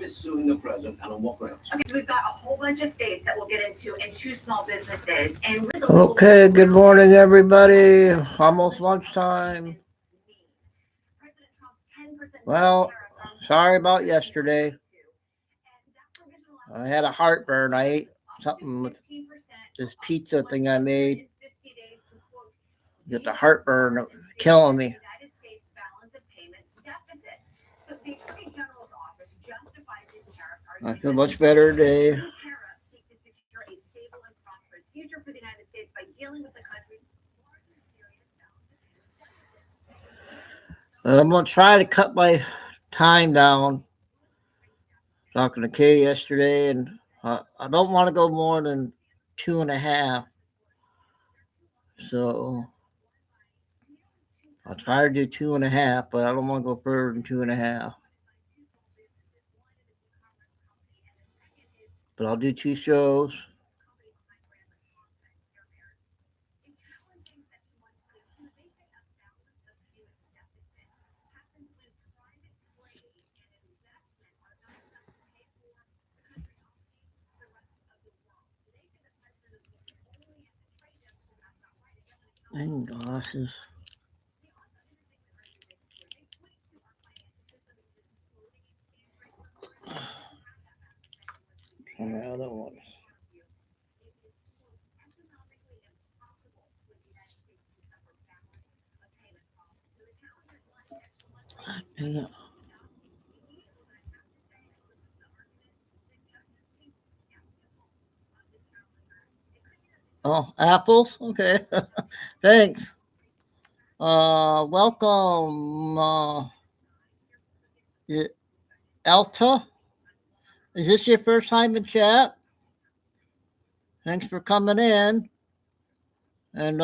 is suing the president, and on what grounds? Okay, so we've got a whole bunch of states that we'll get into, and 2 small businesses. And okay, good morning, everybody. Almost lunchtime. Well, sorry about yesterday. I had a heartburn. I ate something with this pizza thing I made. Get the heartburn killing me. I feel much better today. And I'm going to try to cut my time down. Talking to Kay yesterday, and I don't want to go more than 2.5. So I'll try to do 2.5, but I don't want to go further than 2.5. But I'll do 2 shows. And glasses. Try the other one. Yeah. Oh, apples? Okay. Thanks. Welcome. Alta? Is this your first time in chat? Thanks for coming in. And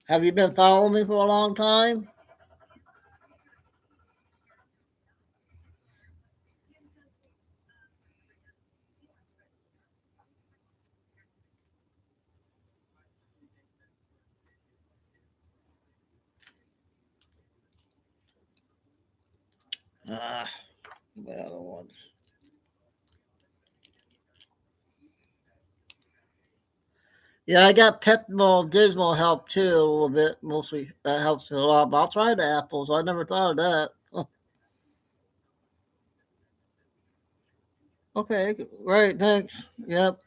have you been following me for a long time? The other ones. Yeah, I got Pepto Dismal help too a little bit. Mostly that helps a lot. But I'll try the apples. I never thought of that. Okay, right. Thanks. Yep.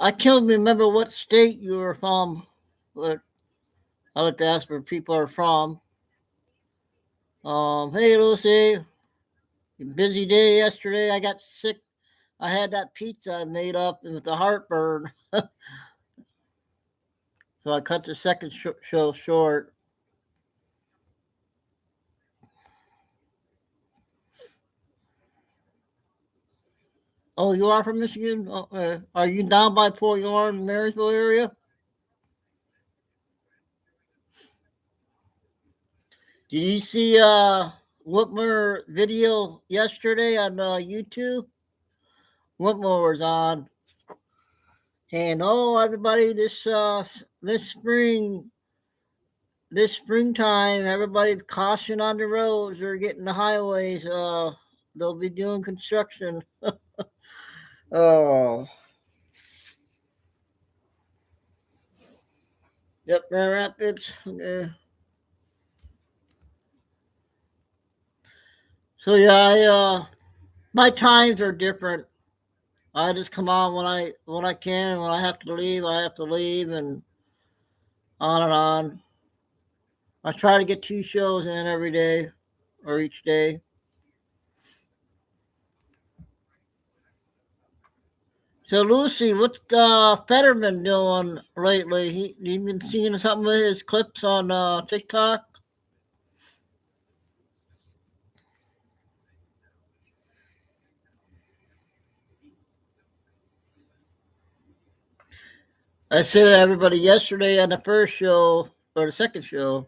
I can't remember what state you were from, but I like to ask where people are from. Hey Lucy, busy day yesterday. I got sick. I had that pizza I made up with the heartburn, so I cut the second show short. Oh, you are from Michigan? Okay. Are you down by Port Huron, Marysville area? Did you see Whitmer video yesterday on YouTube? Whitmer was on, and everybody, this springtime, everybody caution on the roads. They're getting the highways. They'll be doing construction. Oh. Yep, Grand Rapids. Yeah. So yeah, my times are different. I just come on when I can. When I have to leave, I have to leave, and on and on. I try to get 2 shows in every day, or each day. So Lucy, what's Fetterman doing lately? You been seeing some of his clips on TikTok? I said to everybody yesterday on the first show, or the second show,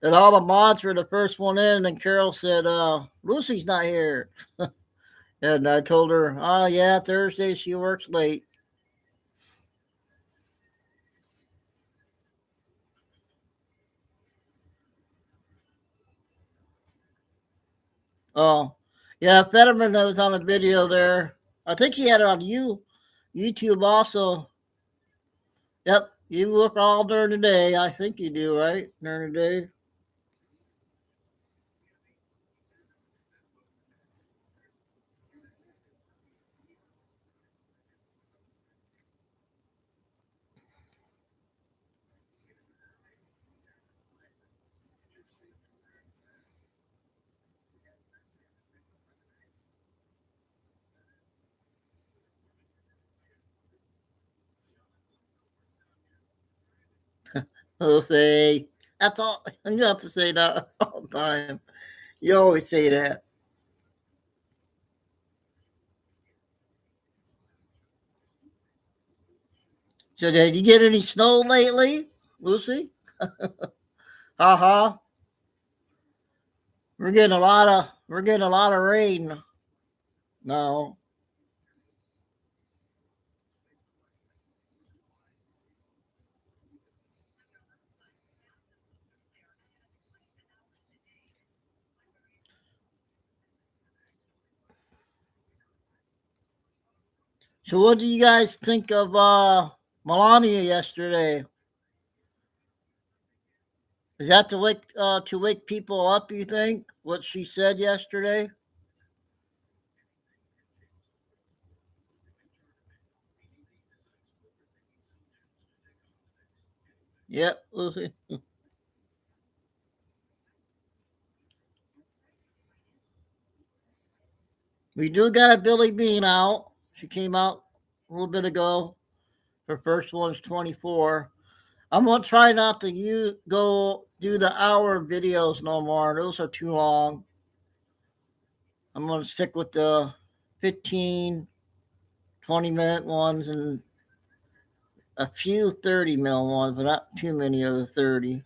that all the mods were the first one in, and Carol said, Lucy's not here. And I told her, oh yeah, Thursday she works late. Oh, yeah, Fetterman that was on a video there. I think he had it on YouTube also. Yep, you work all during the day. I think you do, right? During the day. He'll say, that's all. You have to say that all the time. You always say that. So, did you get any snow lately, Lucy? Uh-huh. We're getting a lot of rain. No. So what do you guys think of Melania yesterday? Is that to wake people up, you think? What she said yesterday? Yep, Lucy. We do got a Billy Bean out. She came out a little bit ago. Her first one's 24. I'm gonna try not to go do the hour videos no more. Those are too long. I'm gonna stick with the 15, 20-minute ones and a few 30-minute ones, but not too many of the 30.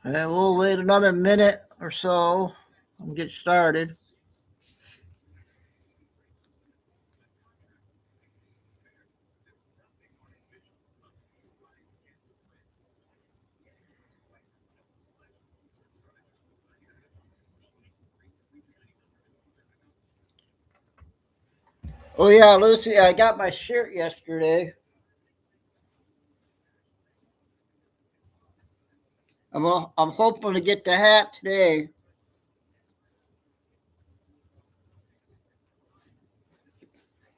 And we'll wait another minute or so and get started. Oh yeah, Lucy, I got my shirt yesterday. I'm hoping to get the hat today.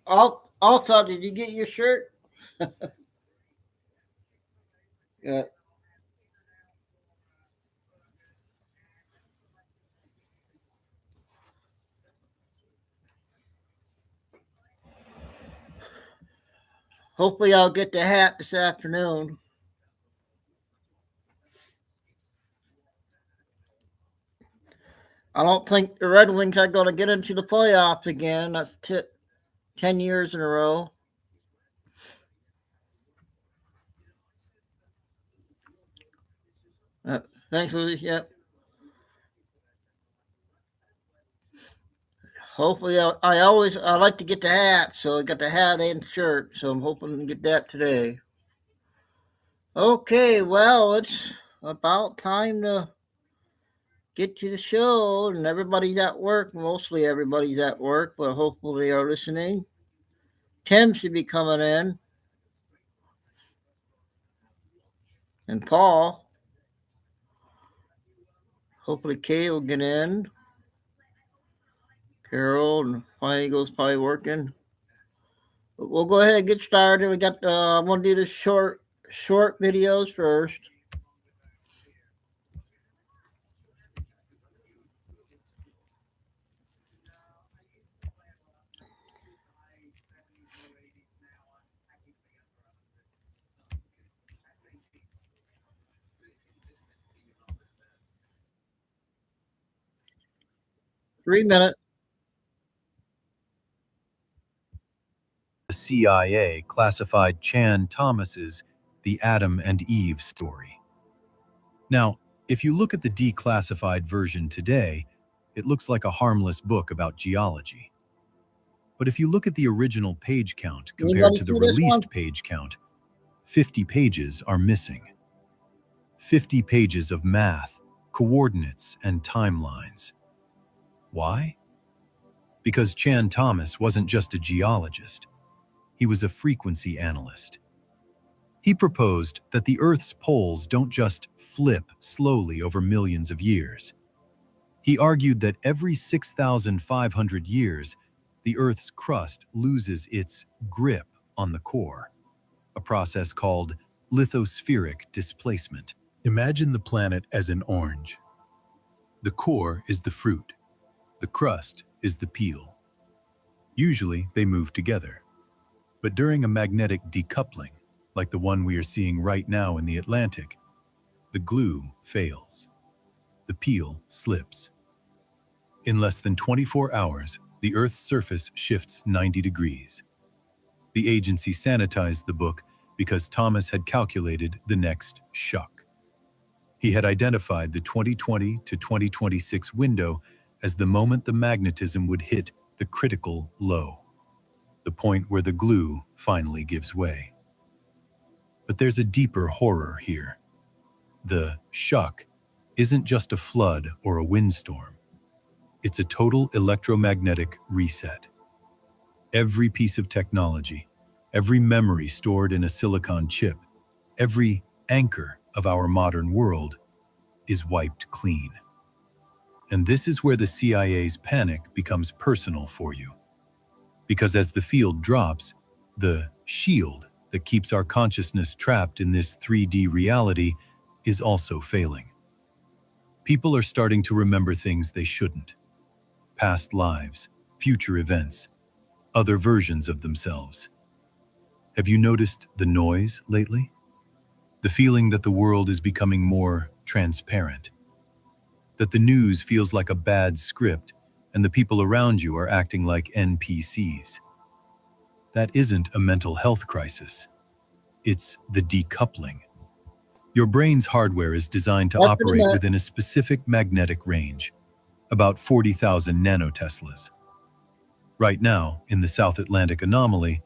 Also, did you get your shirt? Yeah. Hopefully, I'll get the hat this afternoon. I don't think the Red Wings are going to get into the playoffs again. That's 10 years in a row. Thanks, Lucy. Yep. Hopefully, I like to get the hat, so I got the hat and shirt. So I'm hoping to get that today. Okay, well, it's about time to get to the show, and everybody's at work. Mostly everybody's at work, but hopefully they are listening. Tim should be coming in, and Paul. Hopefully Kay will get in. Carol and Flying Eagle's probably working. But we'll go ahead and get started. We got I'm gonna do the short videos first. Three minutes. The CIA classified Chan Thomas's The Adam and Eve Story. Now, if you look at the declassified version today, it looks like a harmless book about geology. But if you look at the original page count compared to the released page count, 50 pages are missing. 50 pages of math, coordinates, and timelines. Why? Because Chan Thomas wasn't just a geologist. He was a frequency analyst. He proposed that the Earth's poles don't just flip slowly over millions of years. He argued that every 6,500 years, the Earth's crust loses its grip on the core, a process called lithospheric displacement. Imagine the planet as an orange. The core is the fruit. The crust is the peel. Usually, they move together. But during a magnetic decoupling, like the one we are seeing right now in the Atlantic, the glue fails. The peel slips. In less than 24 hours, the Earth's surface shifts 90 degrees. The agency sanitized the book because Thomas had calculated the next shock. He had identified the 2020 to 2026 window as the moment the magnetism would hit the critical low, the point where the glue finally gives way. But there's a deeper horror here. The shock isn't just a flood or a windstorm. It's a total electromagnetic reset. Every piece of technology, every memory stored in a silicon chip, every anchor of our modern world is wiped clean. And this is where the CIA's panic becomes personal for you. Because as the field drops, the shield that keeps our consciousness trapped in this 3D reality is also failing. People are starting to remember things they shouldn't. Past lives, future events, other versions of themselves. Have you noticed the noise lately? The feeling that the world is becoming more transparent. That the news feels like a bad script and the people around you are acting like NPCs. That isn't a mental health crisis. It's the decoupling. Your brain's hardware is designed to operate within a specific magnetic range, about 40,000 nanoteslas. Right now, in the South Atlantic anomaly,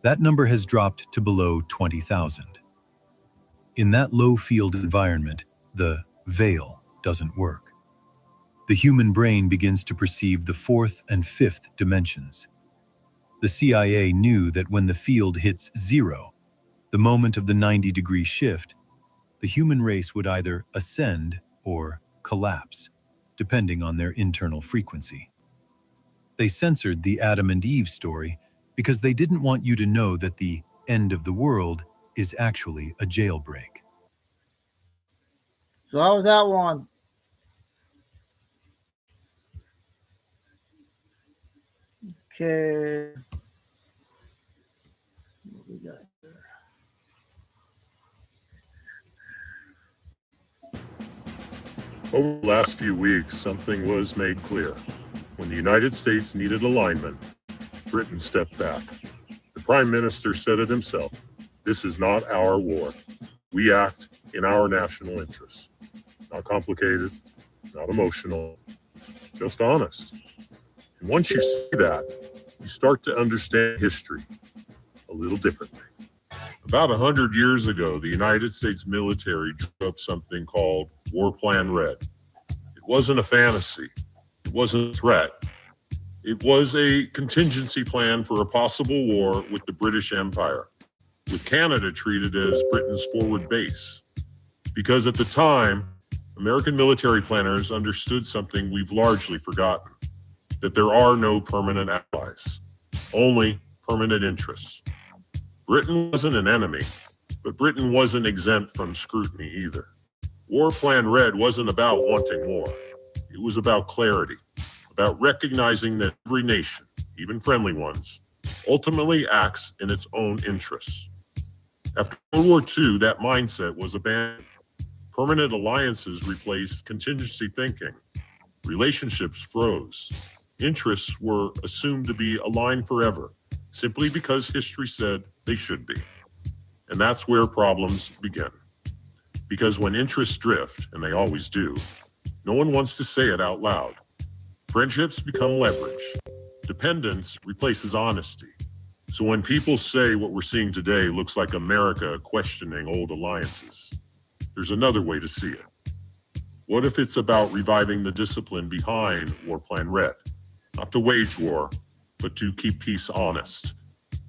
that number has dropped to below 20,000. In that low-field environment, the veil doesn't work. The human brain begins to perceive the fourth and fifth dimensions. The CIA knew that when the field hits zero, the moment of the 90-degree shift, the human race would either ascend or collapse, depending on their internal frequency. They censored the Adam and Eve story because they didn't want you to know that the end of the world is actually a jailbreak. So how was that one? Okay. What we got there? Over the last few weeks, something was made clear. When the United States needed alignment, Britain stepped back. The Prime Minister said it himself, "This is not our war. We act in our national interests." Not complicated, not emotional, just honest. And once you see that, you start to understand history a little differently. About 100 years ago, the United States military drew up something called War Plan Red. It wasn't a fantasy. It wasn't a threat. It was a contingency plan for a possible war with the British Empire, with Canada treated as Britain's forward base. Because at the time, American military planners understood something we've largely forgotten, that there are no permanent allies, only permanent interests. Britain wasn't an enemy, but Britain wasn't exempt from scrutiny either. War Plan Red wasn't about wanting war. It was about clarity, about recognizing that every nation, even friendly ones, ultimately acts in its own interests. After World War II, that mindset was abandoned. Permanent alliances replaced contingency thinking. Relationships froze. Interests were assumed to be aligned forever, simply because history said they should be. And that's where problems begin. Because when interests drift, and they always do, no one wants to say it out loud. Friendships become leverage. Dependence replaces honesty. So when people say what we're seeing today looks like America questioning old alliances, there's another way to see it. What if it's about reviving the discipline behind War Plan Red? Not to wage war, but to keep peace honest.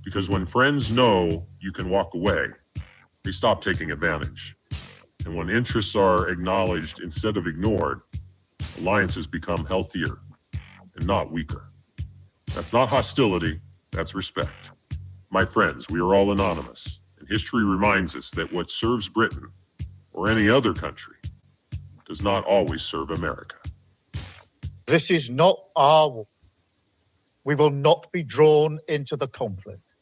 Because when friends know you can walk away, they stop taking advantage. And when interests are acknowledged instead of ignored, alliances become healthier and not weaker. That's not hostility, that's respect. My friends, we are all anonymous, and history reminds us that what serves Britain, or any other country, does not always serve America. This is not our war. We will not be drawn into the conflict.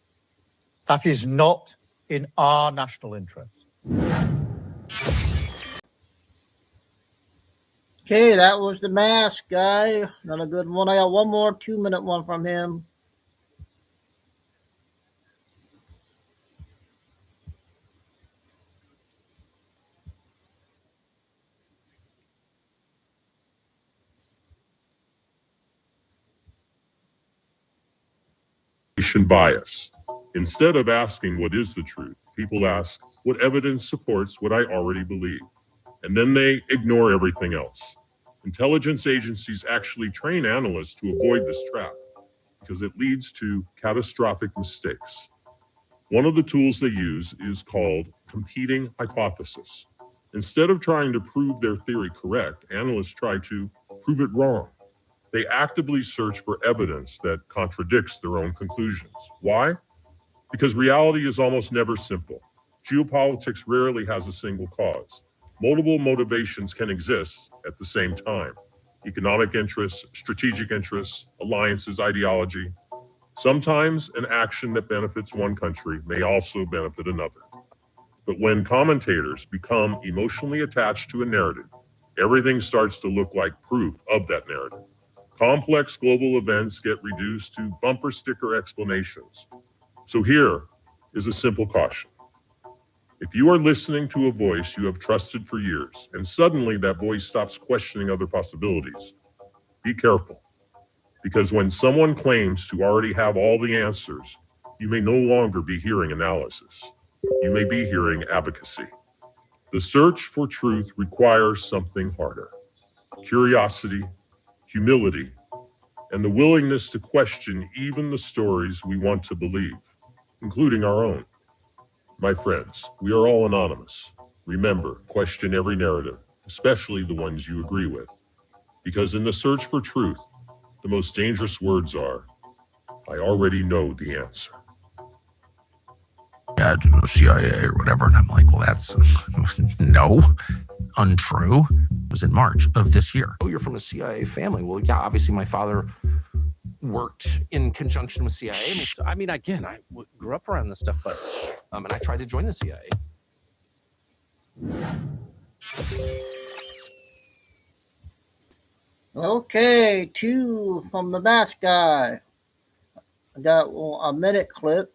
That is not in our national interest. Okay, that was the mask guy. Not a good one. I got one more 2-minute one from him. Bias. Instead of asking what is the truth, people ask what evidence supports what I already believe. And then they ignore everything else. Intelligence agencies actually train analysts to avoid this trap because it leads to catastrophic mistakes. One of the tools they use is called competing hypothesis. Instead of trying to prove their theory correct, analysts try to prove it wrong. They actively search for evidence that contradicts their own conclusions. Why? Because reality is almost never simple. Geopolitics rarely has a single cause. Multiple motivations can exist at the same time. Economic interests, strategic interests, alliances, ideology. Sometimes an action that benefits one country may also benefit another. But when commentators become emotionally attached to a narrative, everything starts to look like proof of that narrative. Complex global events get reduced to bumper sticker explanations. So here is a simple caution. If you are listening to a voice you have trusted for years, and suddenly that voice stops questioning other possibilities, be careful. Because when someone claims to already have all the answers, you may no longer be hearing analysis. You may be hearing advocacy. The search for truth requires something harder. Curiosity, humility, and the willingness to question even the stories we want to believe, including our own. My friends, we are all anonymous. Remember, question every narrative, especially the ones you agree with. Because in the search for truth, the most dangerous words are, I already know the answer. Yeah, to the CIA or whatever. And I'm like, well, that's no, untrue. It was in March of this year. Oh, you're from a CIA family. Well, yeah, obviously my father worked in conjunction with CIA. I mean, again, I grew up around this stuff, but, and I tried to join the CIA. Okay, 2 from the mask guy. I got a minute clip.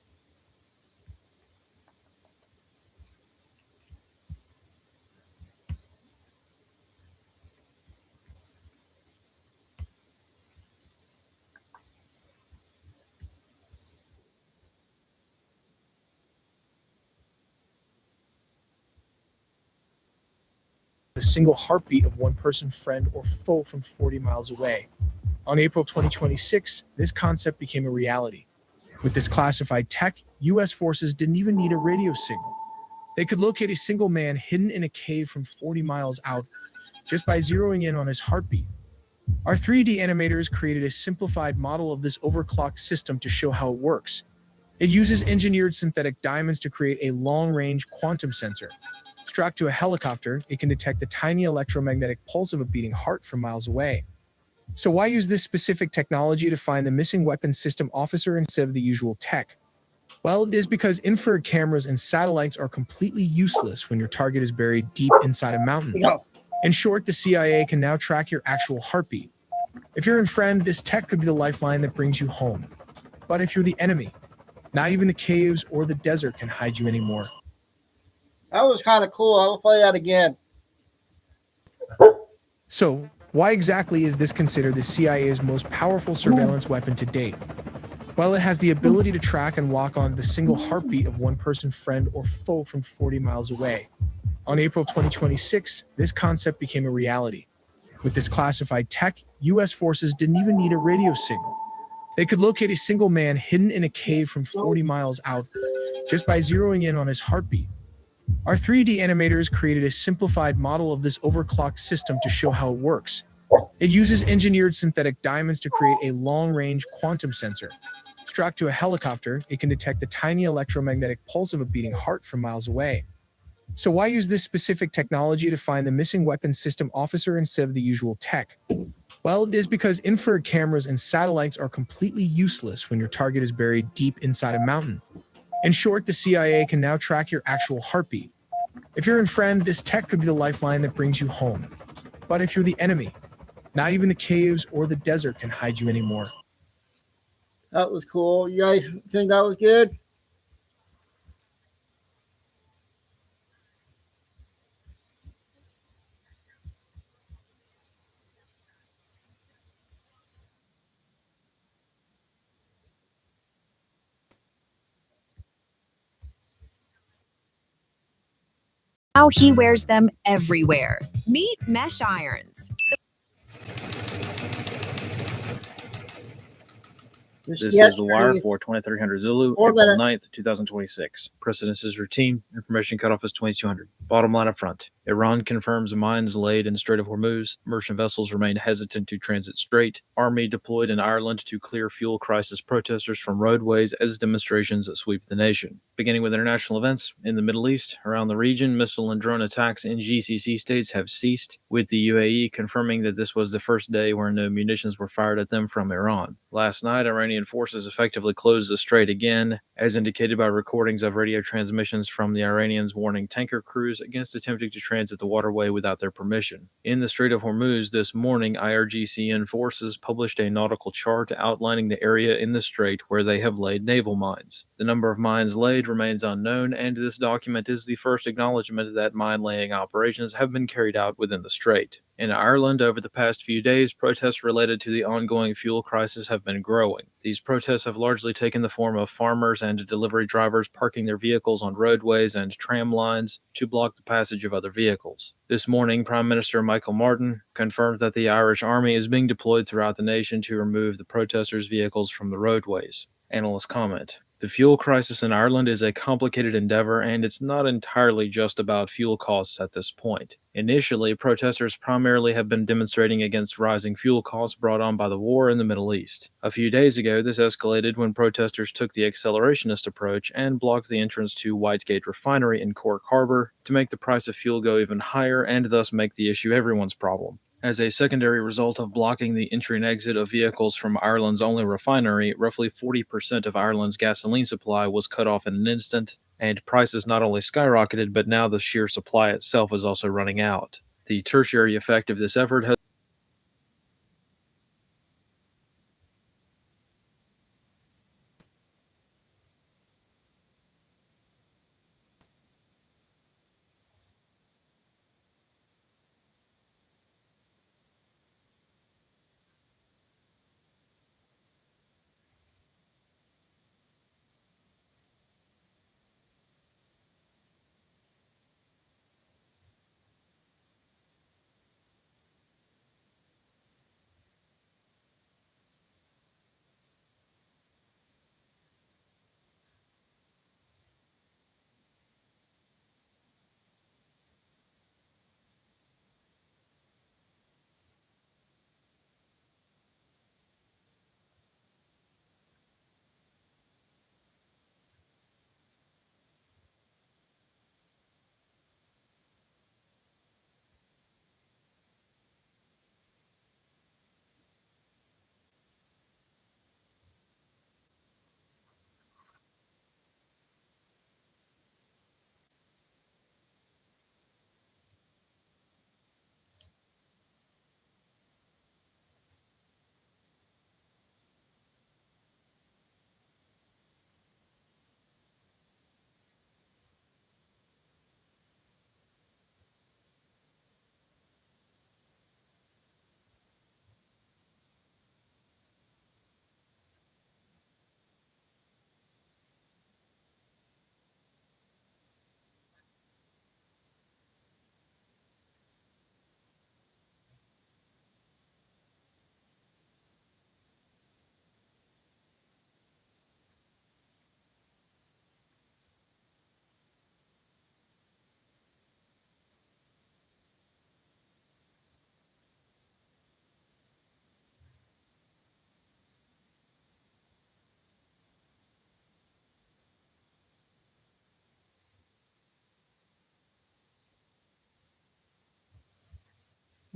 The single heartbeat of one person, friend, or foe from 40 miles away. On April 2026, this concept became a reality. With this classified tech, U.S. forces didn't even need a radio signal. They could locate a single man hidden in a cave from 40 miles out, just by zeroing in on his heartbeat. Our 3D animators created a simplified model of this overclocked system to show how it works. It uses engineered synthetic diamonds to create a long-range quantum sensor. Strapped to a helicopter, it can detect the tiny electromagnetic pulse of a beating heart from miles away. So why use this specific technology to find the missing weapons system officer instead of the usual tech? Well, it is because infrared cameras and satellites are completely useless when your target is buried deep inside a mountain. In short, the CIA can now track your actual heartbeat. If you're a friend, this tech could be the lifeline that brings you home. But if you're the enemy, not even the caves or the desert can hide you anymore. That was kind of cool. I will play that again. So, why exactly is this considered the CIA's most powerful surveillance weapon to date? Well, it has the ability to track and lock on the single heartbeat of one person, friend, or foe from 40 miles away. On April 2026, this concept became a reality. With this classified tech, U.S. forces didn't even need a radio signal. They could locate a single man hidden in a cave from 40 miles out just by zeroing in on his heartbeat. Our 3D animators created a simplified model of this overclocked system to show how it works. It uses engineered synthetic diamonds to create a long-range quantum sensor. Strapped to a helicopter, it can detect the tiny electromagnetic pulse of a beating heart from miles away. So why use this specific technology to find the missing weapons system officer instead of the usual tech? Well, it is because infrared cameras and satellites are completely useless when your target is buried deep inside a mountain. In short, the CIA can now track your actual heartbeat. If you're a friend, this tech could be the lifeline that brings you home. But if you're the enemy, not even the caves or the desert can hide you anymore. That was cool. You guys think that was good? Now he wears them everywhere. Meet mesh irons. This is The Wire for 2300 Zulu, April 9th, 2026. Precedence is routine. Information cutoff is 2200. Bottom line up front. Iran confirms mines laid in Strait of Hormuz. Merchant vessels remain hesitant to transit strait. Army deployed in Ireland to clear fuel crisis protesters from roadways as demonstrations sweep the nation. Beginning with international events, in the Middle East, around the region, missile and drone attacks in GCC states have ceased, with the UAE confirming that this was the first day where no munitions were fired at them from Iran. Last night, Iranian forces effectively closed the strait again, as indicated by recordings of radio transmissions from the Iranians warning tanker crews against attempting to transit the waterway without their permission. In the Strait of Hormuz this morning, IRGCN forces published a nautical chart outlining the area in the strait where they have laid naval mines. The number of mines laid remains unknown, and this document is the first acknowledgement that mine-laying operations have been carried out within the strait. In Ireland, over the past few days, protests related to the ongoing fuel crisis have been growing. These protests have largely taken the form of farmers and delivery drivers parking their vehicles on roadways and tram lines to block the passage of other vehicles. This morning, Prime Minister Michael Martin confirmed that the Irish Army is being deployed throughout the nation to remove the protesters' vehicles from the roadways. Analysts comment. The fuel crisis in Ireland is a complicated endeavor, and it's not entirely just about fuel costs at this point. Initially, protesters primarily have been demonstrating against rising fuel costs brought on by the war in the Middle East. A few days ago, this escalated when protesters took the accelerationist approach and blocked the entrance to Whitegate Refinery in Cork Harbour to make the price of fuel go even higher and thus make the issue everyone's problem. As a secondary result of blocking the entry and exit of vehicles from Ireland's only refinery, roughly 40% of Ireland's gasoline supply was cut off in an instant, and prices not only skyrocketed, but now the sheer supply itself is also running out. The tertiary effect of this effort has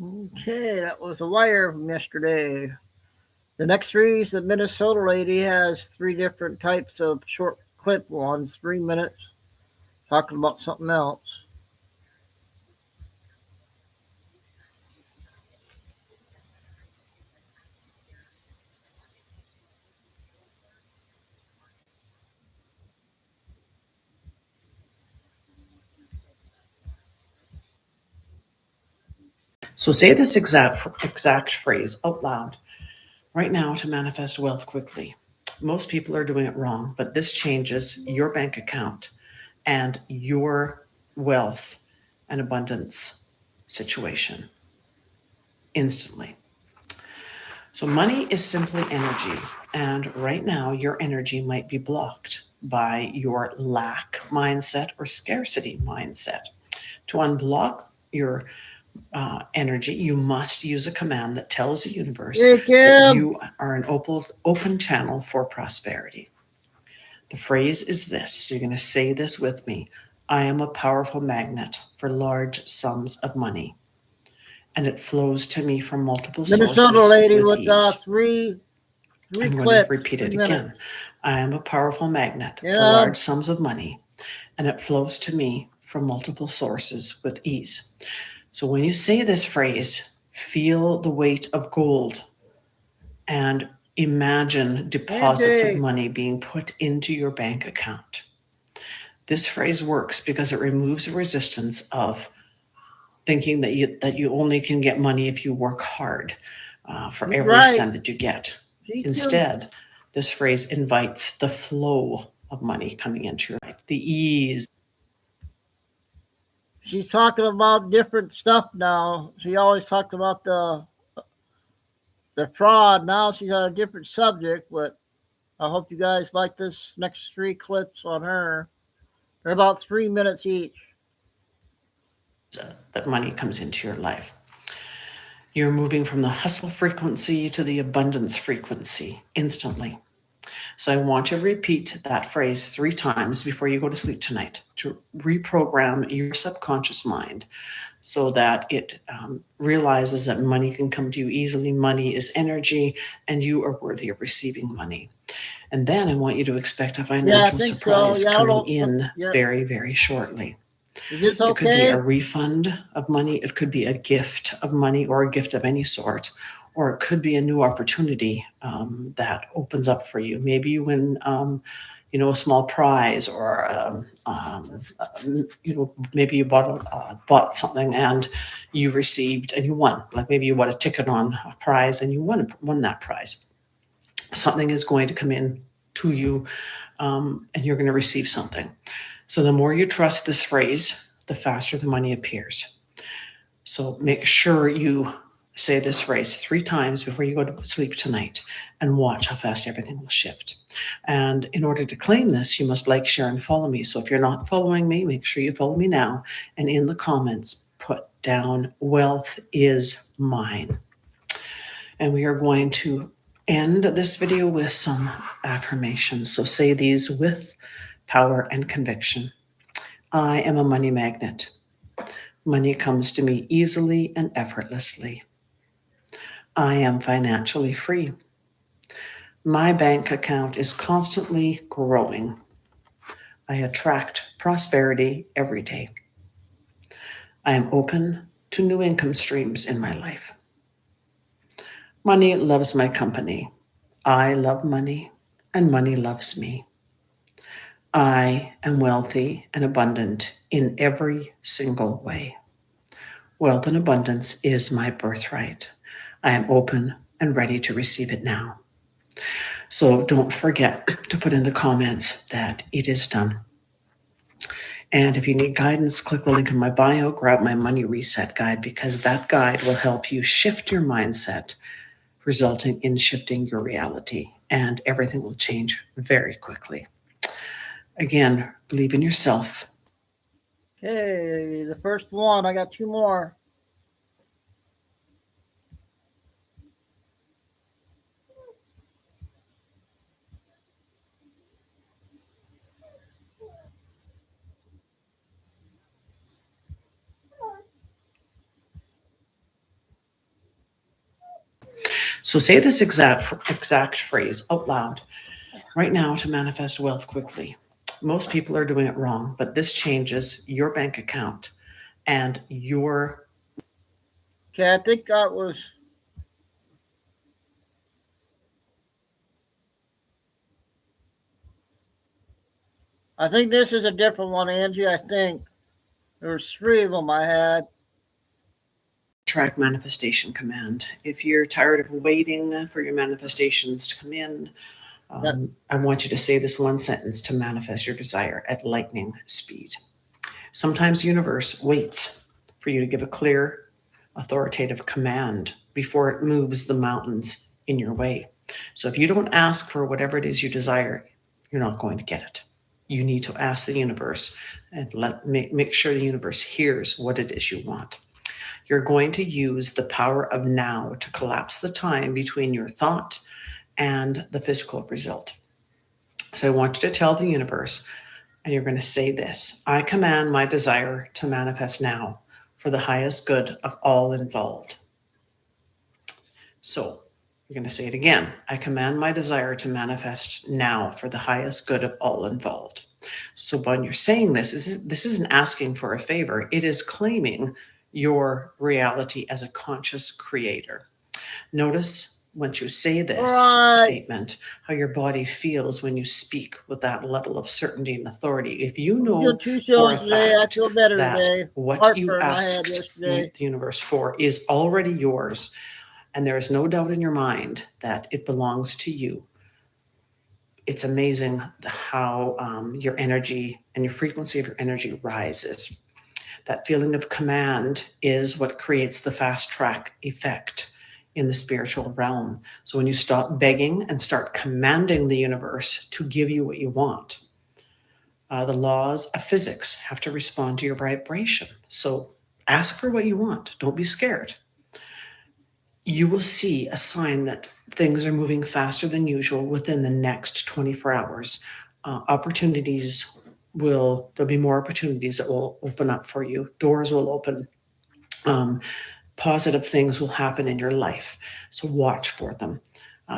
Okay, that was a wire from yesterday. The next three is the Minnesota lady has 3 different types of short clip ones, 3 minutes, talking about something else. So say this exact phrase out loud right now to manifest wealth quickly. Most people are doing it wrong, but this changes your bank account and your wealth and abundance situation instantly. So money is simply energy. And right now, your energy might be blocked by your lack mindset or scarcity mindset. To unblock your energy, you must use a command that tells the universe that you are an open channel for prosperity. The phrase is this. So you're going to say this with me. I am a powerful magnet for large sums of money, and it flows to me from multiple Minnesota sources lady with with ease. three I'm clips. going to repeat it again. I am a powerful magnet for large sums of money, and it flows to me from multiple sources with ease. So when you say this phrase, feel the weight of gold and imagine deposits of money being put into your bank account. This phrase works because it removes the resistance of thinking that you only can get money if you work hard for every cent that you get. Instead, this phrase invites the flow of money coming into your life, the ease. She's talking about different stuff now. She always talked about the fraud. Now she's on a different subject, but I hope you guys like this next 3 clips on her. They're about 3 minutes each. That money comes into your life. You're moving from the hustle frequency to the abundance frequency instantly. So I want you to repeat that phrase 3 times before you go to sleep tonight to reprogram your subconscious mind so that it realizes that money can come to you easily. Money is energy, and you are worthy of receiving money. And then I want you to expect a financial surprise coming in very, very shortly. Is this okay? It could be a refund of money. It could be a gift of money or a gift of any sort. Or it could be a new opportunity that opens up for you. Maybe you win, a small prize, or maybe you bought something and you received and you won. Like maybe you bought a ticket on a prize and you won that prize. Something is going to come in to you, and you're going to receive something. So the more you trust this phrase, the faster the money appears. So make sure you say this phrase 3 times before you go to sleep tonight and watch how fast everything will shift. And in order to claim this, you must like, share, and follow me. So if you're not following me, make sure you follow me now. And in the comments, put down wealth is mine. And we are going to end this video with some affirmations. So say these with power and conviction. I am a money magnet. Money comes to me easily and effortlessly. I am financially free. My bank account is constantly growing. I attract prosperity every day. I am open to new income streams in my life. Money loves my company. I love money, and money loves me. I am wealthy and abundant in every single way. Wealth and abundance is my birthright. I am open and ready to receive it now. So don't forget to put in the comments that it is done. And if you need guidance, click the link in my bio, grab my money reset guide, because that guide will help you shift your mindset, resulting in shifting your reality, and everything will change very quickly. Again, believe in yourself. Okay, the first one. I got 2 more. So say this exact phrase out loud right now to manifest wealth quickly. Most people are doing it wrong, but this changes your bank account and your. Okay, I think that was. I think this is a different one, Angie. I think there's 3 of them I had. Track manifestation command. If you're tired of waiting for your manifestations to come in, I want you to say this one sentence to manifest your desire at lightning speed. Sometimes the universe waits for you to give a clear, authoritative command before it moves the mountains in your way. So if you don't ask for whatever it is you desire, you're not going to get it. You need to ask the universe and make sure the universe hears what it is you want. You're going to use the power of now to collapse the time between your thought and the physical result. So I want you to tell the universe, and you're going to say this: I command my desire to manifest now for the highest good of all involved. So you're going to say it again. I command my desire to manifest now for the highest good of all involved. So when you're saying this isn't asking for a favor. It is claiming your reality as a conscious creator. Notice once you say this statement, how your body feels when you speak with that level of certainty and authority. If you know for a fact I feel better that today. what you asked the universe for is already yours, and there is no doubt in your mind that it belongs to you, it's amazing how your energy and your frequency of your energy rises. That feeling of command is what creates the fast track effect in the spiritual realm. So when you stop begging and start commanding the universe to give you what you want, the laws of physics have to respond to your vibration. So ask for what you want. Don't be scared. You will see a sign that things are moving faster than usual within the next 24 hours. There'll be more opportunities that will open up for you. Doors will open. Positive things will happen in your life. So watch for them.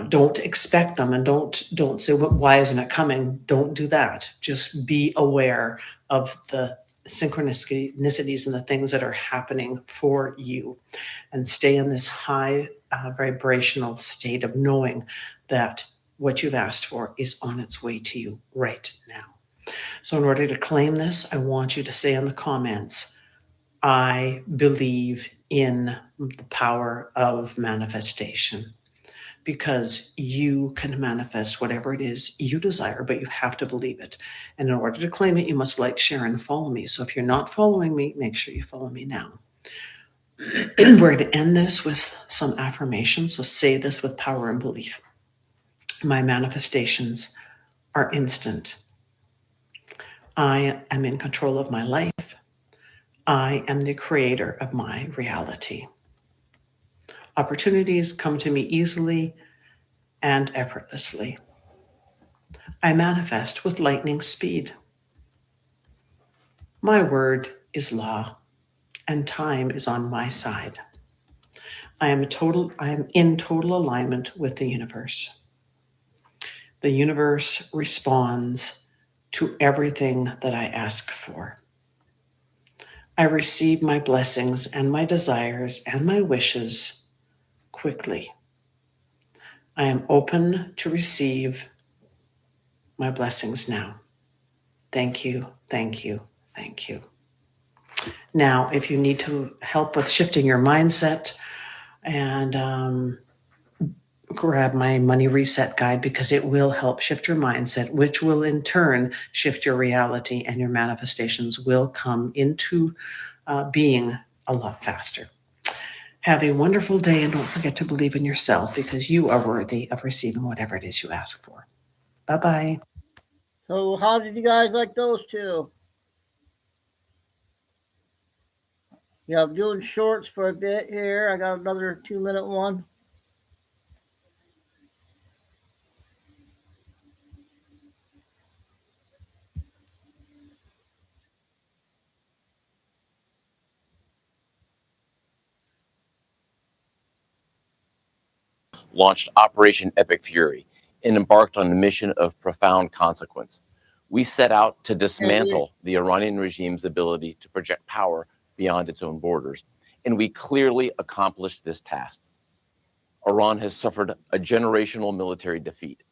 Don't expect them, and don't say, well, why isn't it coming? Don't do that. Just be aware of the synchronicities and the things that are happening for you, and stay in this high vibrational state of knowing that what you've asked for is on its way to you right now. So in order to claim this, I want you to say in the comments, I believe in the power of manifestation, because you can manifest whatever it is you desire, but you have to believe it. And in order to claim it, you must like, share, and follow me. So if you're not following me, make sure you follow me now. We're going to end this with some affirmations. So say this with power and belief. My manifestations are instant. I am in control of my life. I am the creator of my reality. Opportunities come to me easily and effortlessly. I manifest with lightning speed. My word is law, and time is on my side. I am in total alignment with the universe. The universe responds to everything that I ask for. I receive my blessings and my desires and my wishes quickly. I am open to receive my blessings now. Thank you, thank you, thank you. Now, if you need to help with shifting your mindset, and grab my money reset guide, because it will help shift your mindset, which will in turn shift your reality, and your manifestations will come into being a lot faster. Have a wonderful day, and don't forget to believe in yourself, because you are worthy of receiving whatever it is you ask for. Bye-bye. So how did you guys like those 2? Yeah, I'm doing shorts for a bit here. I got another 2-minute one. launched Operation Epic Fury and embarked on a mission of profound consequence. We set out to dismantle the Iranian regime's ability to project power beyond its own borders, and we clearly accomplished this task. Iran has suffered a generational military defeat.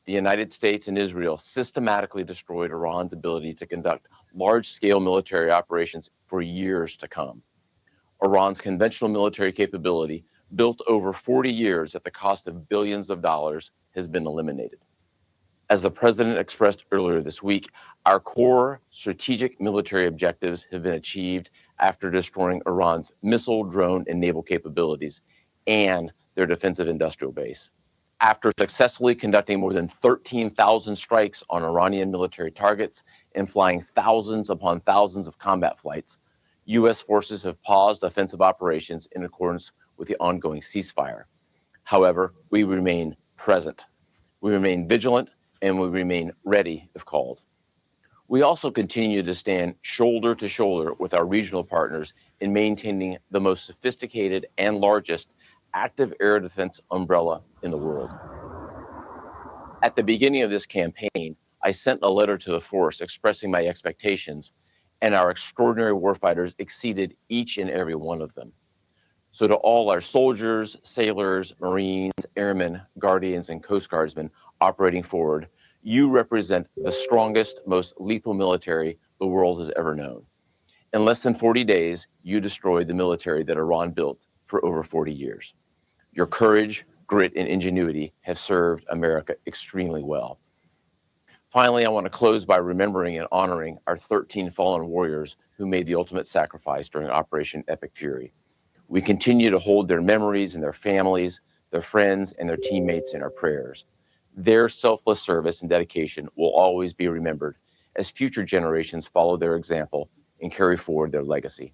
The United States and Israel systematically destroyed Iran's ability to conduct large-scale military operations for years to come. Iran's conventional military capability, built over 40 years at the cost of billions of dollars, has been eliminated. As the president expressed earlier this week, our core strategic military objectives have been achieved after destroying Iran's missile, drone, and naval capabilities and their defensive industrial base. After successfully conducting more than 13,000 strikes on Iranian military targets and flying thousands upon thousands of combat flights, U.S. forces have paused offensive operations in accordance with the ongoing ceasefire. However, we remain present. We remain vigilant, and we remain ready if called. We also continue to stand shoulder to shoulder with our regional partners in maintaining the most sophisticated and largest active air defense umbrella in the world. At the beginning of this campaign, I sent a letter to the force expressing my expectations, and our extraordinary warfighters exceeded each and every one of them. So to all our soldiers, sailors, Marines, airmen, guardians, and Coast Guardsmen operating forward, you represent the strongest, most lethal military the world has ever known. In less than 40 days, you destroyed the military that Iran built for over 40 years. Your courage, grit, and ingenuity have served America extremely well. Finally, I want to close by remembering and honoring our 13 fallen warriors who made the ultimate sacrifice during Operation Epic Fury. We continue to hold their memories and their families, their friends, and their teammates in our prayers. Their selfless service and dedication will always be remembered as future generations follow their example and carry forward their legacy.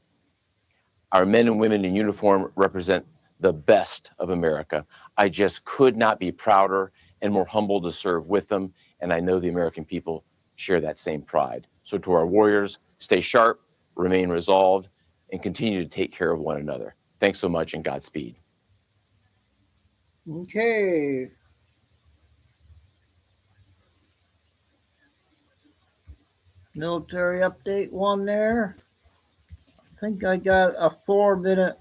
Our men and women in uniform represent the best of America. I just could not be prouder and more humbled to serve with them, and I know the American people share that same pride. So to our warriors, stay sharp, remain resolved, and continue to take care of one another. Thanks so much, and Godspeed. Okay. Military update one there. I think I got a 4-minute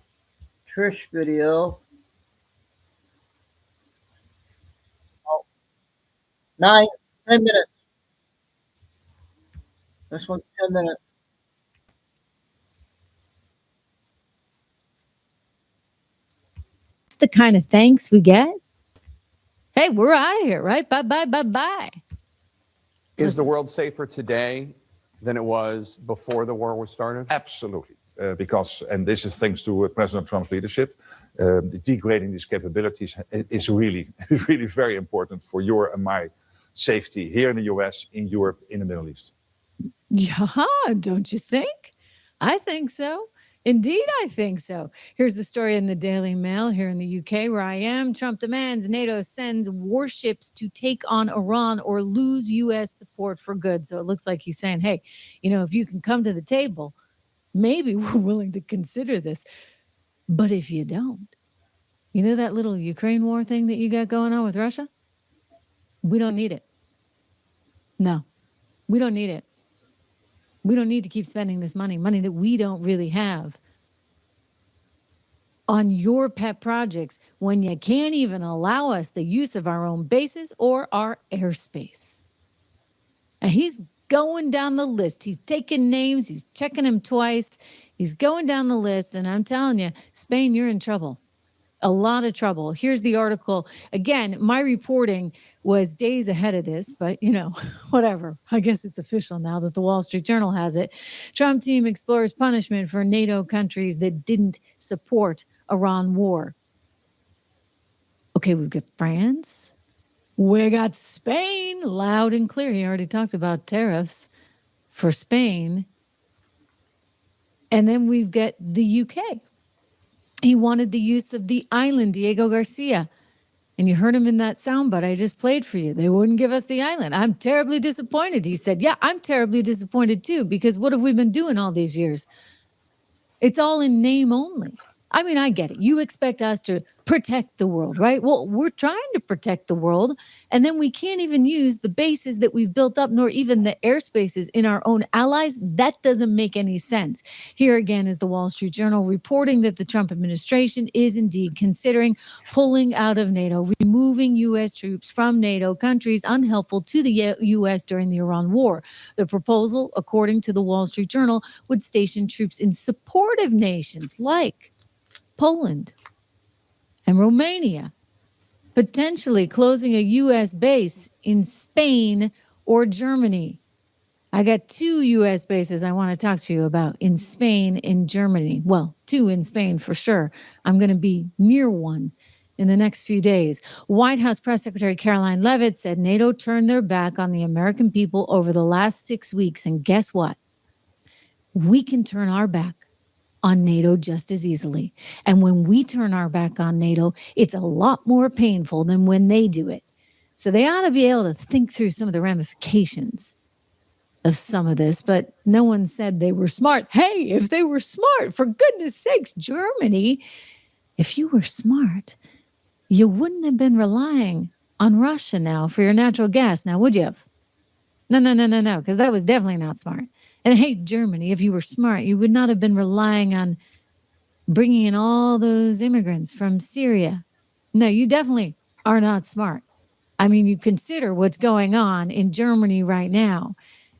Trish video. 10 minutes. This one's 10 minutes. It's the kind of thanks we get. Hey, we're out of here, right? Bye, bye, bye, bye. Is the world safer today than it was before the war was started? Absolutely. Because, and this is thanks to President Trump's leadership, degrading these capabilities is really very important for your and my safety here in the US, in Europe, in the Middle East. Yeah, don't you think? I think so. Indeed, I think so. Here's the story in the Daily Mail here in the UK where I am. Trump demands NATO sends warships to take on Iran or lose U.S. support for good. So it looks like he's saying, hey, if you can come to the table, maybe we're willing to consider this. But if you don't, that little Ukraine war thing that you got going on with Russia? We don't need it. No, we don't need it. We don't need to keep spending this money that we don't really have on your pet projects when you can't even allow us the use of our own bases or our airspace. And he's going down the list. He's taking names. He's checking them twice. He's going down the list. And I'm telling you, Spain, you're in trouble. A lot of trouble. Here's the article. Again, my reporting was days ahead of this, but whatever. I guess it's official now that the Wall Street Journal has it. Trump team explores punishment for NATO countries that didn't support Iran war. Okay, we've got France. We got Spain, loud and clear. He already talked about tariffs for Spain. And then we've got the UK. He wanted the use of the island, Diego Garcia. And you heard him in that soundbite I just played for you. They wouldn't give us the island. I'm terribly disappointed. He said, yeah, I'm terribly disappointed too, because what have we been doing all these years? It's all in name only. I mean, I get it. You expect us to protect the world, right? Well, we're trying to protect the world, and then we can't even use the bases that we've built up, nor even the airspaces in our own allies. That doesn't make any sense. Here again is the Wall Street Journal reporting that the Trump administration is indeed considering pulling out of NATO, removing U.S. troops from NATO countries unhelpful to the U.S. during the Iran war. The proposal, according to the Wall Street Journal, would station troops in supportive nations like Poland and Romania, potentially closing a U.S. base in Spain or Germany. I got 2 U.S. bases I want to talk to you about in Spain and Germany. Well, 2 in Spain for sure. I'm going to be near one in the next few days. White House Press Secretary Caroline Leavitt said NATO turned their back on the American people over the last 6 weeks. And guess what? We can turn our back on NATO just as easily. And when we turn our back on NATO, it's a lot more painful than when they do it. So they ought to be able to think through some of the ramifications of some of this, but no one said they were smart. Hey, if they were smart, for goodness sakes, Germany, if you were smart, you wouldn't have been relying on Russia now for your natural gas, now would you have? No, because that was definitely not smart. And hey, Germany, if you were smart, you would not have been relying on bringing in all those immigrants from Syria. No, you definitely are not smart. I mean, you consider what's going on in Germany right now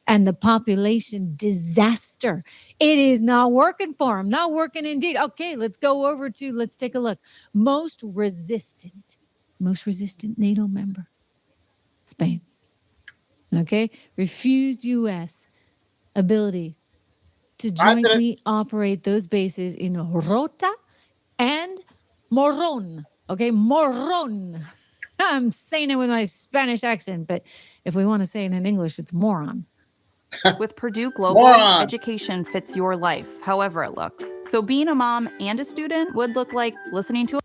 and the population disaster. It is not working for them, not working indeed. Okay, let's take a look. Most resistant NATO member, Spain. Okay, refused U.S. ability to jointly operate those bases in Rota and Morón. Okay, Morón. I'm saying it with my Spanish accent, but if we want to say it in English, it's moron. With Purdue Global, education fits your life, however it looks. So being a mom and a student would look like listening to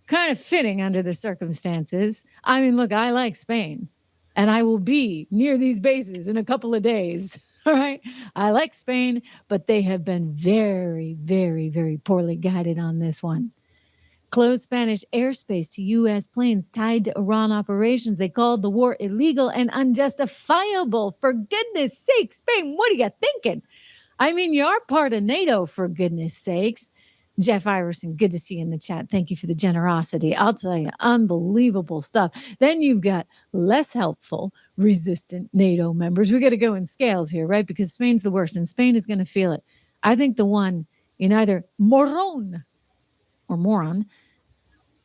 kind of fitting under the circumstances. I mean, look, I like Spain, and I will be near these bases in a couple of days. All right. I like Spain, but they have been very, very, very poorly guided on this one. Closed Spanish airspace to U.S. planes tied to Iran operations. They called the war illegal and unjustifiable. For goodness sake, Spain, what are you thinking? I mean, you are part of NATO, for goodness sakes. Jeff Iverson, good to see you in the chat. Thank you for the generosity. I'll tell you, unbelievable stuff. Then you've got less helpful, resistant NATO members. We got to go in scales here, right? Because Spain's the worst, and Spain is going to feel it. I think the one in either Morón or Moron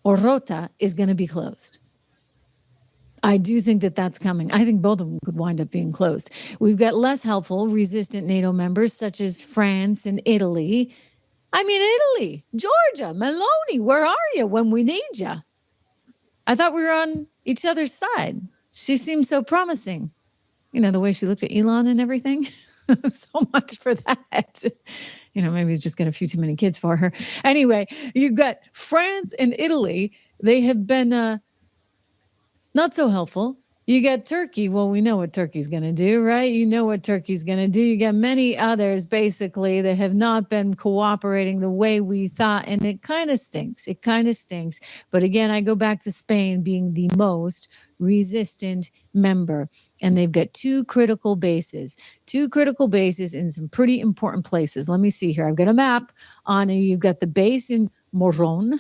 or Rota is going to be closed. I do think that that's coming. I think both of them could wind up being closed. We've got less helpful, resistant NATO members such as France and Italy. I mean, Italy, Georgia, Meloni, where are you when we need you? I thought we were on each other's side. She seemed so promising. You know, the way she looked at Elon and everything. So much for that. You know, maybe he's just got a few too many kids for her. Anyway, you've got France and Italy. They have been not so helpful. You got Turkey. Well, we know what Turkey's going to do, right? You know what Turkey's going to do. You got many others, basically, that have not been cooperating the way we thought. And it kind of stinks. It kind of stinks. But again, I go back to Spain being the most resistant member. And they've got 2 critical bases in some pretty important places. Let me see here. I've got a map on it. You've got the base in Moron,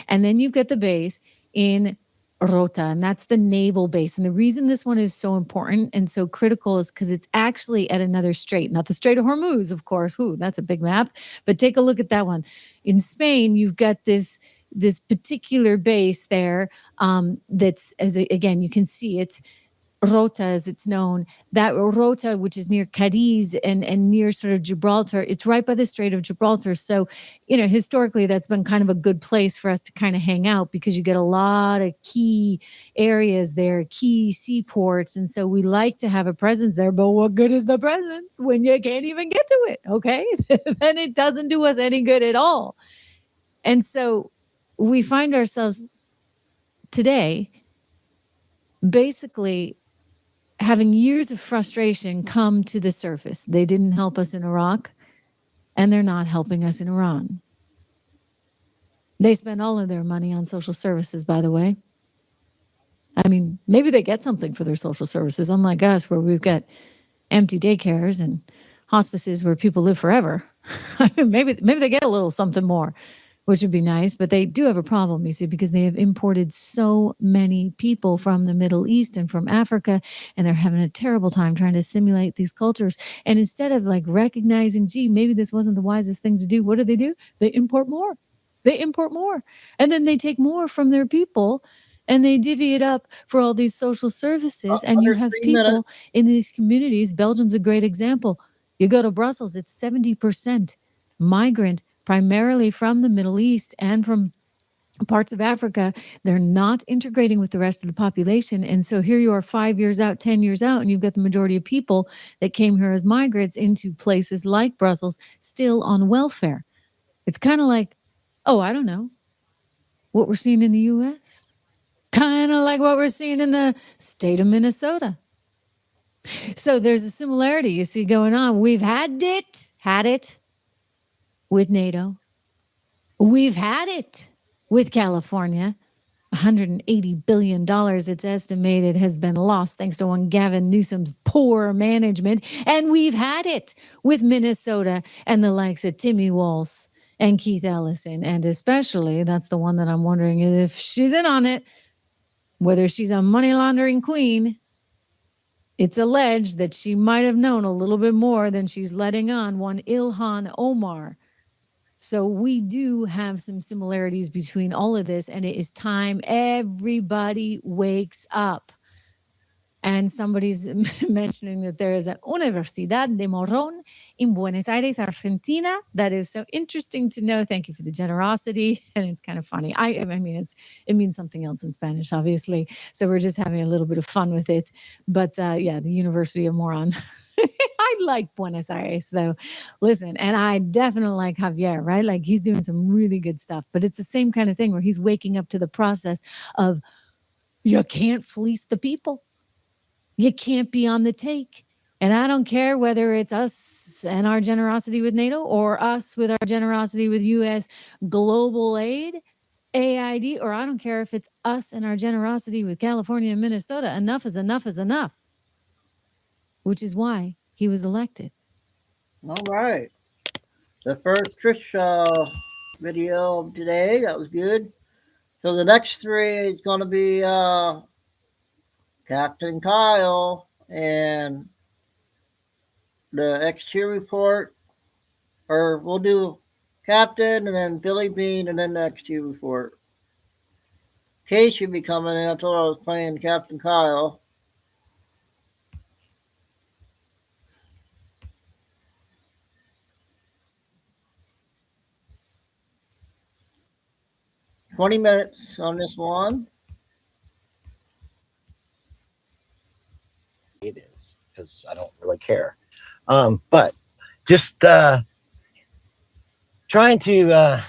and then you've got the base in Rota, and that's the naval base. And the reason this one is so important and so critical is because it's actually at another strait, not the Strait of Hormuz, of course. Ooh, that's a big map. But take a look at that one. In Spain, you've got this particular base there that's, again, you can see it. Rota, as it's known, that Rota, which is near Cadiz and near sort of Gibraltar, it's right by the Strait of Gibraltar. So, you know, historically, that's been kind of a good place for us to kind of hang out because you get a lot of key areas there, key seaports. And so we like to have a presence there. But what good is the presence when you can't even get to it? Okay, then it doesn't do us any good at all. And so we find ourselves today basically having years of frustration come to the surface. They didn't help us in Iraq. and they're not helping us in Iran. They spend all of their money on social services, by the way. I mean, maybe they get something for their social services, unlike us, where we've got empty daycares and hospices where people live forever. maybe they get a little something more, which would be nice. But they do have a problem, you see, because they have imported so many people from the Middle East and from Africa, and they're having a terrible time trying to assimilate these cultures. And instead of like recognizing, gee, maybe this wasn't the wisest thing to do, what do? They import more. They import more. And then they take more from their people and they divvy it up for all these social services. And you have people in these communities. Belgium's a great example. You go to Brussels, it's 70% migrant, primarily from the Middle East and from parts of Africa. They're not integrating with the rest of the population. And so here you are 5 years out, 10 years out, and you've got the majority of people that came here as migrants into places like Brussels still on welfare. It's kind of like, oh, I don't know, what we're seeing in the U.S., kind of like what we're seeing in the state of Minnesota. So there's a similarity you see going on. We've had it with NATO. We've had it with California. $180 billion, it's estimated, has been lost thanks to one Gavin Newsom's poor management. And we've had it with Minnesota and the likes of Timmy Walz and Keith Ellison. And especially, that's the one that I'm wondering if she's in on it, whether she's a money laundering queen. It's alleged that she might have known a little bit more than she's letting on, one Ilhan Omar. So we do have some similarities between all of this, and it is time everybody wakes up. And somebody's mentioning that there is a Universidad de Morón in Buenos Aires, Argentina. That is so interesting to know. Thank you for the generosity. And it's kind of funny. I mean, it means something else in Spanish, obviously. So we're just having a little bit of fun with it. But yeah, the University of Morón. I like Buenos Aires, though. Listen, and I definitely like Javier, right? Like he's doing some really good stuff. But it's the same kind of thing where he's waking up to the process of you can't fleece the people. You can't be on the take. And I don't care whether it's us and our generosity with NATO or us with our generosity with U.S. global aid, AID, or I don't care if it's us and our generosity with California and Minnesota. Enough is enough is enough, which is why he was elected. All right. The first Trish video of today, that was good. So the next three is going to be Captain Kyle and the XQ report, or we'll do Captain and then Billy Bean and then the XQ report. Kay should be coming in. I told her I was playing Captain Kyle. $20 minutes on this one. It is, because I don't really care. But just trying to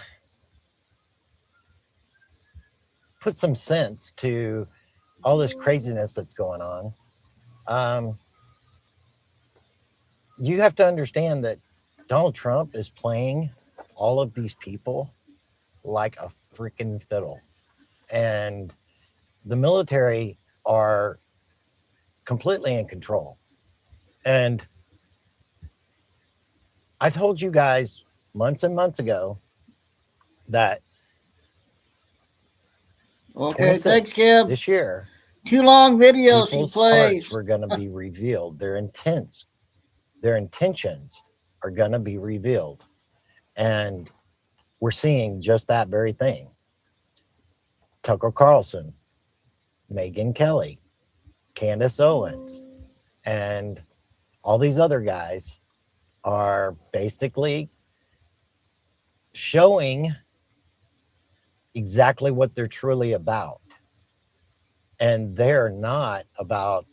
put some sense to all this craziness that's going on. You have to understand that Donald Trump is playing all of these people like a freaking fiddle. And the military are completely in control. And I told you guys months and months ago that okay, thanks, Kim. This year, too long videos people's he plays. hearts were going to be revealed. Their intentions are going to be revealed. And we're seeing just that very thing. Tucker Carlson, Megyn Kelly, Candace Owens, and all these other guys are basically showing exactly what they're truly about. And they're not about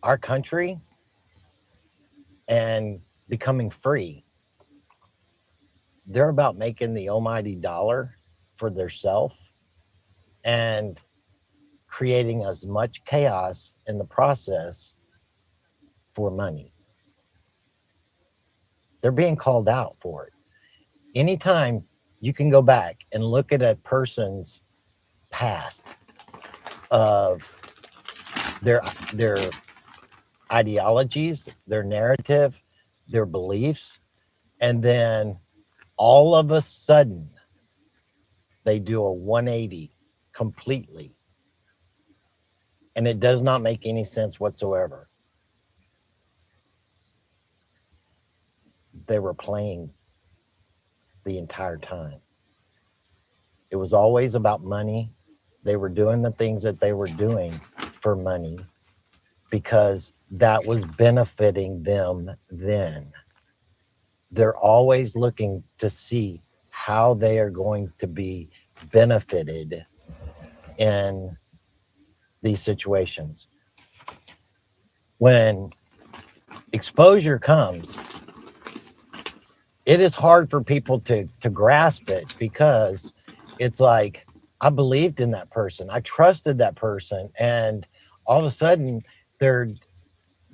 our country and becoming free. They're about making the almighty dollar for theirself and creating as much chaos in the process for money. They're being called out for it. Anytime you can go back and look at a person's past of their ideologies, their narrative, their beliefs, and then all of a sudden they do a 180 completely, and it does not make any sense whatsoever. They were playing the entire time. It was always about money. They were doing the things that they were doing for money because that was benefiting them then. They're always looking to see how they are going to be benefited in these situations. When exposure comes, it is hard for people to grasp it, because it's like, I believed in that person, I trusted that person, and all of a sudden they're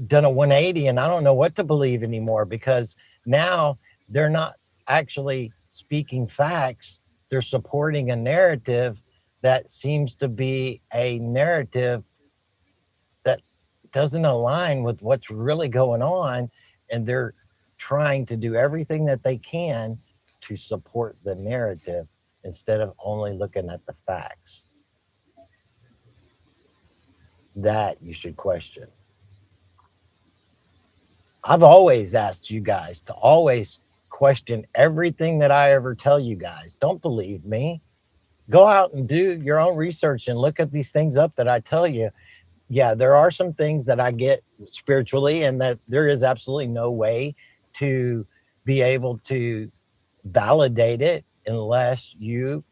done a 180 and I don't know what to believe anymore, because now they're not actually speaking facts. They're supporting a narrative that seems to be a narrative that doesn't align with what's really going on, and they're trying to do everything that they can to support the narrative instead of only looking at the facts. That you should question. I've always asked you guys to always question everything that I ever tell you guys. Don't believe me. Go out and do your own research and look at these things up that I tell you. Yeah, there are some things that I get spiritually, and that there is absolutely no way to be able to validate it unless you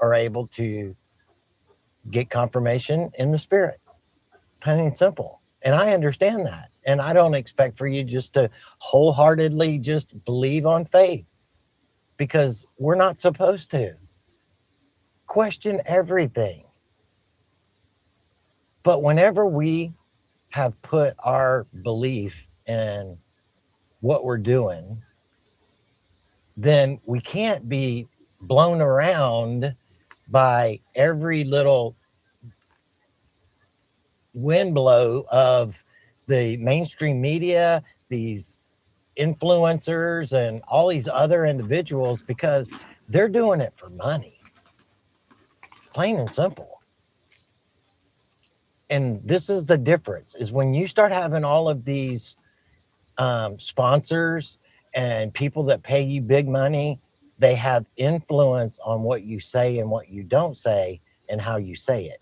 are able to get confirmation in the spirit. Plain and simple. And I understand that. And I don't expect for you just to wholeheartedly just believe on faith, because we're not supposed to. Question everything. But whenever we have put our belief in what we're doing, then we can't be blown around by every little wind blow of the mainstream media, these influencers and all these other individuals, because they're doing it for money. Plain and simple. And this is the difference, is when you start having all of these sponsors and people that pay you big money, they have influence on what you say and what you don't say and how you say it.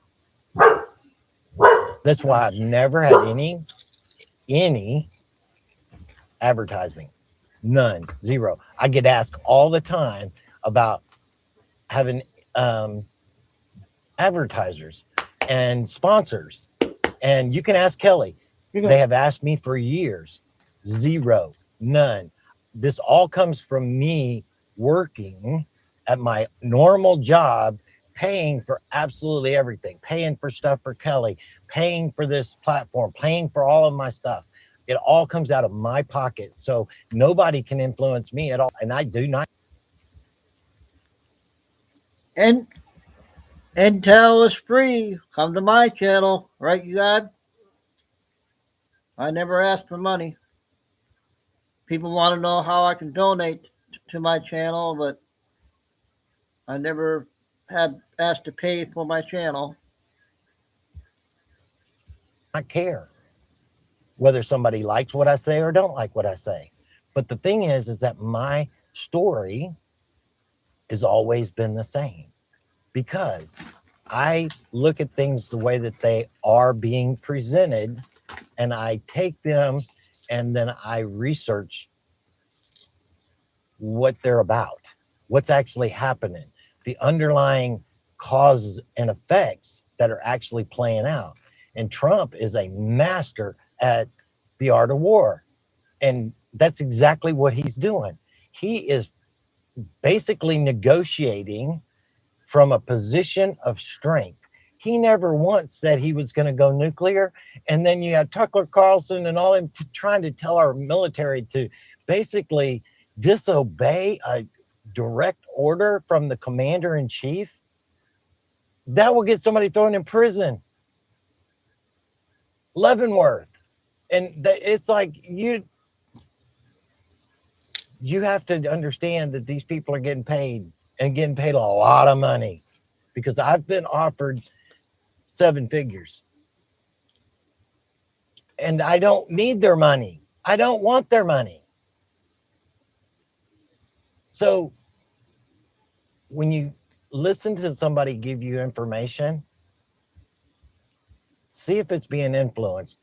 That's why I've never had any advertising. None. Zero. I get asked all the time about having advertisers and sponsors. And you can ask Kelly. They have asked me for years. Zero. None. This all comes from me working at my normal job, paying for absolutely everything, paying for stuff for Kelly, paying for this platform, paying for all of my stuff. It all comes out of my pocket. So nobody can influence me at all. And I do not. And Intel is free. Come to my channel, right, you God? I never ask for money. People want to know how I can donate to my channel, but I never had asked to pay for my channel. I care whether somebody likes what I say or don't like what I say. But the thing is that my story has always been the same, because I look at things the way that they are being presented, and I take them and then I research what they're about, what's actually happening, the underlying causes and effects that are actually playing out. And Trump is a master at the art of war. And that's exactly what he's doing. He is basically negotiating from a position of strength. He never once said he was going to go nuclear. And then you have Tucker Carlson and all them trying to tell our military to basically disobey a direct order from the commander in chief, that will get somebody thrown in prison. Leavenworth. And it's like you have to understand that these people are getting paid and getting paid a lot of money, because I've been offered 7 figures and I don't need their money. I don't want their money. So when you listen to somebody give you information, see if it's being influenced.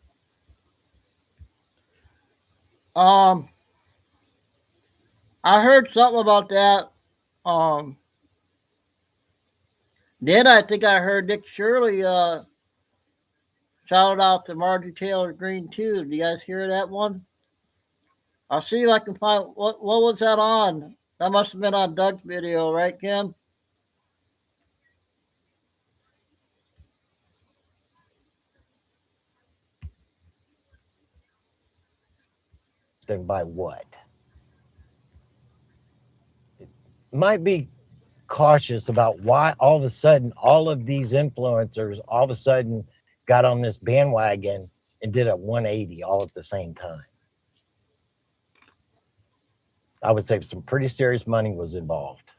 I heard something about that. Then I think I heard Dick Shirley shout out to Marjorie Taylor Greene too. Do you guys hear that one? I'll see if I can find what was that on. That must have been on Doug's video, right, Kim? Then by what? It might be cautious about why all of a sudden all of these influencers all of a sudden got on this bandwagon and did a 180 all at the same time. I would say some pretty serious money was involved.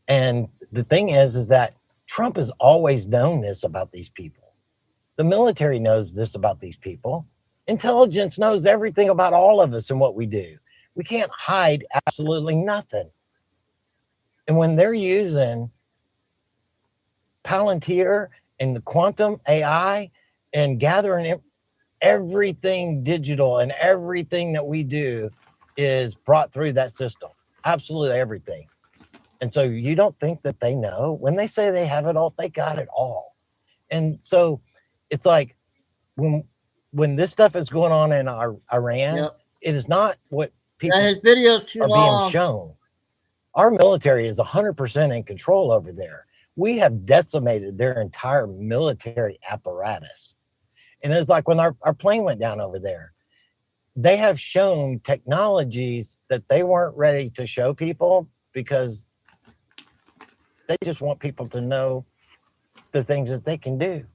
And the thing is that Trump has always known this about these people. The military knows this about these people. Intelligence knows everything about all of us and what we do. We can't hide absolutely nothing. And when they're using Palantir and the quantum AI and gathering everything digital, and everything that we do is brought through that system, absolutely everything. And so you don't think that they know? When they say they have it all, they got it all. And so it's like when this stuff is going on in Iran, it is not what people his videos too are long. being shown. Our military is 100% in control over there. We have decimated their entire military apparatus. And it's like when our plane went down over there, they have shown technologies that they weren't ready to show people because they just want people to know the things that they can do.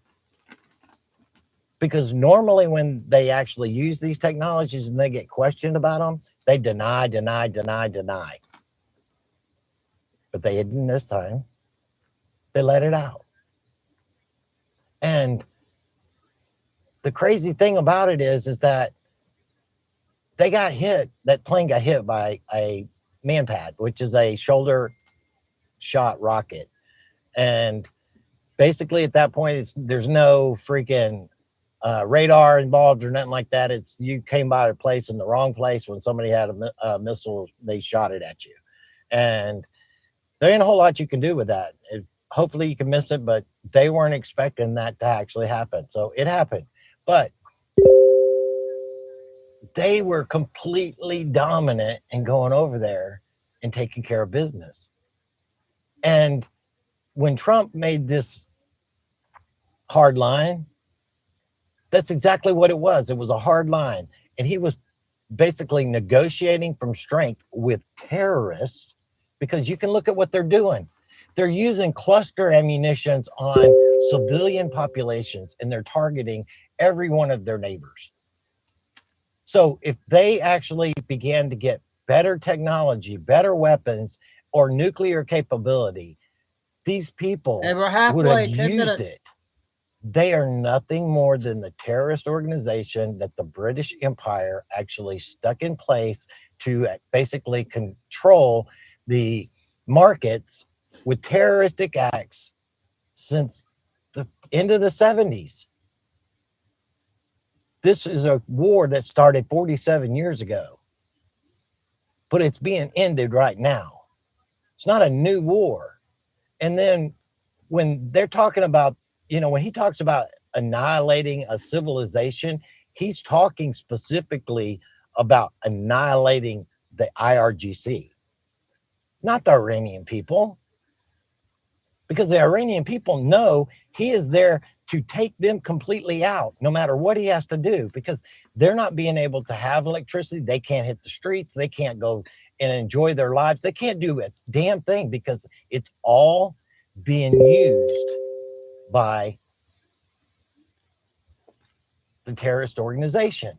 Because normally when they actually use these technologies and they get questioned about them, they deny. But they didn't this time. They let it out. And the crazy thing about it is that they got hit, that plane got hit by a Manpad, which is a shoulder shot rocket. And basically at that point, there's no freaking radar involved or nothing like that. It's you came by a place in the wrong place. When somebody had a missile, they shot it at you. And there ain't a whole lot you can do with that. Hopefully you can miss it, but they weren't expecting that to actually happen. So it happened. But they were completely dominant in going over there and taking care of business. And when Trump made this hard line, that's exactly what it was. It was a hard line. And he was basically negotiating from strength with terrorists, because you can look at what they're doing. They're using cluster ammunitions on civilian populations, and they're targeting every one of their neighbors. So if they actually began to get better technology, better weapons, or nuclear capability, these people would have used it. They are nothing more than the terrorist organization that the British Empire actually stuck in place to basically control the markets with terroristic acts since the end of the 70s. This is a war that started 47 years ago, but it's being ended right now. It's not a new war. And then when they're talking about, when he talks about annihilating a civilization, he's talking specifically about annihilating the IRGC, not the Iranian people. Because the Iranian people know he is there to take them completely out, no matter what he has to do, because they're not being able to have electricity. They can't hit the streets. They can't go and enjoy their lives. They can't do a damn thing because it's all being used by the terrorist organization.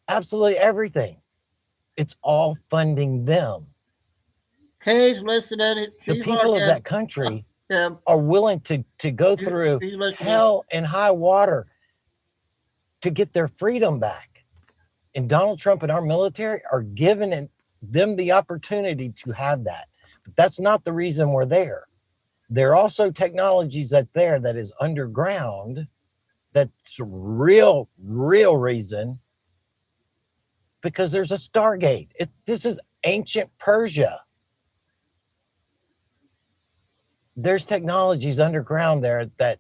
Absolutely everything. It's all funding them. Kay's listening. The people of that country are willing to go through hell and high water to get their freedom back. And Donald Trump and our military are giving them the opportunity to have that. But that's not the reason we're there. There are also technologies that is underground. That's real reason, because there's a Stargate. This is ancient Persia. There's technologies underground there that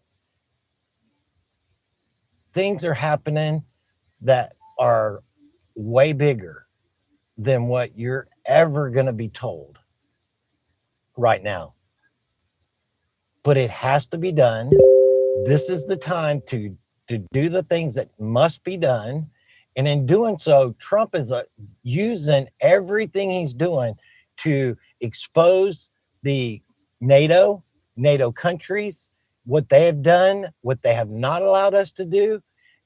things are happening that are way bigger than what you're ever going to be told right now. But it has to be done. This is the time to do the things that must be done. And in doing so, Trump is using everything he's doing to expose the NATO countries, what they have done, what they have not allowed us to do,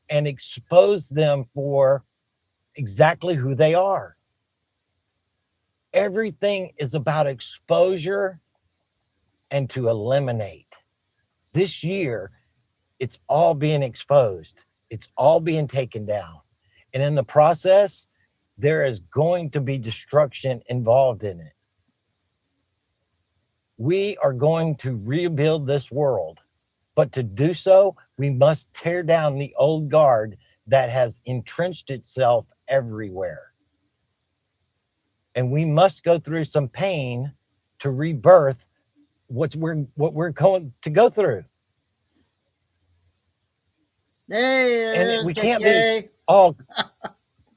and expose them for exactly who they are. Everything is about exposure and to eliminate. This year, it's all being exposed. It's all being taken down. And in the process, there is going to be destruction involved in it. We are going to rebuild this world, but to do so, we must tear down the old guard that has entrenched itself everywhere. And we must go through some pain to rebirth what we're going to go through. And we can't be all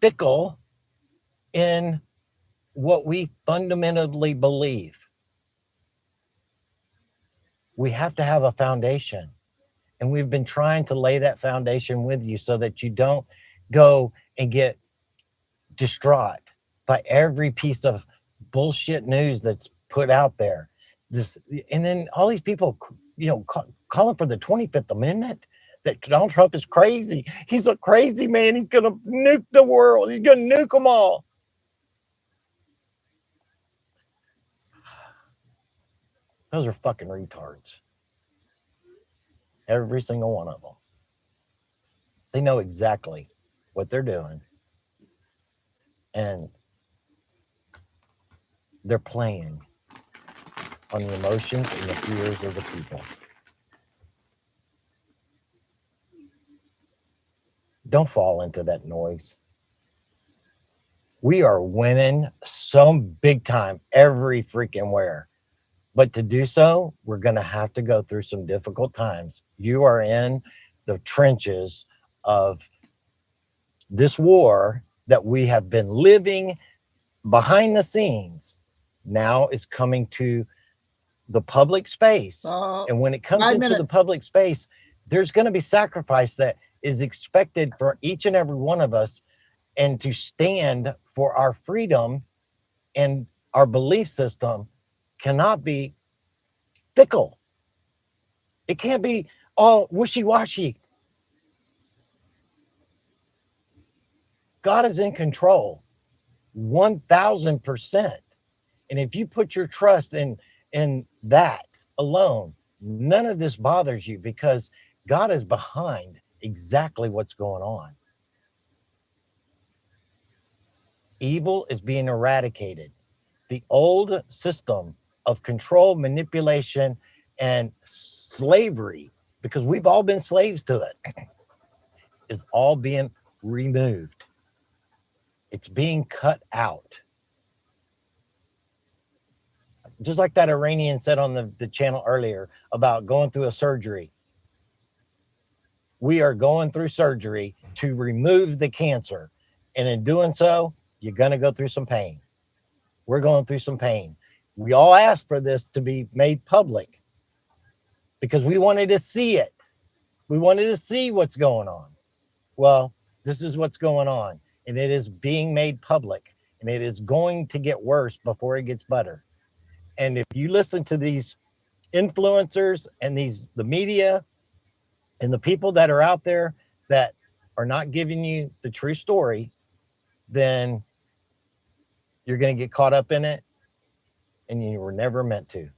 fickle in what we fundamentally believe. We have to have a foundation. And we've been trying to lay that foundation with you so that you don't go and get distraught by every piece of bullshit news that's put out there. And then all these people, calling for the 25th Amendment, that Donald Trump is crazy. He's a crazy man. He's going to nuke the world. He's going to nuke them all. Those are fucking retards. Every single one of them. They know exactly what they're doing. And they're playing on the emotions and the fears of the people. Don't fall into that noise. We are winning some big time every freaking where. But to do so, we're going to have to go through some difficult times. You are in the trenches of this war that we have been living behind the scenes. Now is coming to the public space. And when it comes into the public space, there's going to be sacrifice that is expected for each and every one of us, and to stand for our freedom and our belief system cannot be fickle. It can't be all wishy-washy. God is in control 1,000%. And if you put your trust in that alone, none of this bothers you, because God is behind exactly what's going on. Evil is being eradicated. The old system of control, manipulation, and slavery, because we've all been slaves to it, is all being removed. It's being cut out. Just like that Iranian said on the channel earlier about going through a surgery. We are going through surgery to remove the cancer. And in doing so, you're going to go through some pain. We're going through some pain. We all asked for this to be made public because we wanted to see it. We wanted to see what's going on. Well, this is what's going on, and it is being made public, and it is going to get worse before it gets better. And if you listen to these influencers and the media and the people that are out there that are not giving you the true story, then you're going to get caught up in it, and you were never meant to.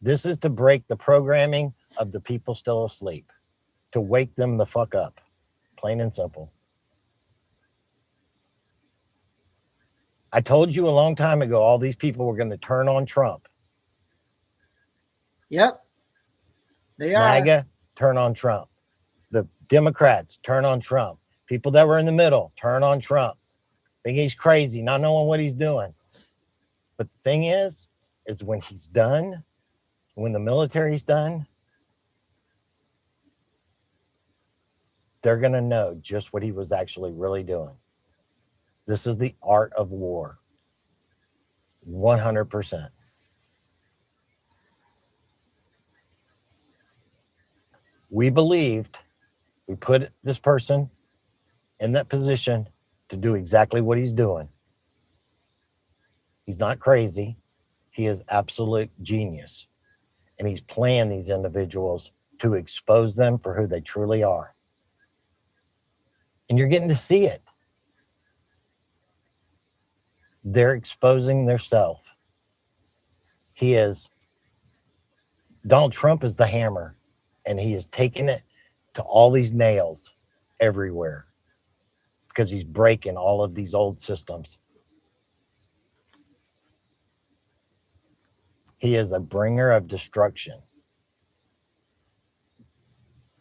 This is to break the programming of the people still asleep, to wake them the fuck up, plain and simple. I told you a long time ago, all these people were going to turn on Trump. Yep. They are. MAGA, turn on Trump. The Democrats, turn on Trump. People that were in the middle, turn on Trump. Think he's crazy, not knowing what he's doing. But the thing is when he's done, when the military's done, they're going to know just what he was actually really doing. This is the art of war. 100%. We believed we put this person in that position to do exactly what he's doing. He's not crazy. He is absolute genius. And he's playing these individuals to expose them for who they truly are. And you're getting to see it. They're exposing themselves. Donald Trump is the hammer, and he is taking it to all these nails everywhere because he's breaking all of these old systems. He is a bringer of destruction.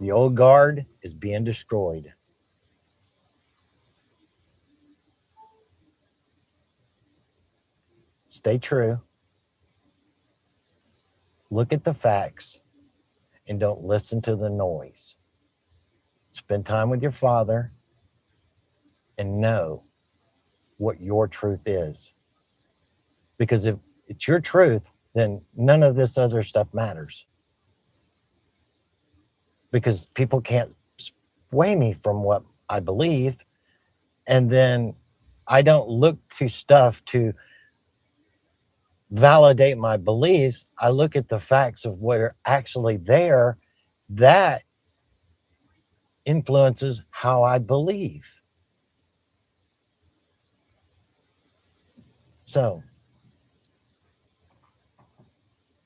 The old guard is being destroyed. Stay true. Look at the facts and don't listen to the noise. Spend time with your father and know what your truth is. Because if it's your truth, then none of this other stuff matters. Because people can't sway me from what I believe. And then I don't look to stuff to validate my beliefs. I look at the facts of what are actually there. That influences how I believe. So,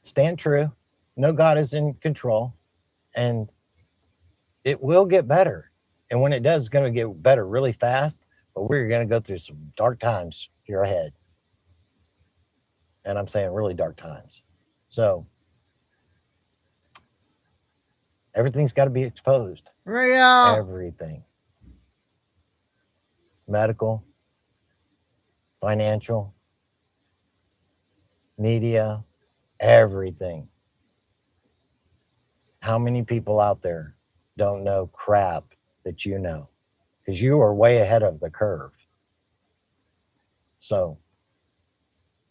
stand true. Know God is in control, and it will get better. And when it does, it's going to get better really fast, but we're going to go through some dark times here ahead. And I'm saying really dark times. So, everything's got to be exposed. Real. Everything. Medical, financial, media, everything. How many people out there don't know crap that you know? Because you are way ahead of the curve. So,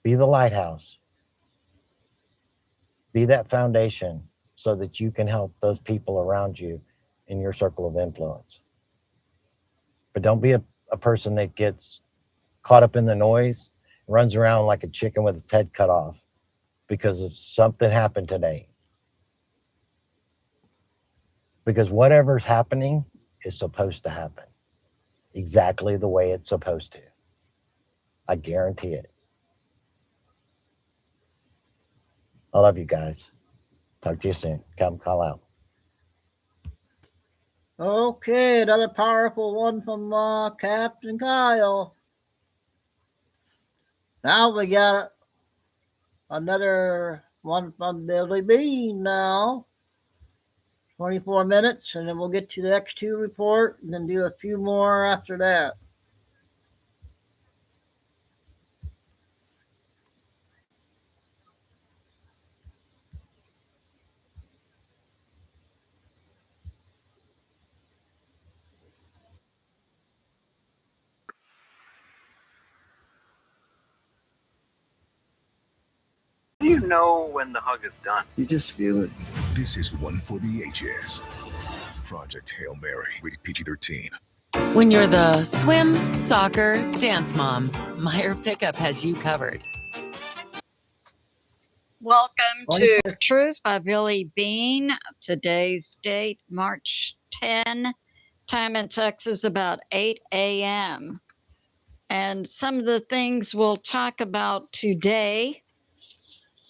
be the lighthouse. Be that foundation so that you can help those people around you in your circle of influence. But don't be a person that gets caught up in the noise, runs around like a chicken with its head cut off because of something happened today. Because whatever's happening is supposed to happen exactly the way it's supposed to. I guarantee it. I love you guys. Talk to you soon. Come call out. Okay, another powerful one from Captain Kyle. Now we got another one from Billy Bean now. 24 minutes, and then we'll get to the X2 report and then do a few more after that. Do you know when the hug is done? You just feel it. This is one for the ages. Project Hail Mary, rated PG-13. When you're the swim, soccer, dance mom, Meyer Pickup has you covered. Welcome to Truth by Billy Bean. Today's date, March 10, time in Texas about 8 a.m. And some of the things we'll talk about today,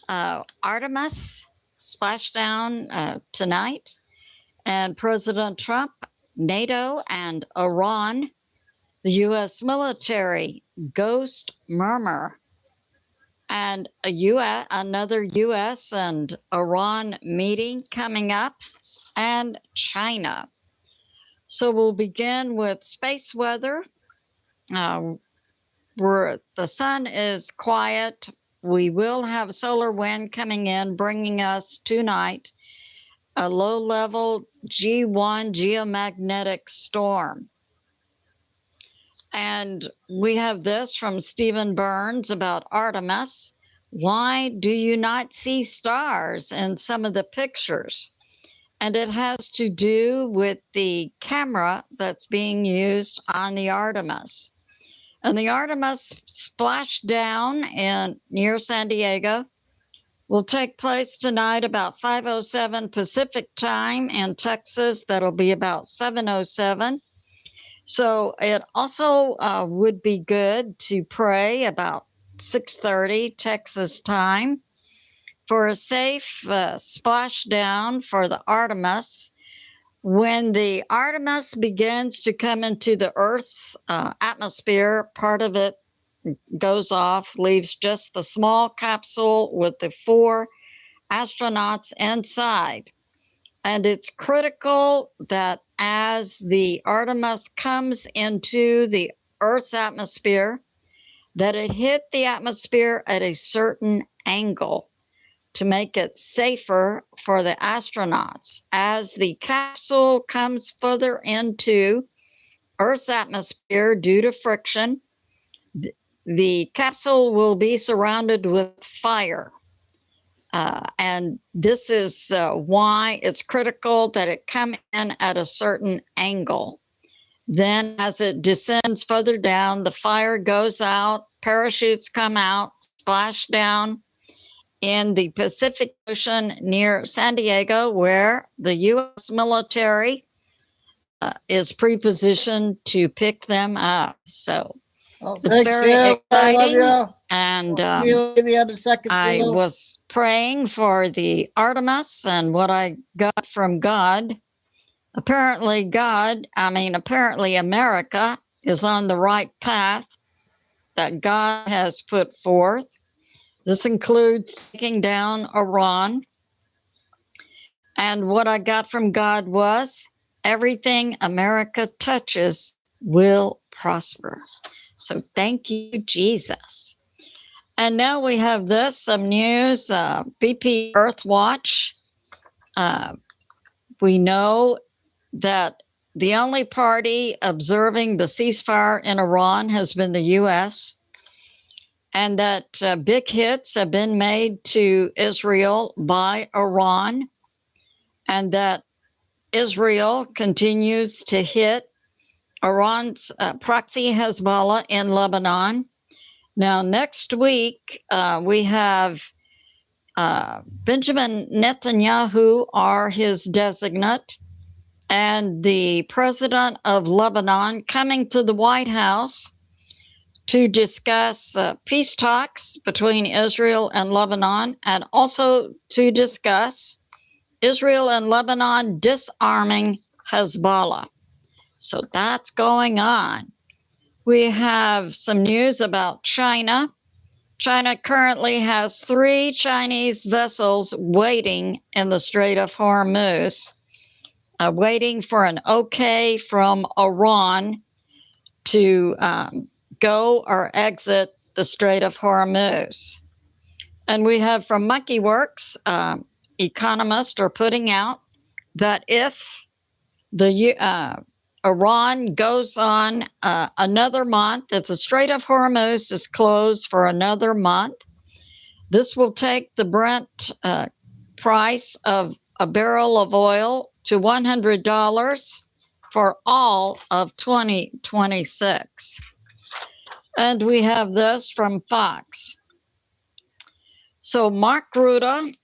Artemis splashdown tonight, and President Trump, NATO, and Iran, the U.S. military, ghost murmur, and another U.S. and Iran meeting coming up, and China. So we'll begin with space weather. Where the sun is quiet, we will have solar wind coming in, bringing us tonight a low-level G1 geomagnetic storm. And we have this from Stephen Burns about Artemis. Why do you not see stars in some of the pictures? And it has to do with the camera that's being used on the Artemis. And the Artemis splashdown near San Diego will take place tonight about 5:07 Pacific time. In Texas, that'll be about 7:07. So it also would be good to pray about 6:30 Texas time for a safe splashdown for the Artemis. When the Artemis begins to come into the Earth's atmosphere, part of it goes off, leaves just the small capsule with the 4 astronauts inside. And it's critical that as the Artemis comes into the Earth's atmosphere, that it hit the atmosphere at a certain angle to make it safer for the astronauts. As the capsule comes further into Earth's atmosphere due to friction, the capsule will be surrounded with fire. And this is why it's critical that it come in at a certain angle. Then as it descends further down, the fire goes out, parachutes come out, splash down in the Pacific Ocean near San Diego, where the U.S. military is pre-positioned to pick them up. So it's very exciting. And I was praying for the Artemis and what I got from God. Apparently America is on the right path that God has put forth. This includes taking down Iran. And what I got from God was everything America touches will prosper. So thank you, Jesus. And now we have some news, BP Earthwatch. We know that the only party observing the ceasefire in Iran has been the U.S., and that big hits have been made to Israel by Iran, and that Israel continues to hit Iran's proxy Hezbollah in Lebanon. Now, next week, we have Benjamin Netanyahu, or his designate, and the president of Lebanon coming to the White House to discuss peace talks between Israel and Lebanon, and also to discuss Israel and Lebanon disarming Hezbollah. So that's going on. We have some news about China. China currently has 3 Chinese vessels waiting in the Strait of Hormuz, waiting for an okay from Iran to go or exit the Strait of Hormuz. And we have from Monkey Works, economists are putting out that if Iran goes on another month, if the Strait of Hormuz is closed for another month, this will take the Brent price of a barrel of oil to $100 for all of 2026. And we have this from Fox. So Mark Rutte,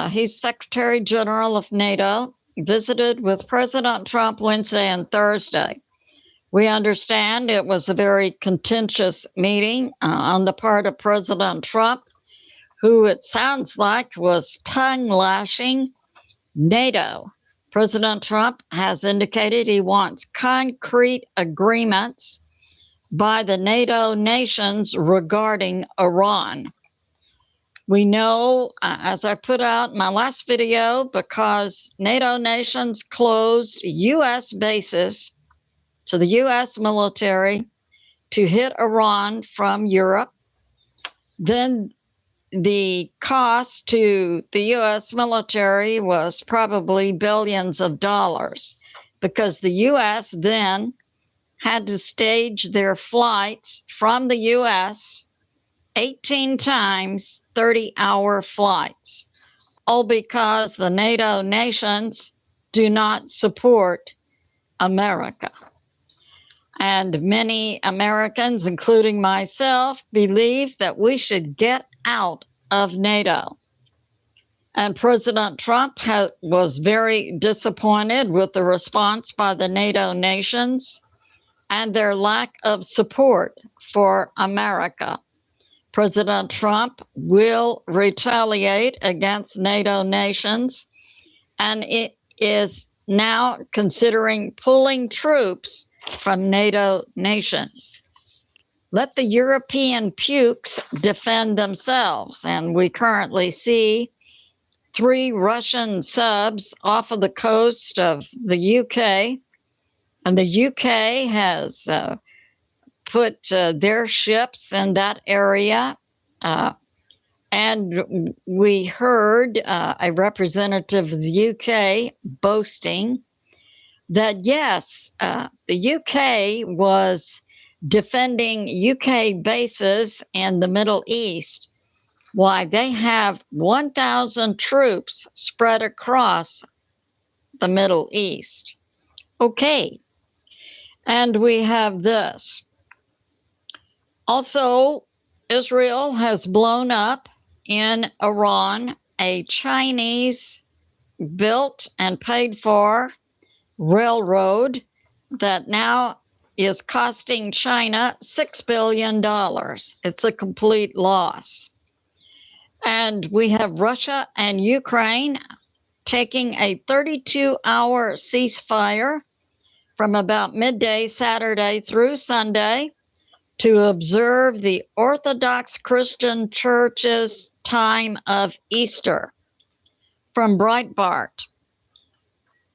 he's Secretary General of NATO, visited with President Trump Wednesday and Thursday. We understand it was a very contentious meeting on the part of President Trump, who it sounds like was tongue-lashing NATO. President Trump has indicated he wants concrete agreements by the NATO nations regarding Iran. We know, as I put out in my last video, because NATO nations closed U.S. bases to the U.S. military to hit Iran from Europe, then the cost to the U.S. military was probably billions of dollars, because the U.S. then had to stage their flights from the U.S. 18 times 30-hour flights, all because the NATO nations do not support America. And many Americans, including myself, believe that we should get out of NATO. And President Trump was very disappointed with the response by the NATO nations and their lack of support for America. President Trump will retaliate against NATO nations, and it is now considering pulling troops from NATO nations. Let the European pukes defend themselves. And we currently see 3 Russian subs off of the coast of the UK. And the UK has put their ships in that area. And we heard a representative of the UK boasting that, yes, the UK was defending UK bases in the Middle East. Why, they have 1,000 troops spread across the Middle East. Okay. And we have this. Also, Israel has blown up in Iran a Chinese-built and paid for railroad that now is costing China $6 billion. It's a complete loss. And we have Russia and Ukraine taking a 32-hour ceasefire from about midday Saturday through Sunday to observe the Orthodox Christian Church's time of Easter. From Breitbart,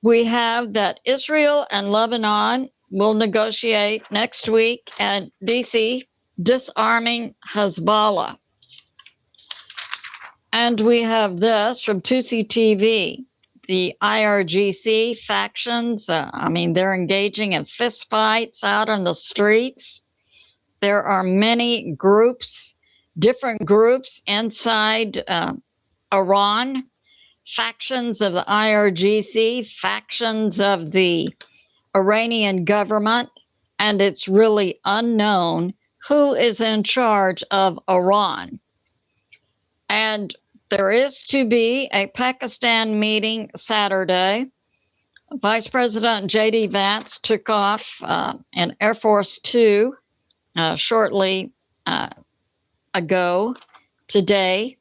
we have that Israel and Lebanon will negotiate next week at DC, disarming Hezbollah. And we have this from Tusi TV. The IRGC factions, they're engaging in fistfights out on the streets. There are many groups, different groups inside Iran, factions of the IRGC, factions of the Iranian government, and it's really unknown who is in charge of Iran. And there is to be a Pakistan meeting Saturday. Vice President J.D. Vance took off in Air Force Two shortly ago today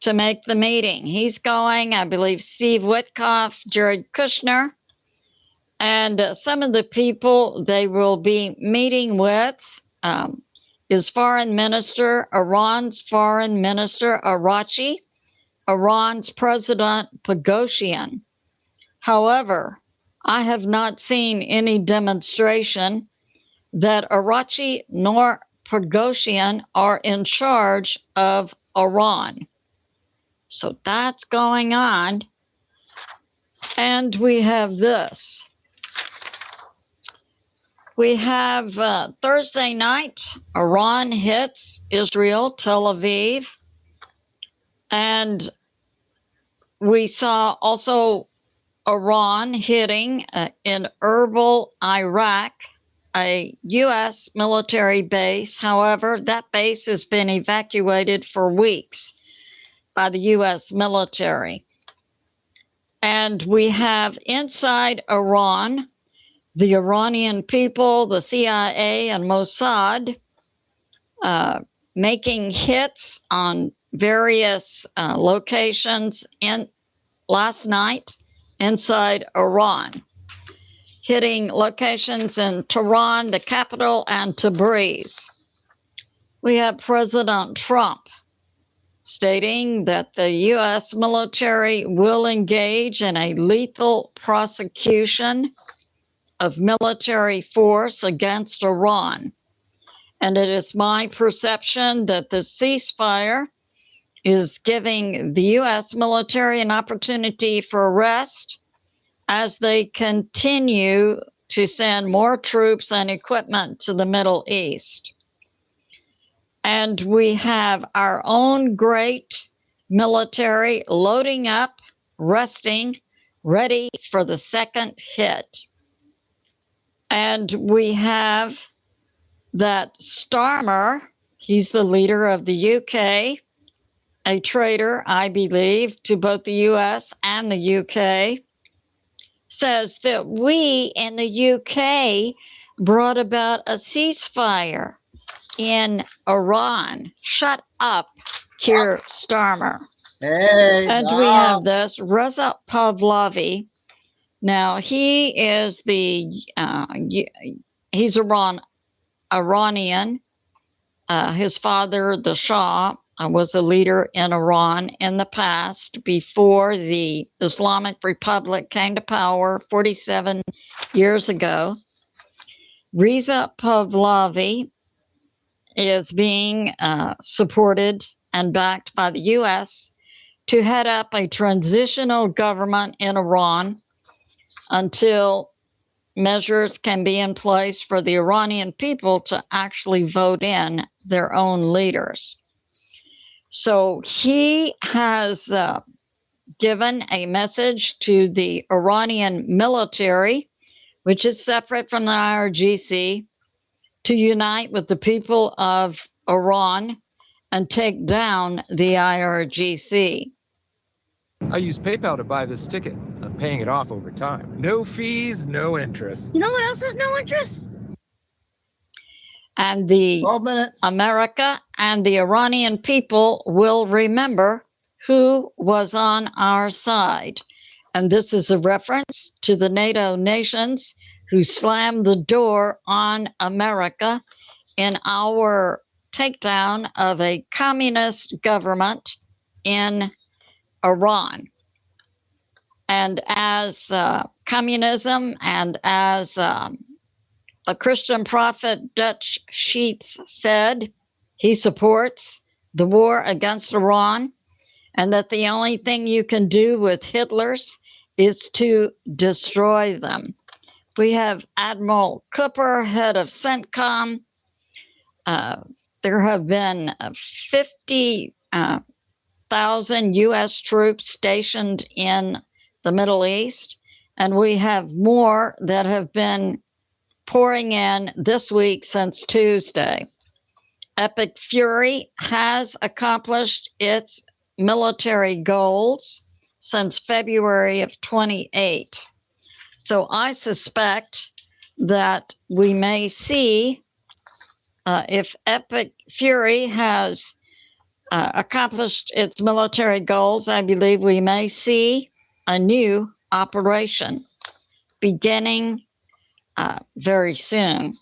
to make the meeting. He's going, I believe, Steve Witkoff, Jared Kushner, and some of the people they will be meeting with is Foreign Minister, Iran's Foreign Minister Arachi, Iran's President Pagosian. However, I have not seen any demonstration that Arachi nor Pagosian are in charge of Iran. So that's going on. And we have this. We have Thursday night, Iran hits Israel, Tel Aviv. And we saw also Iran hitting in Erbil, Iraq, a U.S. military base. However, that base has been evacuated for weeks by the U.S. military. And we have inside Iran, the Iranian people, the CIA, and Mossad making hits on various locations last night inside Iran, hitting locations in Tehran, the capital, and Tabriz. We have President Trump stating that the U.S. military will engage in a lethal prosecution of military force against Iran. And it is my perception that the ceasefire is giving the U.S. military an opportunity for rest as they continue to send more troops and equipment to the Middle East. And we have our own great military loading up, resting, ready for the second hit. And we have that Starmer, he's the leader of the UK, a traitor, I believe, to both the US and the UK, says that we in the UK brought about a ceasefire in Iran. Shut up, Keir Starmer. Hey, and we have this Reza Pahlavi. Now he is he's Iranian. His father, the Shah, was a leader in Iran in the past before the Islamic Republic came to power 47 years ago. Reza Pahlavi is being supported and backed by the U.S. to head up a transitional government in Iran until measures can be in place for the Iranian people to actually vote in their own leaders. So he has given a message to the Iranian military, which is separate from the IRGC, to unite with the people of Iran and take down the IRGC. I use PayPal to buy this ticket. I'm paying it off over time. No fees, no interest. You know what else has no interest? And the America and the Iranian people will remember who was on our side. And this is a reference to the NATO nations who slammed the door on America in our takedown of a communist government in Iran. And as communism and as a Christian prophet, Dutch Sheets, said, he supports the war against Iran, and that the only thing you can do with Hitler's is to destroy them. We have Admiral Cooper, head of CENTCOM. There have been 50,000 U.S. troops stationed in the Middle East, and we have more that have been pouring in this week since Tuesday. Epic Fury has accomplished its military goals since February of 28. So I suspect that we may see, if Epic Fury has accomplished its military goals, I believe we may see a new operation beginning very soon.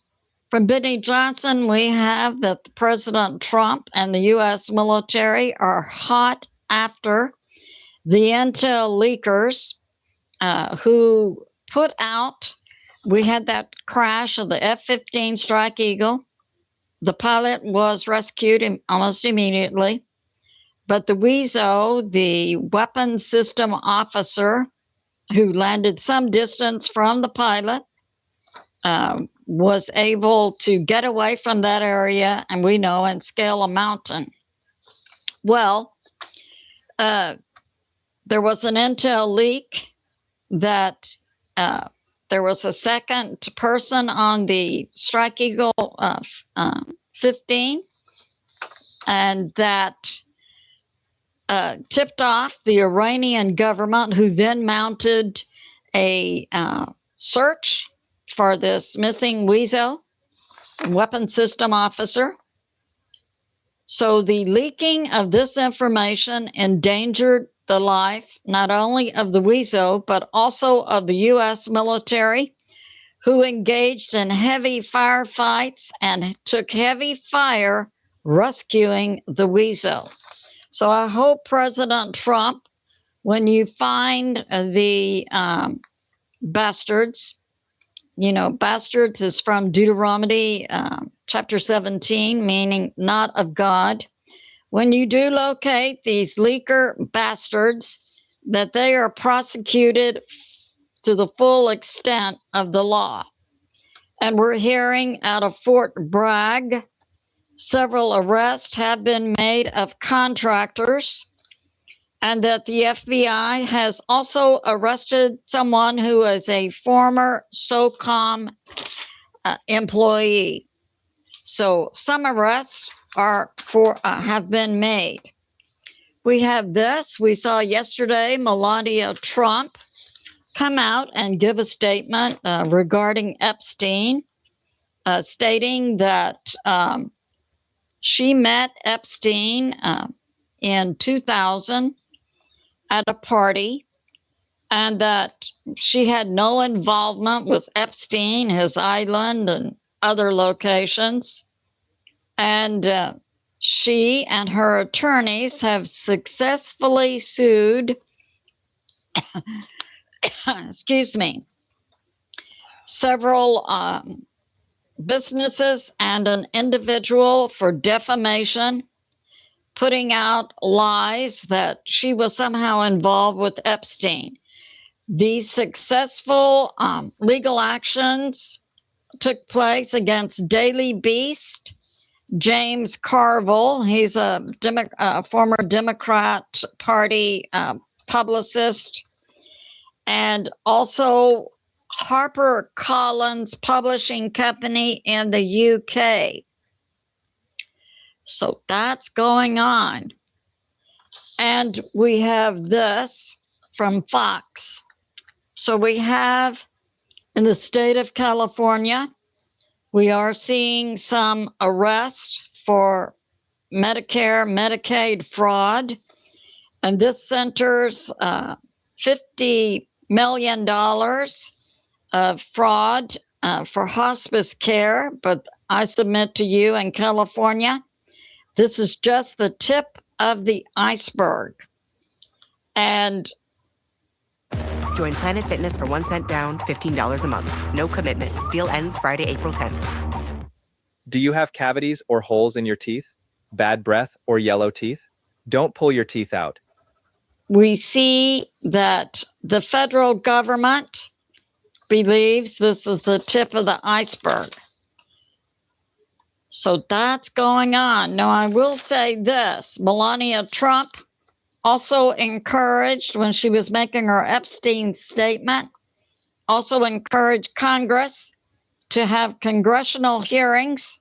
From Benny Johnson, we have that President Trump and the U.S. military are hot after the intel leakers who put out, we had that crash of the F-15 Strike Eagle. The pilot was rescued almost immediately, but the WESO, the weapons system officer who landed some distance from the pilot, was able to get away from that area, and we know, and scale a mountain. Well, there was an intel leak that there was a second person on the Strike Eagle 15, and that tipped off the Iranian government, who then mounted a search for this missing WESO, weapon system officer. So the leaking of this information endangered the life not only of the WESO, but also of the U.S. military, who engaged in heavy firefights and took heavy fire rescuing the WESO. So I hope President Trump, when you find the bastards, bastards is from Deuteronomy chapter 17, meaning not of God. When you do locate these leaker bastards, that they are prosecuted to the full extent of the law. And we're hearing out of Fort Bragg, several arrests have been made of contractors, and that the FBI has also arrested someone who is a former SOCOM employee. So some arrests have been made. We have this. We saw yesterday Melania Trump come out and give a statement regarding Epstein, stating that she met Epstein in 2000 at a party, and that she had no involvement with Epstein, his island, and other locations. And she and her attorneys have successfully sued, several businesses and an individual for defamation, putting out lies that she was somehow involved with Epstein. These successful legal actions took place against Daily Beast, James Carville. He's a former Democrat Party publicist, and also HarperCollins Publishing Company in the UK. So that's going on. And we have this from Fox. So we have in the state of California, we are seeing some arrests for Medicare, Medicaid fraud. And this centers $50 million of fraud for hospice care. But I submit to you, in California, this is just the tip of the iceberg. And join Planet Fitness for 1 cent down, $15 a month. No commitment. Deal ends Friday, April 10th. Do you have cavities or holes in your teeth? Bad breath or yellow teeth? Don't pull your teeth out. We see that the federal government believes this is the tip of the iceberg. So that's going on. Now, I will say this. Melania Trump also encouraged, when she was making her Epstein statement, also encouraged Congress to have congressional hearings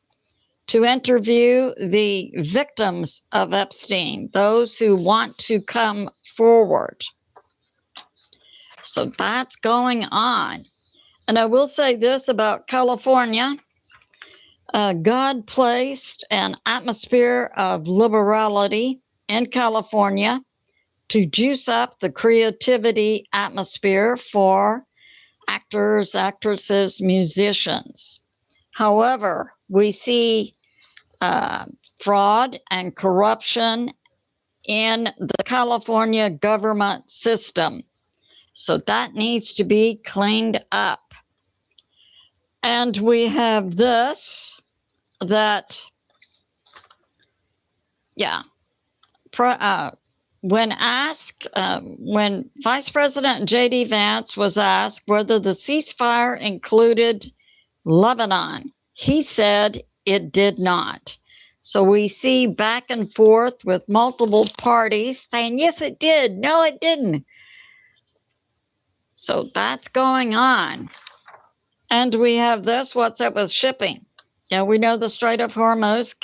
to interview the victims of Epstein, those who want to come forward. So that's going on. And I will say this about California. God placed an atmosphere of liberality in California to juice up the creativity atmosphere for actors, actresses, musicians. However, we see fraud and corruption in the California government system. So that needs to be cleaned up. And we have this, that, when asked, when Vice President J.D. Vance was asked whether the ceasefire included Lebanon, he said it did not. So we see back and forth with multiple parties saying, yes, it did. No, it didn't. So that's going on. And we have this, what's up with shipping? Yeah, we know the Strait of Hormuz.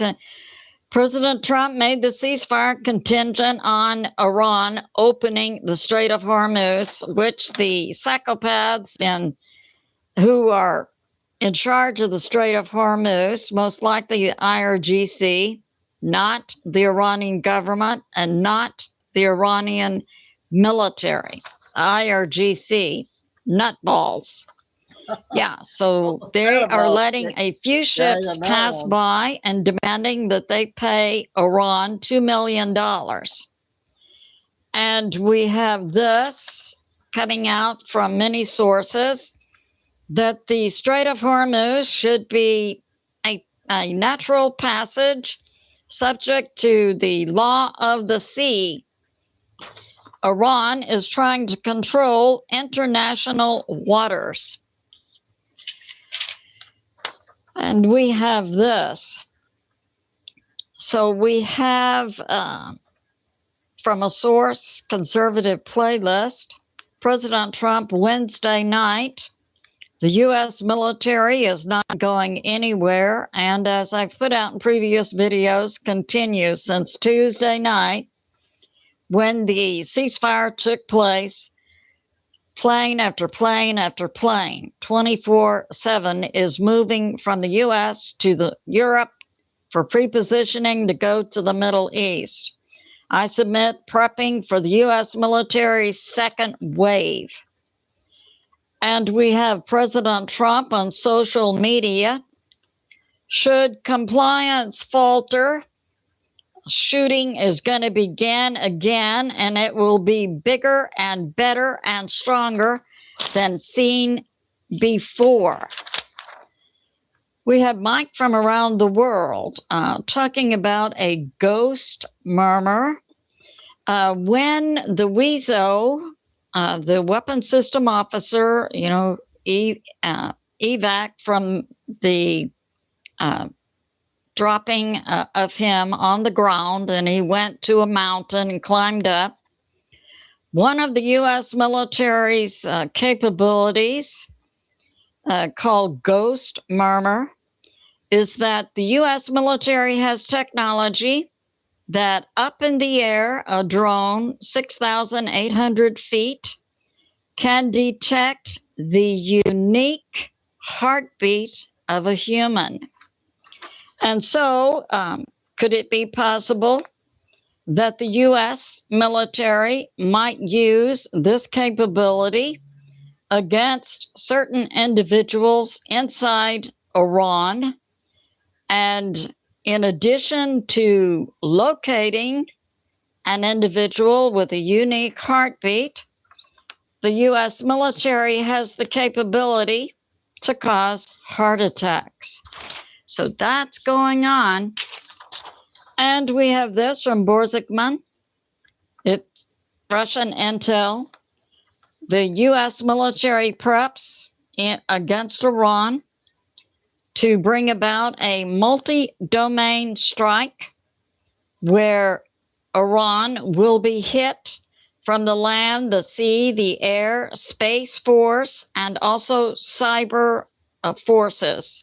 President Trump made the ceasefire contingent on Iran opening the Strait of Hormuz, which the psychopaths and who are in charge of the Strait of Hormuz, most likely the IRGC, not the Iranian government and not the Iranian military. IRGC, nutballs. Yeah, so they are letting a few ships pass by and demanding that they pay Iran $2 million. And we have this coming out from many sources that the Strait of Hormuz should be a natural passage subject to the law of the sea. Iran is trying to control international waters. And we have this. So we have from a source, conservative playlist, President Trump Wednesday night. The U.S. military is not going anywhere. And as I've put out in previous videos, continues since Tuesday night when the ceasefire took place. Plane after plane after plane, 24/7 is moving from the U.S. to Europe for pre-positioning to go to the Middle East. I submit prepping for the U.S. military's second wave. And we have President Trump on social media. Should compliance falter, shooting is going to begin again, and it will be bigger and better and stronger than seen before. We have Mike from around the world talking about a ghost murmur. When the WESO, the weapons system officer, evac from the dropping of him on the ground, and he went to a mountain and climbed up. One of the U.S. military's capabilities, called ghost murmur, is that the U.S. military has technology that up in the air, a drone 6,800 feet can detect the unique heartbeat of a human. And so, could it be possible that the U.S. military might use this capability against certain individuals inside Iran? And in addition to locating an individual with a unique heartbeat, the U.S. military has the capability to cause heart attacks. So that's going on. And we have this from Newswithzman. It's Russian intel. The U.S. military preps against Iran to bring about a multi-domain strike where Iran will be hit from the land, the sea, the air, space force, and also cyber forces.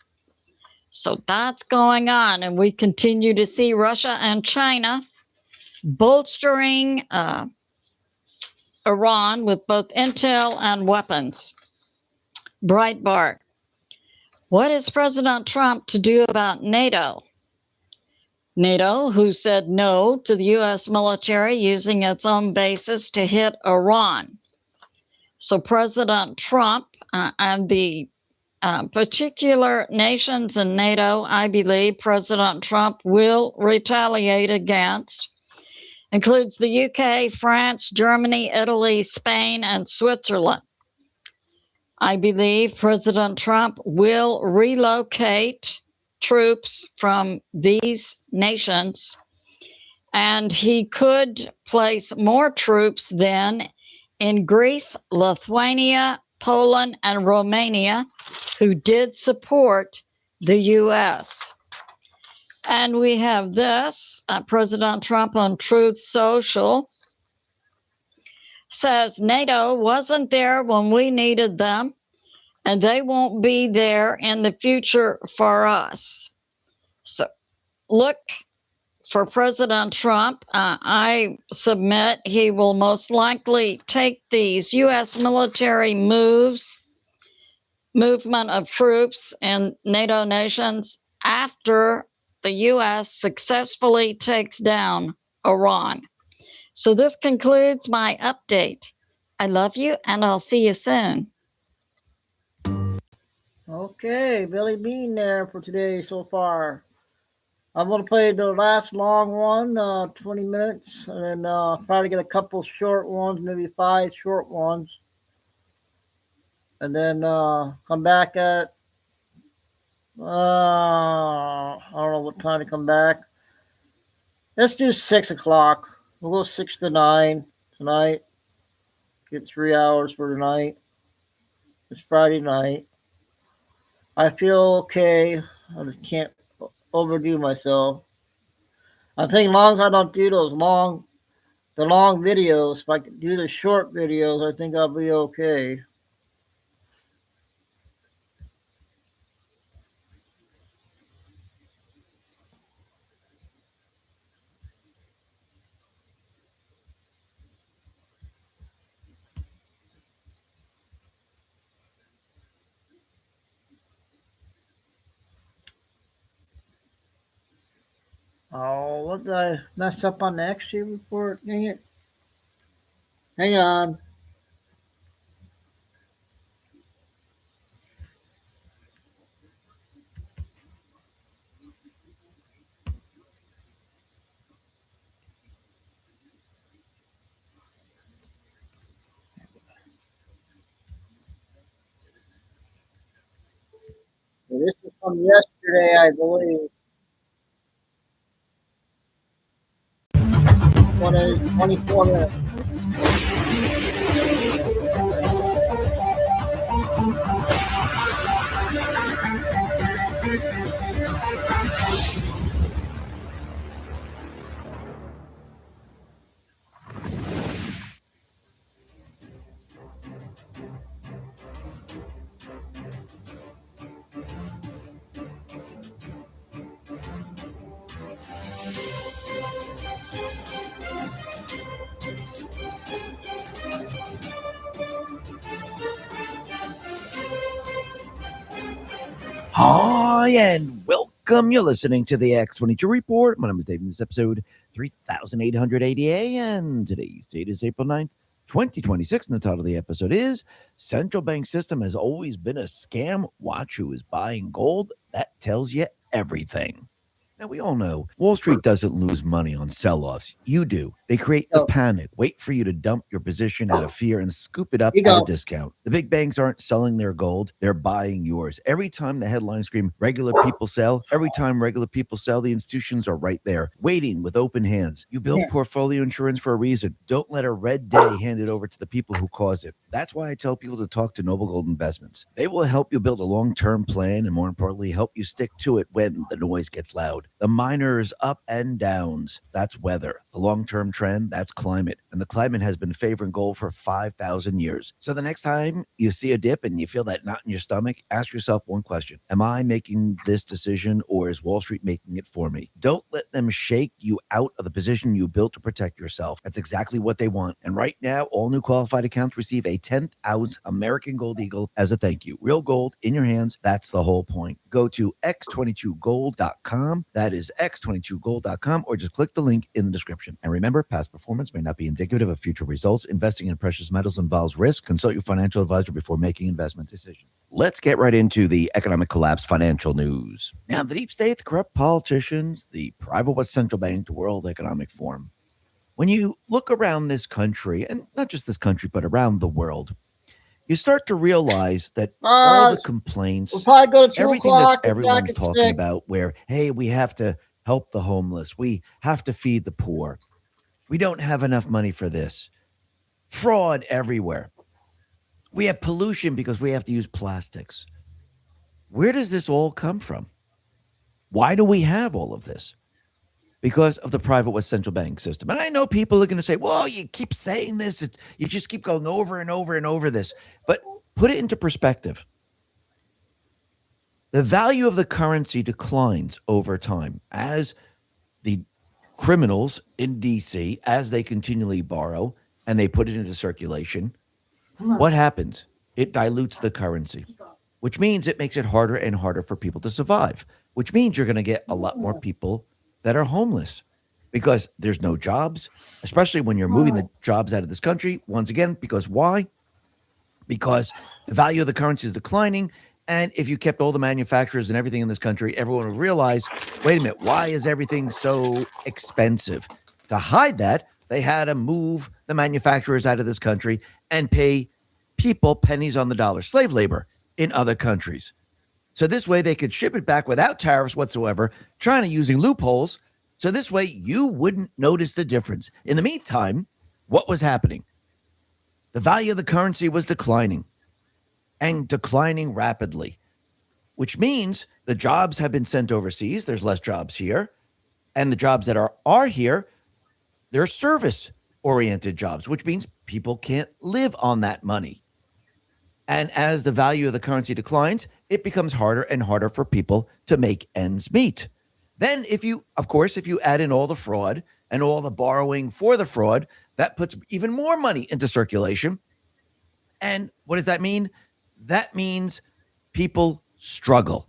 So that's going on, and we continue to see Russia and China bolstering Iran with both intel and weapons. Breitbart. What is President Trump to do about NATO? NATO, who said no to the U.S. military using its own bases to hit Iran. So President Trump and the particular nations in NATO, I believe President Trump will retaliate against, includes the UK, France, Germany, Italy, Spain, and Switzerland. I believe President Trump will relocate troops from these nations, and he could place more troops then in Greece, Lithuania, Poland, and Romania, who did support the U.S. And we have this, President Trump on Truth Social says NATO wasn't there when we needed them, and they won't be there in the future for us. So look for President Trump. I submit he will most likely take these U.S. military movement of troops in NATO nations after the U.S. successfully takes down Iran. So this concludes my update. I love you, and I'll see you soon. Okay, Billy Bean there for today so far. I'm going to play the last long one, 20 minutes, and then try to get a couple short ones, maybe 5 short ones. And then come back at, I don't know what time to come back. Let's do 6 o'clock. We'll go 6 to 9 tonight. Get 3 hours for tonight. It's Friday night. I feel okay. I just can't overdo myself. I think as long as I don't do the long videos, if I can do the short videos, I think I'll be okay. Oh, what did I mess up on the XG report? Dang it. Hang on. This is from yesterday, I believe. One is 24 minutes. Hi, and welcome. You're listening to the X22 Report. My name is Dave, and this is episode 3880, and today's date is April 9th, 2026, and the title of the episode is Central Bank System Has Always Been a Scam. Watch who is buying gold. That tells you everything. Now, we all know Wall Street doesn't lose money on sell-offs. You do. They create the panic, wait for you to dump your position out of fear and scoop it up at a discount. The big banks aren't selling their gold. They're buying yours. Every time the headlines scream, regular people sell, every time regular people sell, the institutions are right there, waiting with open hands. You build portfolio insurance for a reason. Don't let a red day hand it over to the people who cause it. That's why I tell people to talk to Noble Gold Investments. They will help you build a long-term plan and, more importantly, help you stick to it when the noise gets loud. The miners' up and downs, that's weather. The long-term trend, that's climate. And the climate has been favoring gold for 5,000 years. So the next time you see a dip and you feel that knot in your stomach, ask yourself one question. Am I making this decision, or is Wall Street making it for me? Don't let them shake you out of the position you built to protect yourself. That's exactly what they want. And right now, all new qualified accounts receive a 10th ounce American Gold Eagle as a thank you. Real gold in your hands. That's the whole point. Go to x22gold.com. That is x22gold.com, or just click the link in the description. And remember, past performance may not be indicative of future results. Investing in precious metals involves risk. Consult your financial advisor before making investment decisions. Let's get right into the economic collapse financial news. Now, the deep state, the corrupt politicians, the private West Central Bank, the World Economic Forum. When you look around this country, and not just this country, but around the world, you start to realize that all the complaints, we'll probably go to 2 everything o'clock, that everyone's talking 6. about, where, hey, we have to help the homeless, we have to feed the poor, we don't have enough money for this, fraud everywhere, we have pollution because we have to use plastics. Where does this all come from? Why do we have all of this? because of the private West central bank system. And I know people are going to say, well, you keep saying this. You just keep going over and over and over this. But put it into perspective. The value of the currency declines over time as the criminals in D.C., as they continually borrow and they put it into circulation. What happens? It dilutes the currency, which means it makes it harder and harder for people to survive, which means you're going to get a lot more people that are homeless because there's no jobs, especially when you're moving the jobs out of this country. Once again, because why? Because the value of the currency is declining. And if you kept all the manufacturers and everything in this country, everyone would realize, wait a minute, why is everything so expensive? To hide that, they had to move the manufacturers out of this country and pay people pennies on the dollar, slave labor in other countries. So this way they could ship it back without tariffs whatsoever, China using loopholes. So this way you wouldn't notice the difference. In the meantime, what was happening? The value of the currency was declining and declining rapidly, which means the jobs have been sent overseas. There's less jobs here. And the jobs that are here, they're service-oriented jobs, which means people can't live on that money. And as the value of the currency declines, it becomes harder and harder for people to make ends meet. Then if you add in all the fraud and all the borrowing for the fraud, that puts even more money into circulation. And what does that mean? That means people struggle.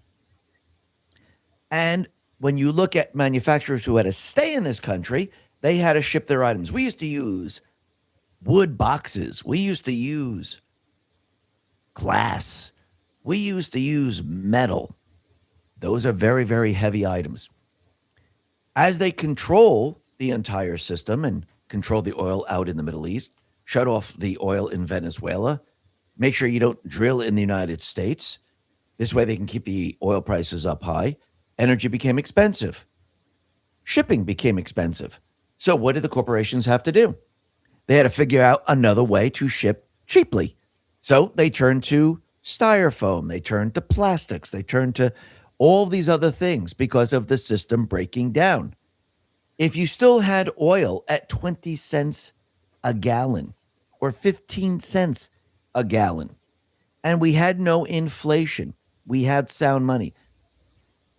And when you look at manufacturers who had to stay in this country, they had to ship their items. We used to use wood boxes. We used to use glass. We used to use metal. Those are very, very heavy items. As they control the entire system and control the oil out in the Middle East, shut off the oil in Venezuela, make sure you don't drill in the United States. This way they can keep the oil prices up high. Energy became expensive. Shipping became expensive. So what did the corporations have to do? They had to figure out another way to ship cheaply. So they turned to styrofoam. They turned to plastics. They turned to all these other things because of the system breaking down. If you still had oil at 20 cents a gallon or 15 cents a gallon, and we had no inflation, we had sound money,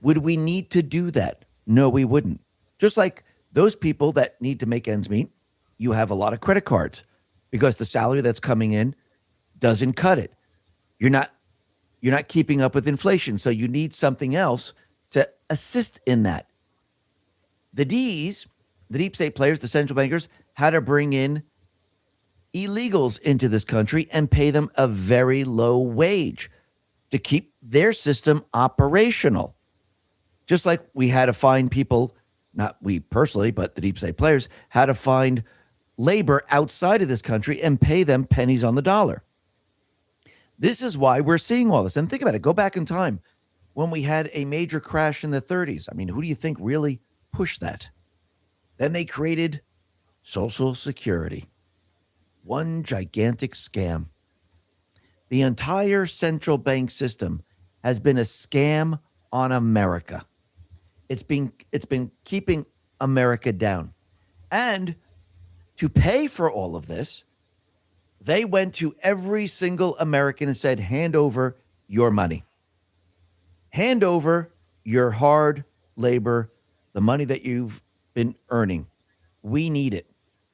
would we need to do that? No, we wouldn't. Just like those people that need to make ends meet, you have a lot of credit cards because the salary that's coming in doesn't cut it. You're not keeping up with inflation, so you need something else to assist in that. The Ds, the deep state players, the central bankers, had to bring in illegals into this country and pay them a very low wage to keep their system operational. Just like we had to find people, not we personally, but the deep state players, had to find labor outside of this country and pay them pennies on the dollar. This is why we're seeing all this. And think about it. Go back in time when we had a major crash in the 30s. I mean, who do you think really pushed that? Then they created Social Security. One gigantic scam. The entire central bank system has been a scam on America. It's been keeping America down. And to pay for all of this, they went to every single American and said, hand over your money. Hand over your hard labor, the money that you've been earning. We need it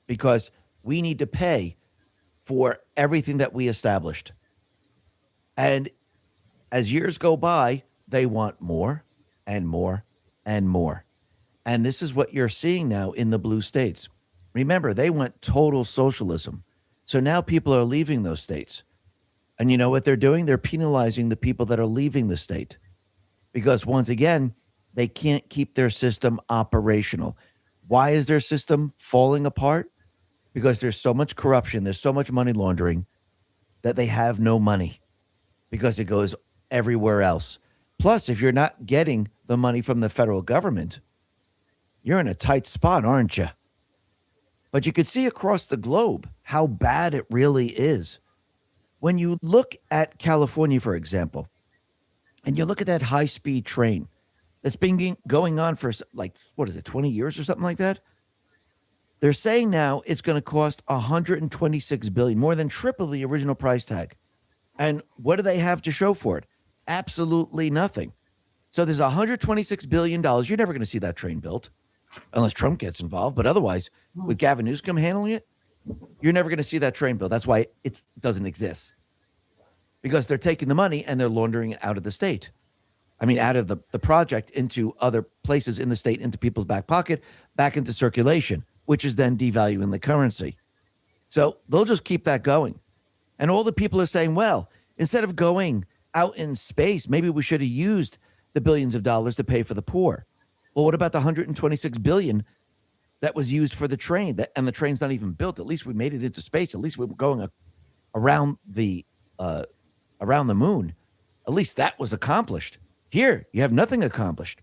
because we need to pay for everything that we established. And as years go by, they want more and more and more. And this is what you're seeing now in the blue states. Remember, they went total socialism. So now people are leaving those states. And you know what they're doing? They're penalizing the people that are leaving the state. Because once again, they can't keep their system operational. Why is their system falling apart? Because there's so much corruption, there's so much money laundering that they have no money because it goes everywhere else. Plus, if you're not getting the money from the federal government, you're in a tight spot, aren't you? But you could see across the globe how bad it really is. When you look at California, for example, and you look at that high-speed train, that's been going on for like, what is it, 20 years or something like that? They're saying now it's going to cost $126 billion, more than triple the original price tag. And what do they have to show for it? Absolutely nothing. So there's $126 billion. You're never going to see that train built unless Trump gets involved. But otherwise, with Gavin Newsom handling it, you're never going to see that train built. That's why it doesn't exist. Because they're taking the money and they're laundering it out of the state. I mean, out of the project into other places in the state, into people's back pocket, back into circulation, which is then devaluing the currency. So they'll just keep that going. And all the people are saying, well, instead of going out in space, maybe we should have used the billions of dollars to pay for the poor. Well, what about the $126 billion that was used for the train? And the train's not even built. At least we made it into space. At least we were going around the moon. At least that was accomplished. Here, you have nothing accomplished.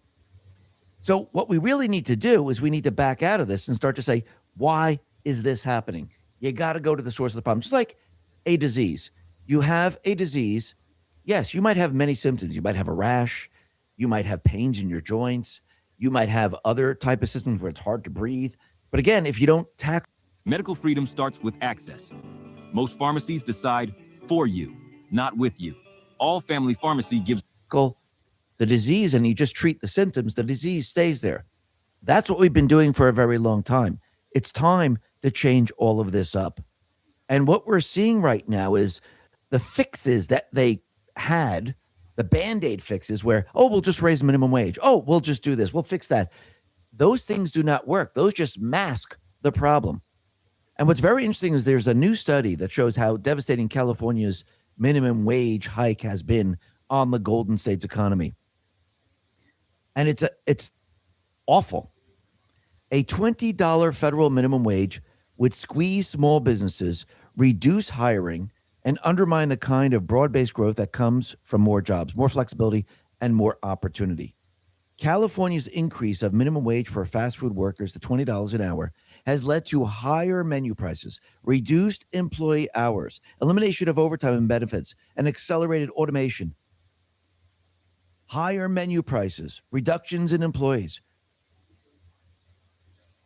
So what we really need to do is we need to back out of this and start to say, why is this happening? You got to go to the source of the problem. Just like a disease. You have a disease. Yes, you might have many symptoms. You might have a rash. You might have pains in your joints. You might have other type of symptoms where it's hard to breathe. But again, if you don't tackle... Medical freedom starts with access. Most pharmacies decide for you, not with you. All Family Pharmacy gives... the disease and you just treat the symptoms, the disease stays there. That's what we've been doing for a very long time. It's time to change all of this up. And what we're seeing right now is the fixes that they had, the Band-Aid fixes where, oh, we'll just raise minimum wage. Oh, we'll just do this. We'll fix that. Those things do not work. Those just mask the problem. And what's very interesting is there's a new study that shows how devastating California's minimum wage hike has been on the Golden State's economy. And it's awful. A $20 federal minimum wage would squeeze small businesses, reduce hiring, and undermine the kind of broad-based growth that comes from more jobs, more flexibility, and more opportunity. California's increase of minimum wage for fast food workers to $20 an hour has led to higher menu prices, reduced employee hours, elimination of overtime and benefits, and accelerated automation. Higher menu prices, reductions in employees,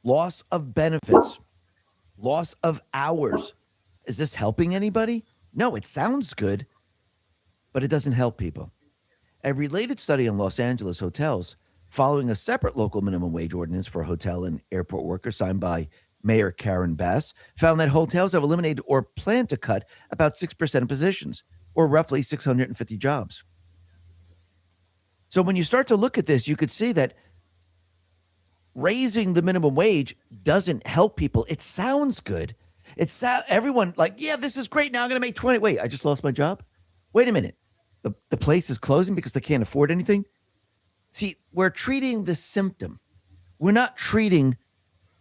loss of benefits, loss of hours. Is this helping anybody? No, it sounds good, but it doesn't help people. A related study in Los Angeles hotels, following a separate local minimum wage ordinance for hotel and airport workers signed by Mayor Karen Bass, found that hotels have eliminated or plan to cut about 6% of positions, or roughly 650 jobs. So when you start to look at this, you could see that raising the minimum wage doesn't help people. It sounds good. Everyone like, yeah, this is great. Now I'm going to make 20. Wait, I just lost my job. Wait a minute. The place is closing because they can't afford anything. See, we're treating the symptom. We're not treating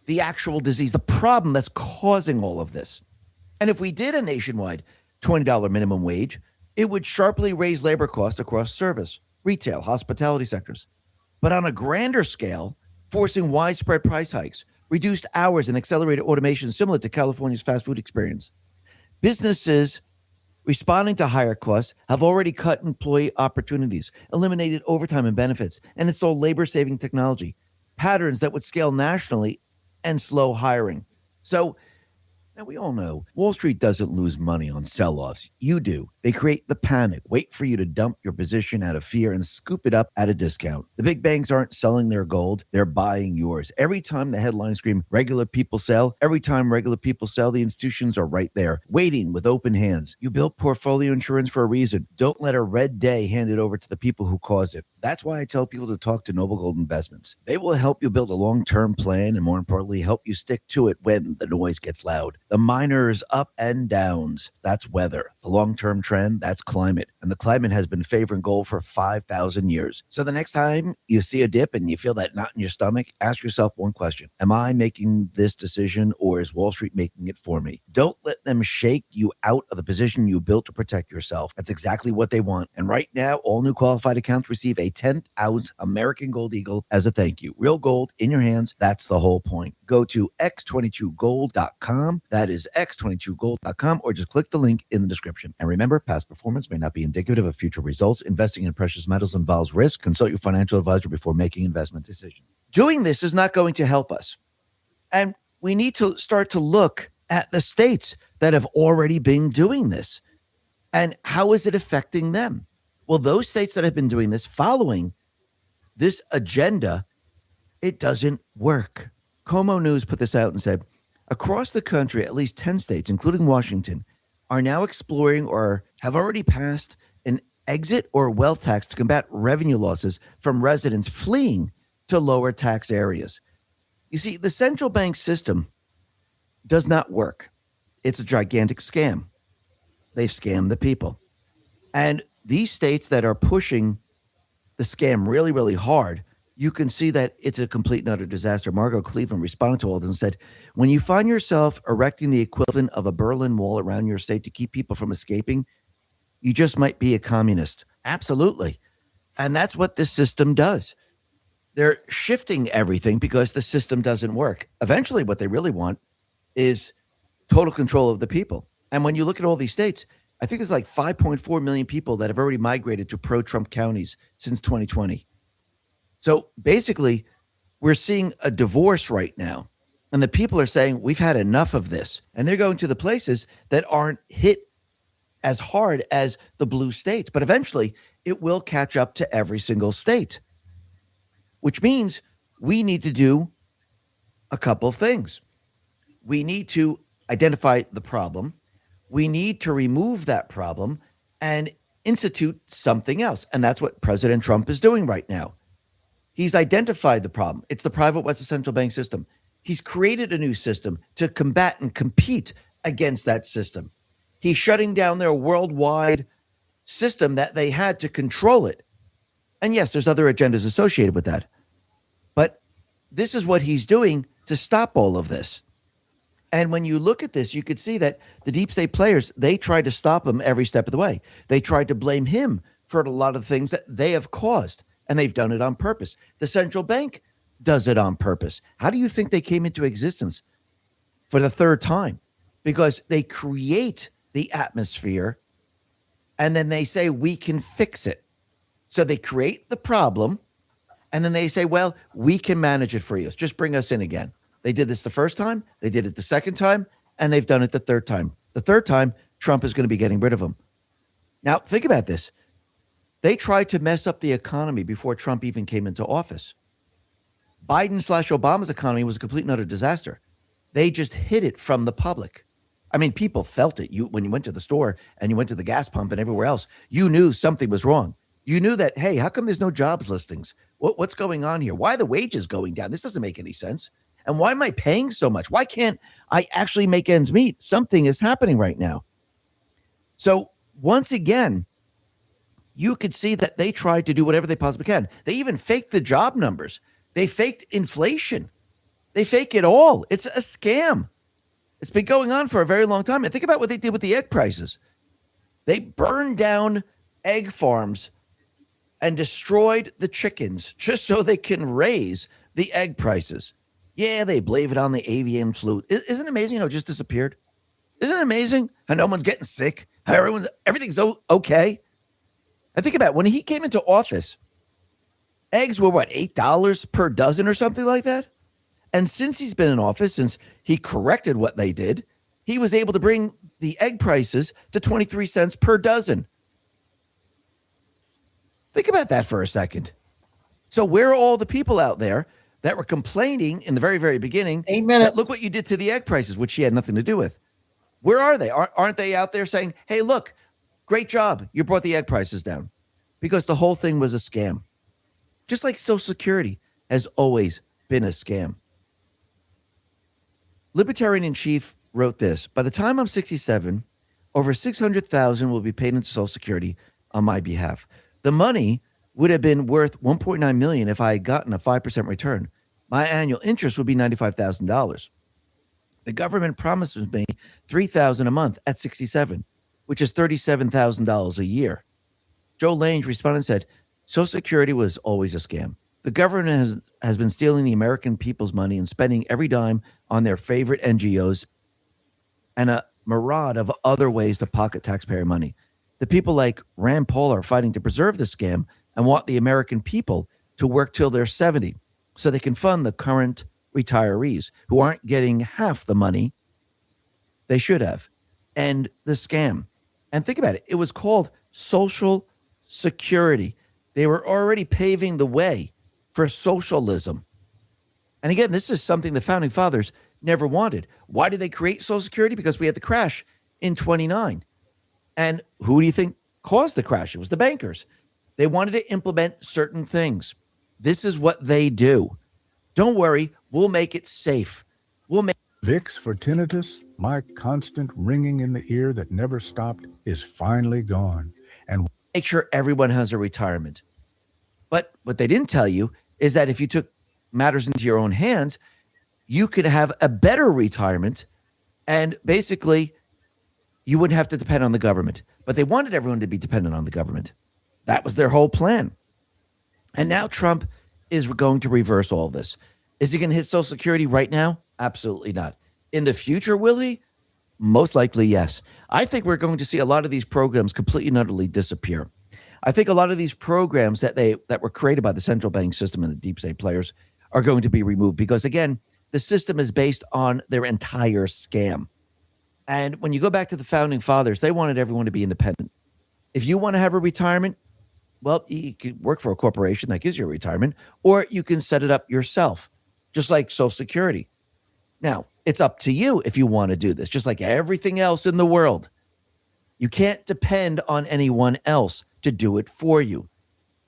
the actual disease, the problem that's causing all of this. And if we did a nationwide $20 minimum wage, it would sharply raise labor costs across service, retail, hospitality sectors. But on a grander scale, forcing widespread price hikes, reduced hours, and accelerated automation similar to California's fast food experience. Businesses responding to higher costs have already cut employee opportunities, eliminated overtime and benefits, and installed labor-saving technology, patterns that would scale nationally and slow hiring. So, now we all know Wall Street doesn't lose money on sell-offs. You do. They create the panic, wait for you to dump your position out of fear and scoop it up at a discount. The big banks aren't selling their gold, they're buying yours. Every time the headlines scream, regular people sell, every time regular people sell, the institutions are right there, waiting with open hands. You built portfolio insurance for a reason. Don't let a red day hand it over to the people who cause it. That's why I tell people to talk to Noble Gold Investments. They will help you build a long-term plan and, more importantly, help you stick to it when the noise gets loud. The minors up and downs, that's weather. The long-term trend, that's climate. And the climate has been favoring gold for 5,000 years. So the next time you see a dip and you feel that knot in your stomach, ask yourself one question. Am I making this decision or is Wall Street making it for me? Don't let them shake you out of the position you built to protect yourself. That's exactly what they want. And right now, all new qualified accounts receive a 10th-ounce American Gold Eagle as a thank you. Real gold in your hands. That's the whole point. Go to x22gold.com. That is x22gold.com, or just click the link in the description. description. And remember, past performance may not be indicative of future results. Investing in precious metals involves risk. Consult your financial advisor before making investment decisions. Doing this is not going to help us. And we need to start to look at the states that have already been doing this. And how is it affecting them? Well, those states that have been doing this, following this agenda, it doesn't work. Como News put this out and said, across the country, at least 10 states, including Washington, are now exploring or have already passed an exit or wealth tax to combat revenue losses from residents fleeing to lower tax areas. You see, the central bank system does not work. It's a gigantic scam. They've scammed the people. And these states that are pushing the scam really, really hard, you can see that it's a complete and utter disaster. Margot Cleveland responded to all this and said, when you find yourself erecting the equivalent of a Berlin Wall around your state to keep people from escaping, you just might be a communist. Absolutely. And that's what this system does. They're shifting everything because the system doesn't work. Eventually, what they really want is total control of the people. And when you look at all these states, I think there's like 5.4 million people that have already migrated to pro-Trump counties since 2020. So basically, we're seeing a divorce right now. And the people are saying, we've had enough of this. And they're going to the places that aren't hit as hard as the blue states. But eventually, it will catch up to every single state, which means we need to do a couple of things. We need to identify the problem. We need to remove that problem and institute something else. And that's what President Trump is doing right now. He's identified the problem. It's the private West central bank system. He's created a new system to combat and compete against that system. He's shutting down their worldwide system that they had to control it. And yes, there's other agendas associated with that. But this is what he's doing to stop all of this. And when you look at this, you could see that the deep state players, they tried to stop him every step of the way. They tried to blame him for a lot of the things that they have caused, and they've done it on purpose. The central bank does it on purpose. How do you think they came into existence for the third time? Because they create the atmosphere, and then they say, we can fix it. So they create the problem, and then they say, well, we can manage it for you. Just bring us in again. They did this the first time, they did it the second time, and they've done it the third time. The third time, Trump is going to be getting rid of them. Now, think about this. They tried to mess up the economy before Trump even came into office. Biden/Obama's economy was a complete and utter disaster. They just hid it from the public. I mean, people felt it. When you went to the store and you went to the gas pump and everywhere else, you knew something was wrong. You knew that, hey, how come there's no jobs listings? What's going on here? Why are the wages going down? This doesn't make any sense. And why am I paying so much? Why can't I actually make ends meet? Something is happening right now. So once again, you could see that they tried to do whatever they possibly can. They even faked the job numbers. They faked inflation. They fake it all. It's a scam. It's been going on for a very long time. And think about what they did with the egg prices. They burned down egg farms and destroyed the chickens just so they can raise the egg prices. Yeah, they blame it on the avian flu. Isn't it amazing how it just disappeared? Isn't it amazing how no one's getting sick? How everything's okay? And think about it. When he came into office, eggs were what, $8 per dozen or something like that? And since he's been in office, since he corrected what they did, he was able to bring the egg prices to 23 cents per dozen. Think about that for a second. So where are all the people out there that were complaining in the very, very beginning? That look what you did to the egg prices, which he had nothing to do with. Where are they? Aren't they out there saying, hey, look, great job. You brought the egg prices down? Because the whole thing was a scam. Just like Social Security has always been a scam. Libertarian-in-Chief wrote this: by the time I'm 67, over $600,000 will be paid into Social Security on my behalf. The money would have been worth $1.9 million if I had gotten a 5% return. My annual interest would be $95,000. The government promises me $3,000 a month at 67, which is $37,000 a year. Joe Lange responded and said, Social Security was always a scam. The government has been stealing the American people's money and spending every dime on their favorite NGOs. And myriad of other ways to pocket taxpayer money. The people like Rand Paul are fighting to preserve the scam and want the American people to work till they're 70 so they can fund the current retirees who aren't getting half the money they should have. And the scam. And think about it. It was called Social Security. They were already paving the way for socialism. And again, this is something the founding fathers never wanted. Why did they create Social Security? Because we had the crash in 29. And who do you think caused the crash? It was the bankers. They wanted to implement certain things. This is what they do. Don't worry, we'll make it safe. We'll make Vicks for tinnitus, my constant ringing in the ear that never stopped, is finally gone. And make sure everyone has a retirement. But what they didn't tell you is that if you took matters into your own hands, you could have a better retirement, and basically you wouldn't have to depend on the government. But they wanted everyone to be dependent on the government. That was their whole plan. And now Trump is going to reverse all this. Is he going to hit Social Security right now? Absolutely not. In the future, will he? Most likely, yes. I think we're going to see a lot of these programs completely and utterly disappear. I think a lot of these programs that were created by the central bank system and the deep state players are going to be removed because, again, the system is based on their entire scam. And when you go back to the founding fathers, they wanted everyone to be independent. If you want to have a retirement, well, you can work for a corporation that gives you a retirement, or you can set it up yourself, just like Social Security. Now, it's up to you if you want to do this, just like everything else in the world. You can't depend on anyone else to do it for you.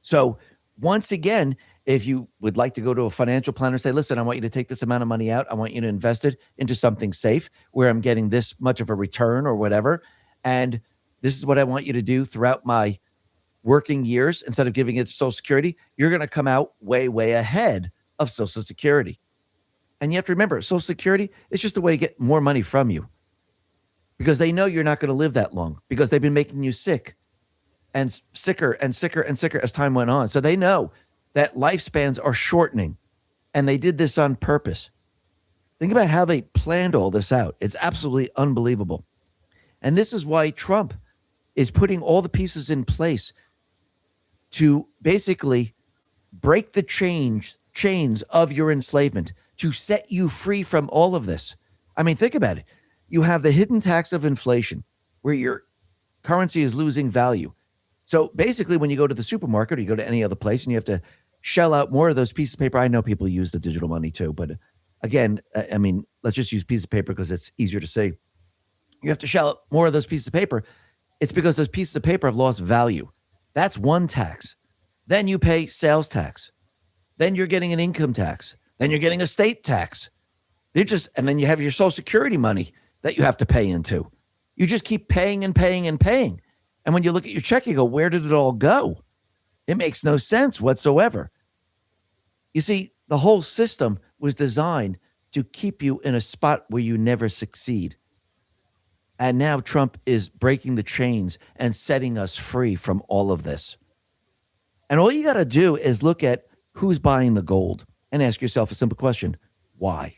So once again, if you would like to go to a financial planner and say, listen, I want you to take this amount of money out. I want you to invest it into something safe where I'm getting this much of a return or whatever. And this is what I want you to do throughout my working years. Instead of giving it to Social Security, you're going to come out way, way ahead of Social Security. And you have to remember, Social Security is just a way to get more money from you because they know you're not going to live that long because they've been making you sick and sicker and sicker and sicker as time went on. So they know that lifespans are shortening, and they did this on purpose. Think about how they planned all this out. It's absolutely unbelievable. And this is why Trump is putting all the pieces in place to basically break the chains of your enslavement, to set you free from all of this. I mean, think about it. You have the hidden tax of inflation where your currency is losing value. So basically, when you go to the supermarket or you go to any other place and you have to shell out more of those pieces of paper, I know people use the digital money too, but again, I mean, let's just use pieces of paper because it's easier to say. You have to shell out more of those pieces of paper. It's because those pieces of paper have lost value. That's one tax. Then you pay sales tax. Then you're getting an income tax. Then you're getting a state tax. And then you have your Social Security money that you have to pay into. You just keep paying and paying and paying. And when you look at your check, you go, where did it all go? It makes no sense whatsoever. You see, the whole system was designed to keep you in a spot where you never succeed. And now Trump is breaking the chains and setting us free from all of this. And all you got to do is look at who's buying the gold and ask yourself a simple question. Why?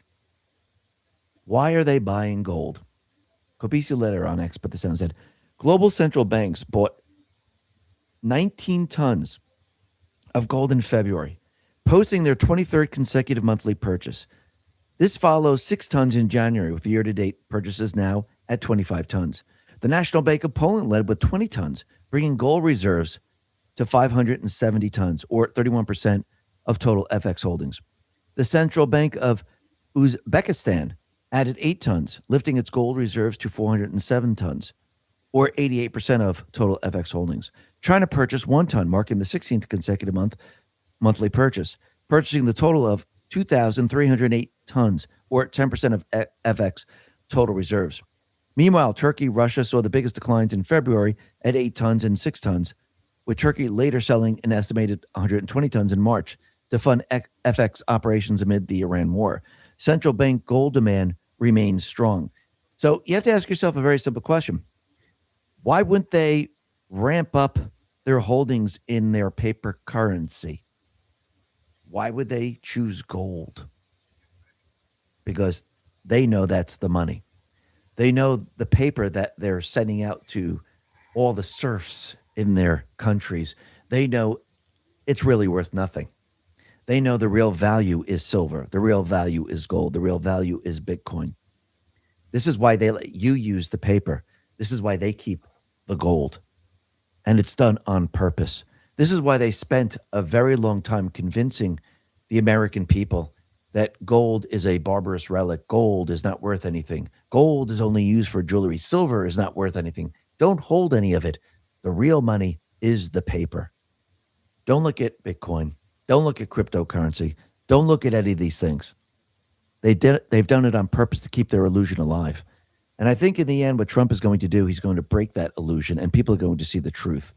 Why are they buying gold? Copicio letter on X, but the Senate said, global central banks bought 19 tons of gold in February, posting their 23rd consecutive monthly purchase. This follows 6 tons in January, with year-to-date purchases now at 25 tons. The National Bank of Poland led with 20 tons, bringing gold reserves to 570 tons, or 31% of total FX holdings. The Central Bank of Uzbekistan added 8 tons, lifting its gold reserves to 407 tons, or 88% of total FX holdings. China purchased 1 ton, marking the 16th consecutive monthly purchase, purchasing the total of 2,308 tons, or 10% of FX total reserves. Meanwhile, Turkey, Russia saw the biggest declines in February at 8 tons and 6 tons, with Turkey later selling an estimated 120 tons in March to fund FX operations amid the Iran war. Central bank gold demand remains strong. So you have to ask yourself a very simple question. Why wouldn't they ramp up their holdings in their paper currency? Why would they choose gold? Because they know that's the money. They know the paper that they're sending out to all the serfs in their countries. They know it's really worth nothing. They know the real value is silver. The real value is gold. The real value is Bitcoin. This is why they let you use the paper. This is why they keep the gold. And it's done on purpose. This is why they spent a very long time convincing the American people that gold is a barbarous relic. Gold is not worth anything. Gold is only used for jewelry. Silver is not worth anything. Don't hold any of it. The real money is the paper. Don't look at Bitcoin. Don't look at cryptocurrency. Don't look at any of these things. They've done it on purpose to keep their illusion alive. And I think in the end, what Trump is going to do, he's going to break that illusion and people are going to see the truth.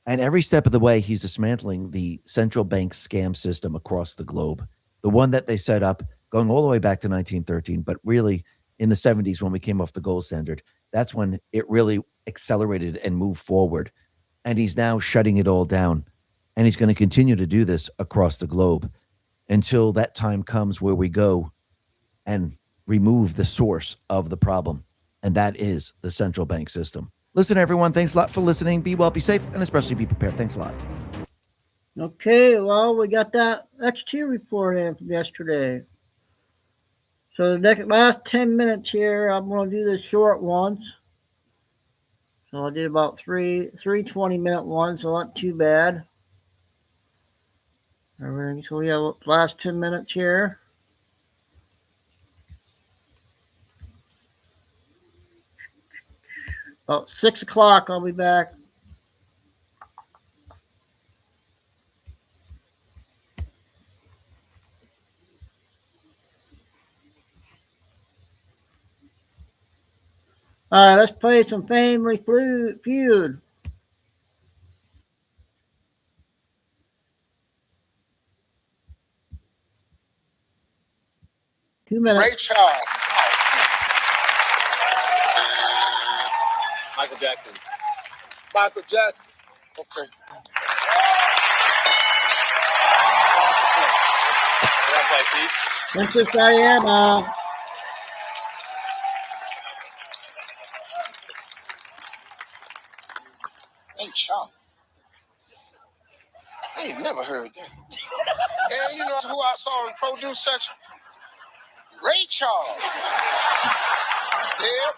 And every step of the way, he's dismantling the central bank scam system across the globe. The one that they set up going all the way back to 1913, but really in the 70s when we came off the gold standard, that's when it really accelerated and moved forward. And he's now shutting it all down. And he's going to continue to do this across the globe until that time comes where we go and remove the source of the problem. And that is the central bank system. Listen, everyone, thanks a lot for listening. Be well, be safe, and especially be prepared. Thanks a lot. Okay, well, we got that XT report in from yesterday. So the last 10 minutes here, I'm going to do the short ones. So I did about three 20-minute ones, so not too bad. Everything. So we have last 10 minutes here. About 6 o'clock, I'll be back. All right, let's play some Family Feud. Two minutes. Ray Charles. Michael Jackson. Michael Jackson. Okay. Princess Diana. Ray Charles. I ain't never heard that. And you know who I saw in the produce section? Ray Charles. Dead.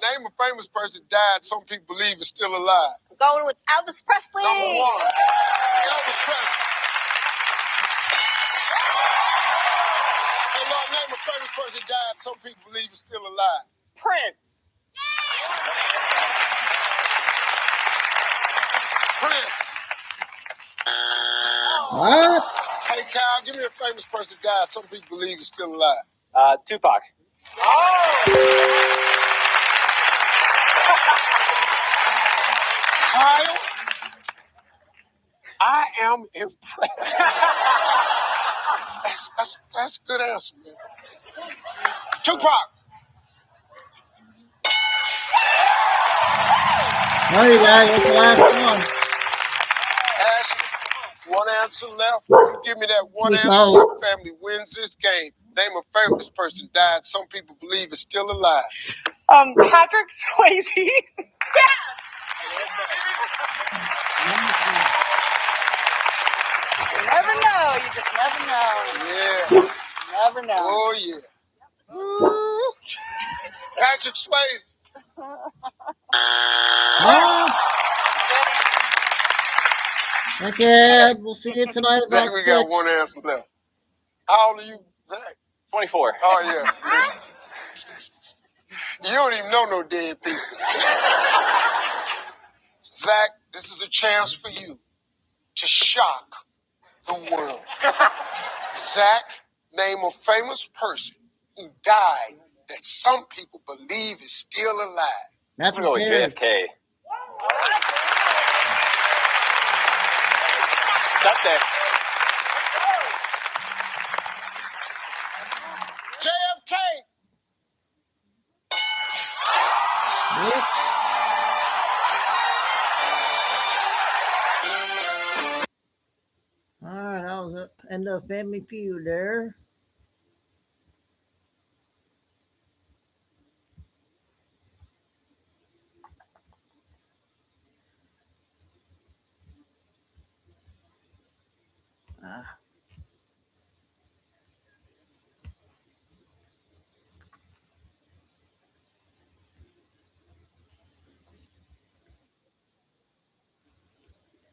Name a famous person died some people believe is still alive. I'm going with Elvis Presley. Number one. Elvis Presley. Hey, Lord, name a famous person died some people believe is still alive. Prince. Prince. What? Hey, Kyle, give me a famous person died some people believe is still alive. Tupac. Kyle, I am impressed. That's a good answer, man. Tupac. There you go. That's the last one. Ashley, one answer left. You give me that one answer, your family wins this game. Name a famous person died some people believe is still alive. Patrick Swayze. You never know. You just never know. Yeah. Never know. Oh, yeah. Patrick Swayze. Okay, we'll see you tonight. Zach, we got one answer left. How old are you, Zach? 24. Oh, yeah. You don't even know no dead people. Zach, this is a chance for you to shock the world. Zach, name a famous person who died that some people believe is still alive. That's I'm going to go with JFK. It's up there. JFK. All right, that was it. End of Family Feud there.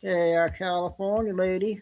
Okay, our California lady.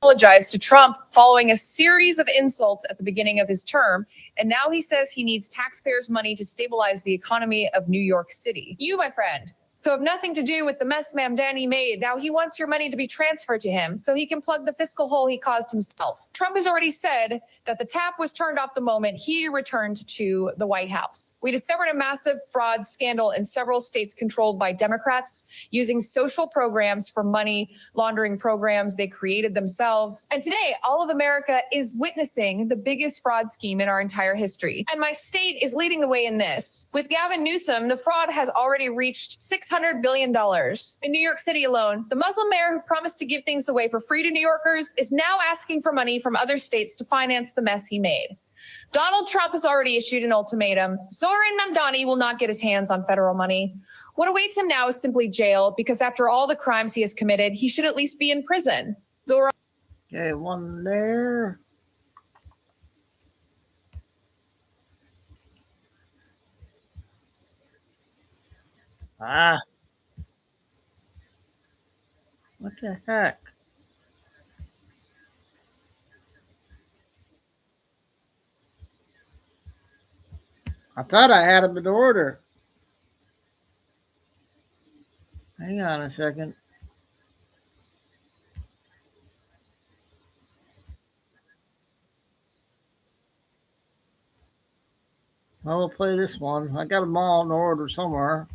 Apologized to Trump following a series of insults at the beginning of his term, and now he says he needs taxpayers' money to stabilize the economy of New York City. You, my friend, who have nothing to do with the mess Mamdani made, now he wants your money to be transferred to him so he can plug the fiscal hole he caused himself. Trump has already said that the tap was turned off the moment he returned to the White House. We discovered a massive fraud scandal in several states controlled by Democrats using social programs for money laundering programs they created themselves. And today, all of America is witnessing the biggest fraud scheme in our entire history. And my state is leading the way in this. With Gavin Newsom, the fraud has already reached $600 billion. In New York City alone, the Muslim mayor who promised to give things away for free to New Yorkers is now asking for money from other states to finance the mess he made. Donald Trump has already issued an ultimatum. Zohran Mamdani will not get his hands on federal money. What awaits him now is simply jail, because after all the crimes he has committed, he should at least be in prison. Zohran. Okay, one there. Ah. What the heck? I thought I had them in order. Hang on a second. Well, we'll play this one. I got them all in order somewhere.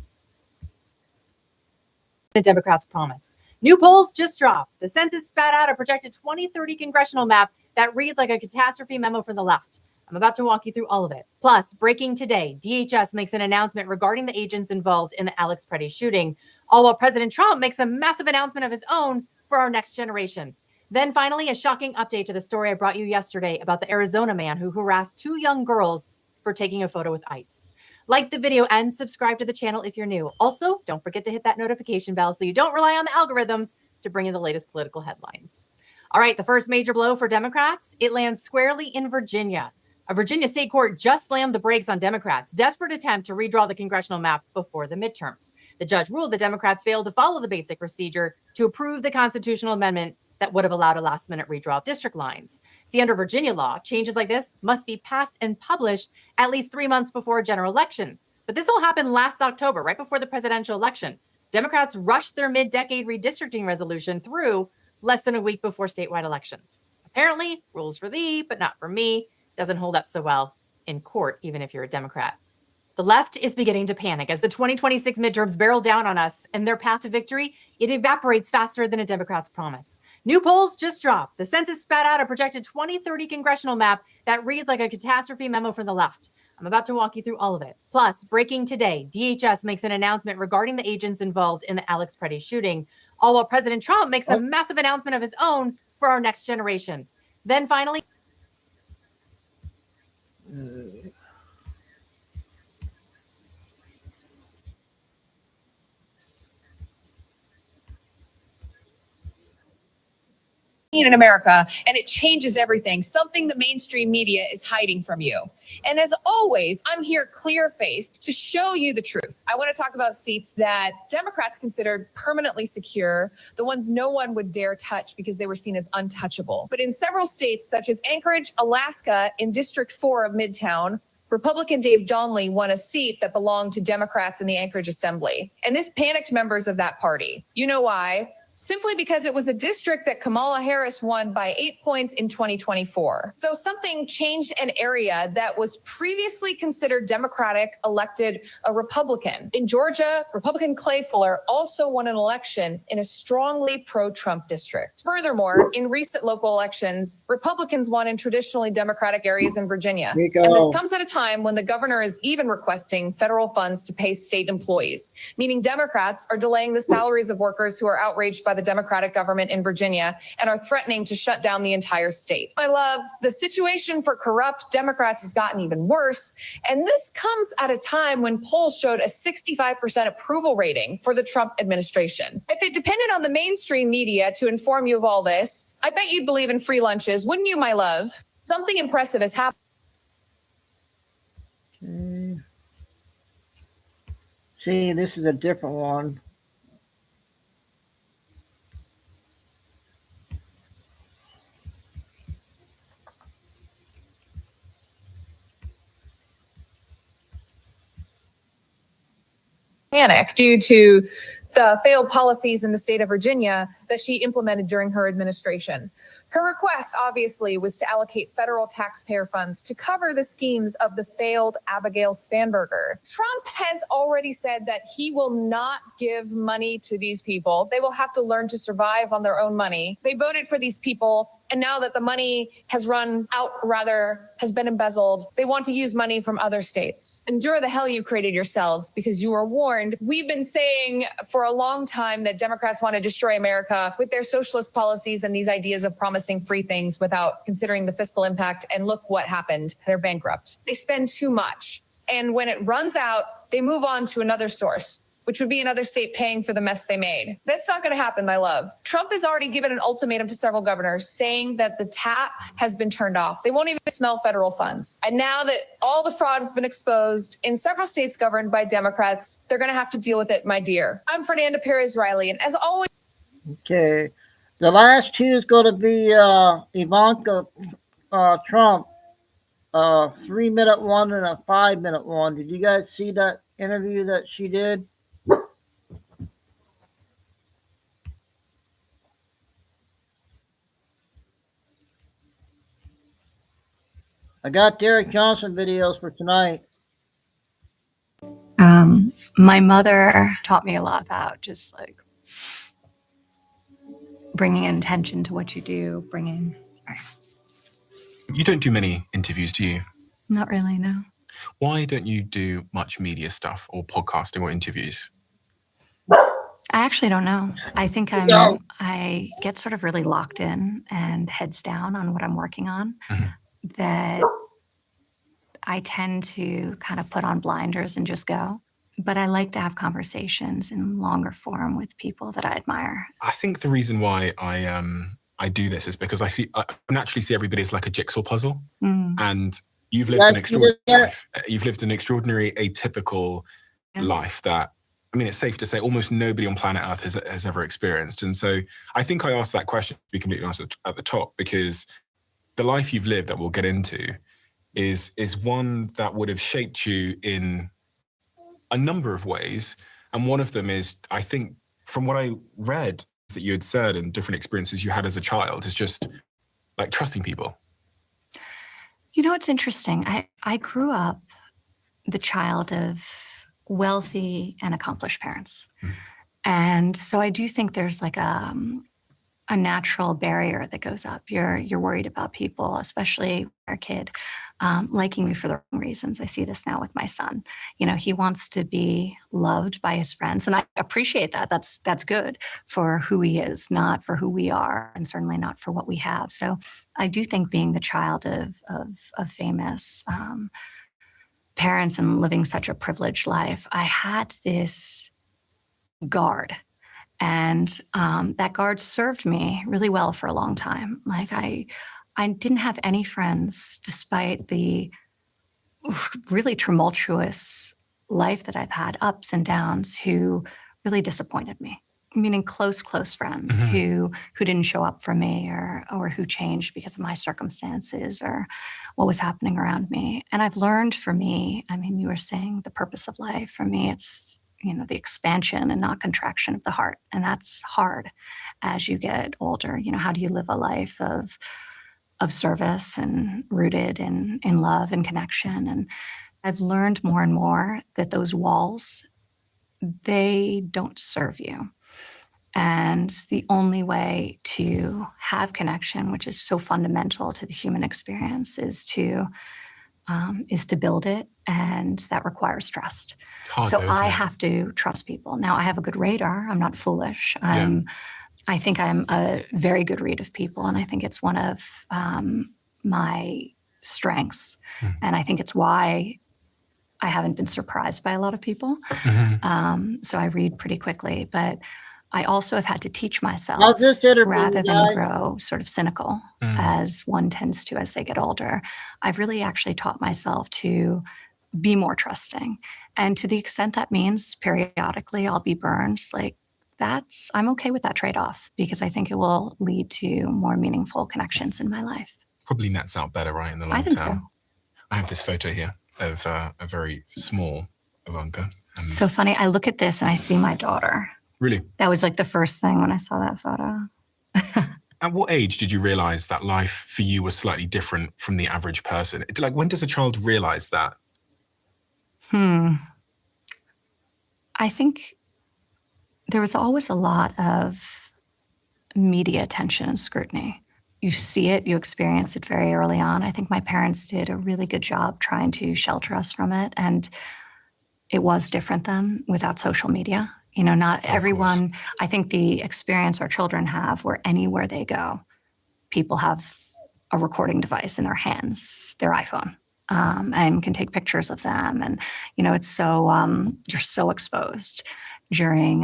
The Democrats' promise. New polls just dropped. The census spat out a projected 2030 congressional map that reads like a catastrophe memo from the left. I'm about to walk you through all of it. Plus, breaking today, DHS makes an announcement regarding the agents involved in the Alex Preddy shooting, all while President Trump makes a massive announcement of his own for our next generation. Then finally, a shocking update to the story I brought you yesterday about the Arizona man who harassed 2 young girls for taking a photo with ICE. Like the video and subscribe to the channel if you're new. Also, don't forget to hit that notification bell so you don't rely on the algorithms to bring you the latest political headlines. All right, the first major blow for Democrats, it lands squarely in Virginia. A Virginia state court just slammed the brakes on Democrats' desperate attempt to redraw the congressional map before the midterms. The judge ruled the Democrats failed to follow the basic procedure to approve the constitutional amendment that would have allowed a last-minute redraw of district lines. See, under Virginia law, changes like this must be passed and published at least 3 months before a general election. But this all happened last October, right before the presidential election. Democrats rushed their mid-decade redistricting resolution through less than a week before statewide elections. Apparently, rules for thee, but not for me, doesn't hold up so well in court, even if you're a Democrat. The left is beginning to panic as the 2026 midterms barrel down on us, and their path to victory, it evaporates faster than a Democrat's promise. New polls just dropped. The census spat out a projected 2030 congressional map that reads like a catastrophe memo from the left. I'm about to walk you through all of it. Plus, breaking today, DHS makes an announcement regarding the agents involved in the Alex Preddy shooting, all while President Trump makes a massive announcement of his own for our next generation. Then finally, in America, and it changes everything, something the mainstream media is hiding from you. And as always, I'm here clear-faced to show you the truth. I want to talk about seats that Democrats considered permanently secure, the ones no one would dare touch because they were seen as untouchable. But in several states, such as Anchorage, Alaska, in District 4 of Midtown, Republican Dave Donnelly won a seat that belonged to Democrats in the Anchorage Assembly. And this panicked members of that party. You know why? Simply because it was a district that Kamala Harris won by 8 points in 2024. So something changed an area that was previously considered Democratic, elected a Republican. In Georgia, Republican Clay Fuller also won an election in a strongly pro-Trump district. Furthermore, in recent local elections, Republicans won in traditionally Democratic areas in Virginia. And this comes at a time when the governor is even requesting federal funds to pay state employees, meaning Democrats are delaying the salaries of workers who are outraged by the Democratic government in Virginia and are threatening to shut down the entire state. My love, the situation for corrupt Democrats has gotten even worse, and this comes at a time when polls showed a 65% approval rating for the Trump administration. If it depended on the mainstream media to inform you of all this, I bet you'd believe in free lunches, wouldn't you, my love? Something impressive has happened. See, this is a different one. panic due to the failed policies in the state of Virginia that she implemented during her administration. Her request, obviously, was to allocate federal taxpayer funds to cover the schemes of the failed Abigail Spanberger. Trump has already said that he will not give money to these people. They will have to learn to survive on their own money. They voted for these people, and now that the money has run out, rather, has been embezzled, they want to use money from other states. Endure the hell you created yourselves, because you were warned. We've been saying for a long time that Democrats want to destroy America with their socialist policies and these ideas of promising free things without considering the fiscal impact. And look what happened. They're bankrupt. They spend too much. And when it runs out, they move on to another source, which would be another state paying for the mess they made. That's not going to happen, my love. Trump has already given an ultimatum to several governors saying that the tap has been turned off. They won't even smell federal funds. And now that all the fraud has been exposed in several states governed by Democrats, they're going to have to deal with it, my dear. I'm Fernanda Perez-Riley, and as always... Okay. The last two is going to be Ivanka Trump, 3-minute one and a 5-minute one. Did you guys see that interview that she did? I got Derek Johnson videos for tonight. My mother taught me a lot about just like bringing intention to what you do, sorry. You don't do many interviews, do you? Not really, no. Why don't you do much media stuff or podcasting or interviews? I actually don't know. I think I get sort of really locked in and heads down on what I'm working on, that I tend to kind of put on blinders and just go. But I like to have conversations in longer form with people that I admire. I think the reason why I do this is because I naturally see everybody as like a jigsaw puzzle, and you've lived an extraordinary life. You've lived an extraordinary, atypical life that, I mean, it's safe to say almost nobody on planet Earth has ever experienced. And so I think I asked that question, to be completely honest, at the top, because the life you've lived that we'll get into is one that would have shaped you in a number of ways. And one of them is, I think, from what I read that you had said and different experiences you had as a child, is just like trusting people. You know, it's interesting. I grew up the child of wealthy and accomplished parents. And so I do think there's like a natural barrier that goes up. You're worried about people, especially our kid, liking you for the wrong reasons. I see this now with my son. You know, he wants to be loved by his friends, and I appreciate that. That's good for who he is, not for who we are, and certainly not for what we have. So I do think being the child of famous parents and living such a privileged life, I had this guard. And that guard served me really well for a long time. Like I didn't have any friends, despite the really tumultuous life that I've had, ups and downs, who really disappointed me. Meaning close friends who didn't show up for me or who changed because of my circumstances or what was happening around me. And I've learned, for me, I mean, you were saying the purpose of life. For me, it's, you know, the expansion and not contraction of the heart. And that's hard as you get older. You know, how do you live a life of service and rooted in love and connection? And I've learned more and more that those walls, they don't serve you. And the only way to have connection, which is so fundamental to the human experience, is to build it, and that requires trust. So I have to trust people. Now, I have a good radar. I'm not foolish. I think I'm a very good read of people, and I think it's one of my strengths. And I think it's why I haven't been surprised by a lot of people. So I read pretty quickly, but I also have had to teach myself, rather than grow sort of cynical, as one tends to as they get older. I've really actually taught myself to be more trusting. And to the extent that means periodically I'll be burned, like I'm okay with that trade-off, because I think it will lead to more meaningful connections in my life. Probably nets out better, right, in the long term. I think so. I have this photo here of a very small Ivanka. So funny. I look at this and I see my daughter. Really? That was like the first thing when I saw that photo. At what age did you realize that life for you was slightly different from the average person? Like, when does a child realize that? I think there was always a lot of media attention and scrutiny. You see it, you experience it very early on. I think my parents did a really good job trying to shelter us from it. And it was different then without social media. You know, not everyone, I think the experience our children have where anywhere they go, people have a recording device in their hands, their iPhone, and can take pictures of them. And, you know, it's so, you're so exposed during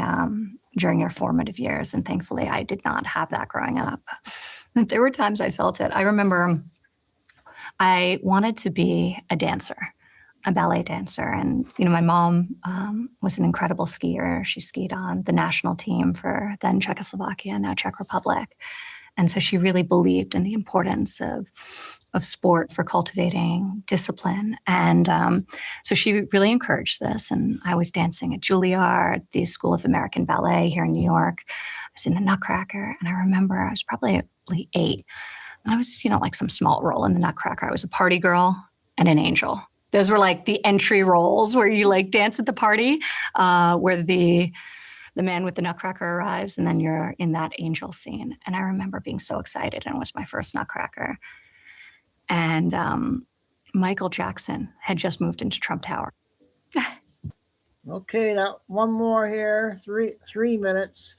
your formative years. And thankfully, I did not have that growing up. There were times I felt it. I remember I wanted to be a dancer, a ballet dancer. And, you know, my mom was an incredible skier. She skied on the national team for then Czechoslovakia, now Czech Republic. And so she really believed in the importance of sport for cultivating discipline. And so she really encouraged this. And I was dancing at Juilliard, the School of American Ballet here in New York. I was in the Nutcracker. And I remember I was probably 8. And I was, you know, like some small role in the Nutcracker. I was a party girl and an angel. Those were like the entry roles where you like dance at the party, where the man with the Nutcracker arrives, and then you're in that angel scene. And I remember being so excited, and it was my first Nutcracker. And Michael Jackson had just moved into Trump Tower. Okay, that one more here. 3 minutes.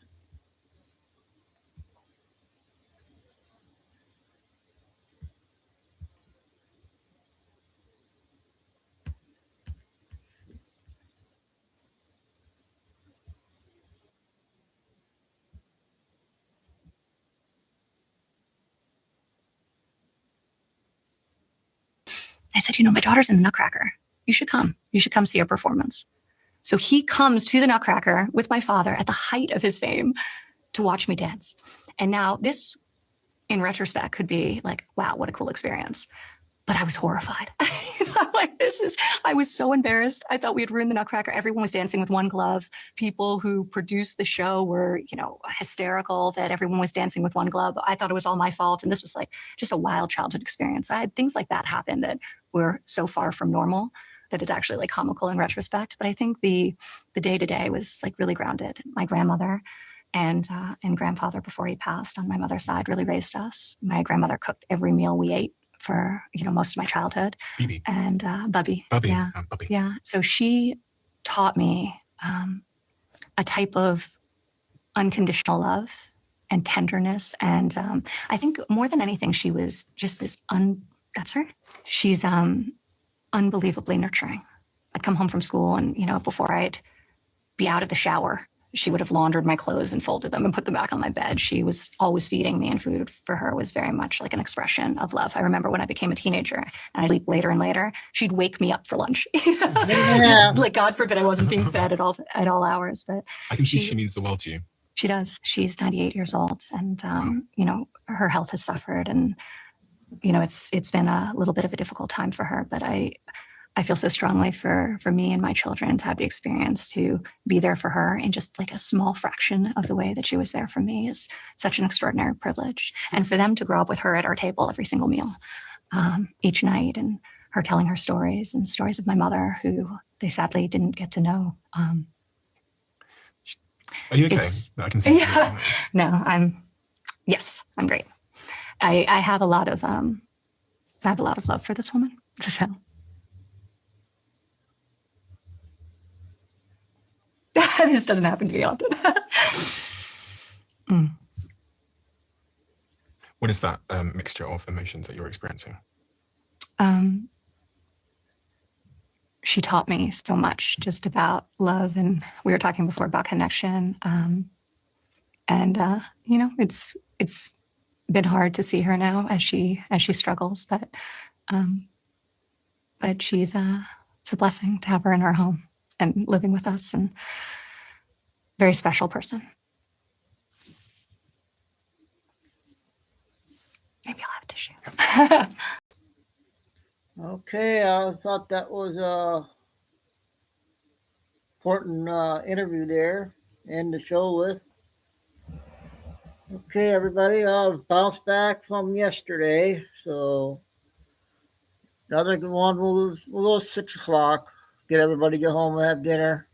I said, you know, my daughter's in the Nutcracker. You should come. You should come see her performance. So he comes to the Nutcracker with my father at the height of his fame to watch me dance. And now this, in retrospect, could be like, wow, what a cool experience. But I was horrified. I'm like, I was so embarrassed. I thought we had ruined the Nutcracker. Everyone was dancing with one glove. People who produced the show were, you know, hysterical that everyone was dancing with one glove. I thought it was all my fault. And this was like just a wild childhood experience. I had things like that happen that were so far from normal that it's actually like comical in retrospect. But I think the day-to-day was like really grounded. My grandmother and grandfather, before he passed on my mother's side, really raised us. My grandmother cooked every meal we ate for, you know, most of my childhood. Bibi. And Bubby. Yeah. Bubby. Yeah. So she taught me a type of unconditional love and tenderness. And I think more than anything, she was just this that's her. She's unbelievably nurturing. I'd come home from school and, you know, before I'd be out of the shower, she would have laundered my clothes and folded them and put them back on my bed. She was always feeding me, and food for her was very much like an expression of love. I remember when I became a teenager and I'd sleep later and later, she'd wake me up for lunch. Just, like, God forbid I wasn't being fed at all hours. But I can see she means the world to you. She does. She's 98 years old, and you know, her health has suffered, and you know, it's been a little bit of a difficult time for her. But I feel so strongly for me and my children to have the experience to be there for her in just like a small fraction of the way that she was there for me is such an extraordinary privilege. And for them to grow up with her at our table every single meal, each night, and her telling her stories and stories of my mother, who they sadly didn't get to know. Are you okay? I can see. Yeah. No, I'm great. I have a lot of love for this woman. So. This doesn't happen to me often. What is that mixture of emotions that you're experiencing? She taught me so much just about love, and we were talking before about connection. And you know, it's been hard to see her now as she struggles, but she's it's a blessing to have her in our home and living with us, and very special person. Maybe I'll have tissue. Okay, I thought that was important interview there. End the show with. Okay, everybody, I'll bounce back from yesterday. So another good one. We'll go 6 o'clock. Get everybody get home and have dinner.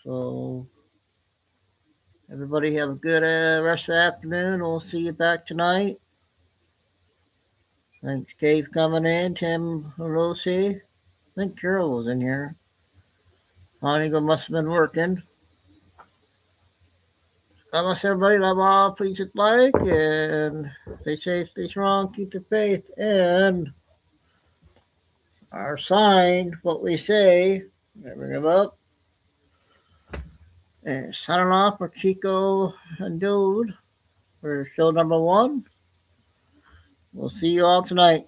So everybody have a good rest of the afternoon. We'll see you back tonight. Thanks, Cave, coming in. Tim, Lucy. I think Carol was in here. Honeygo must have been working. God bless everybody. Love all. Please hit like and stay safe, stay strong, keep the faith. And our sign, what we say, bring them up. And signing off for Chico and Dude for show number 1. We'll see you all tonight.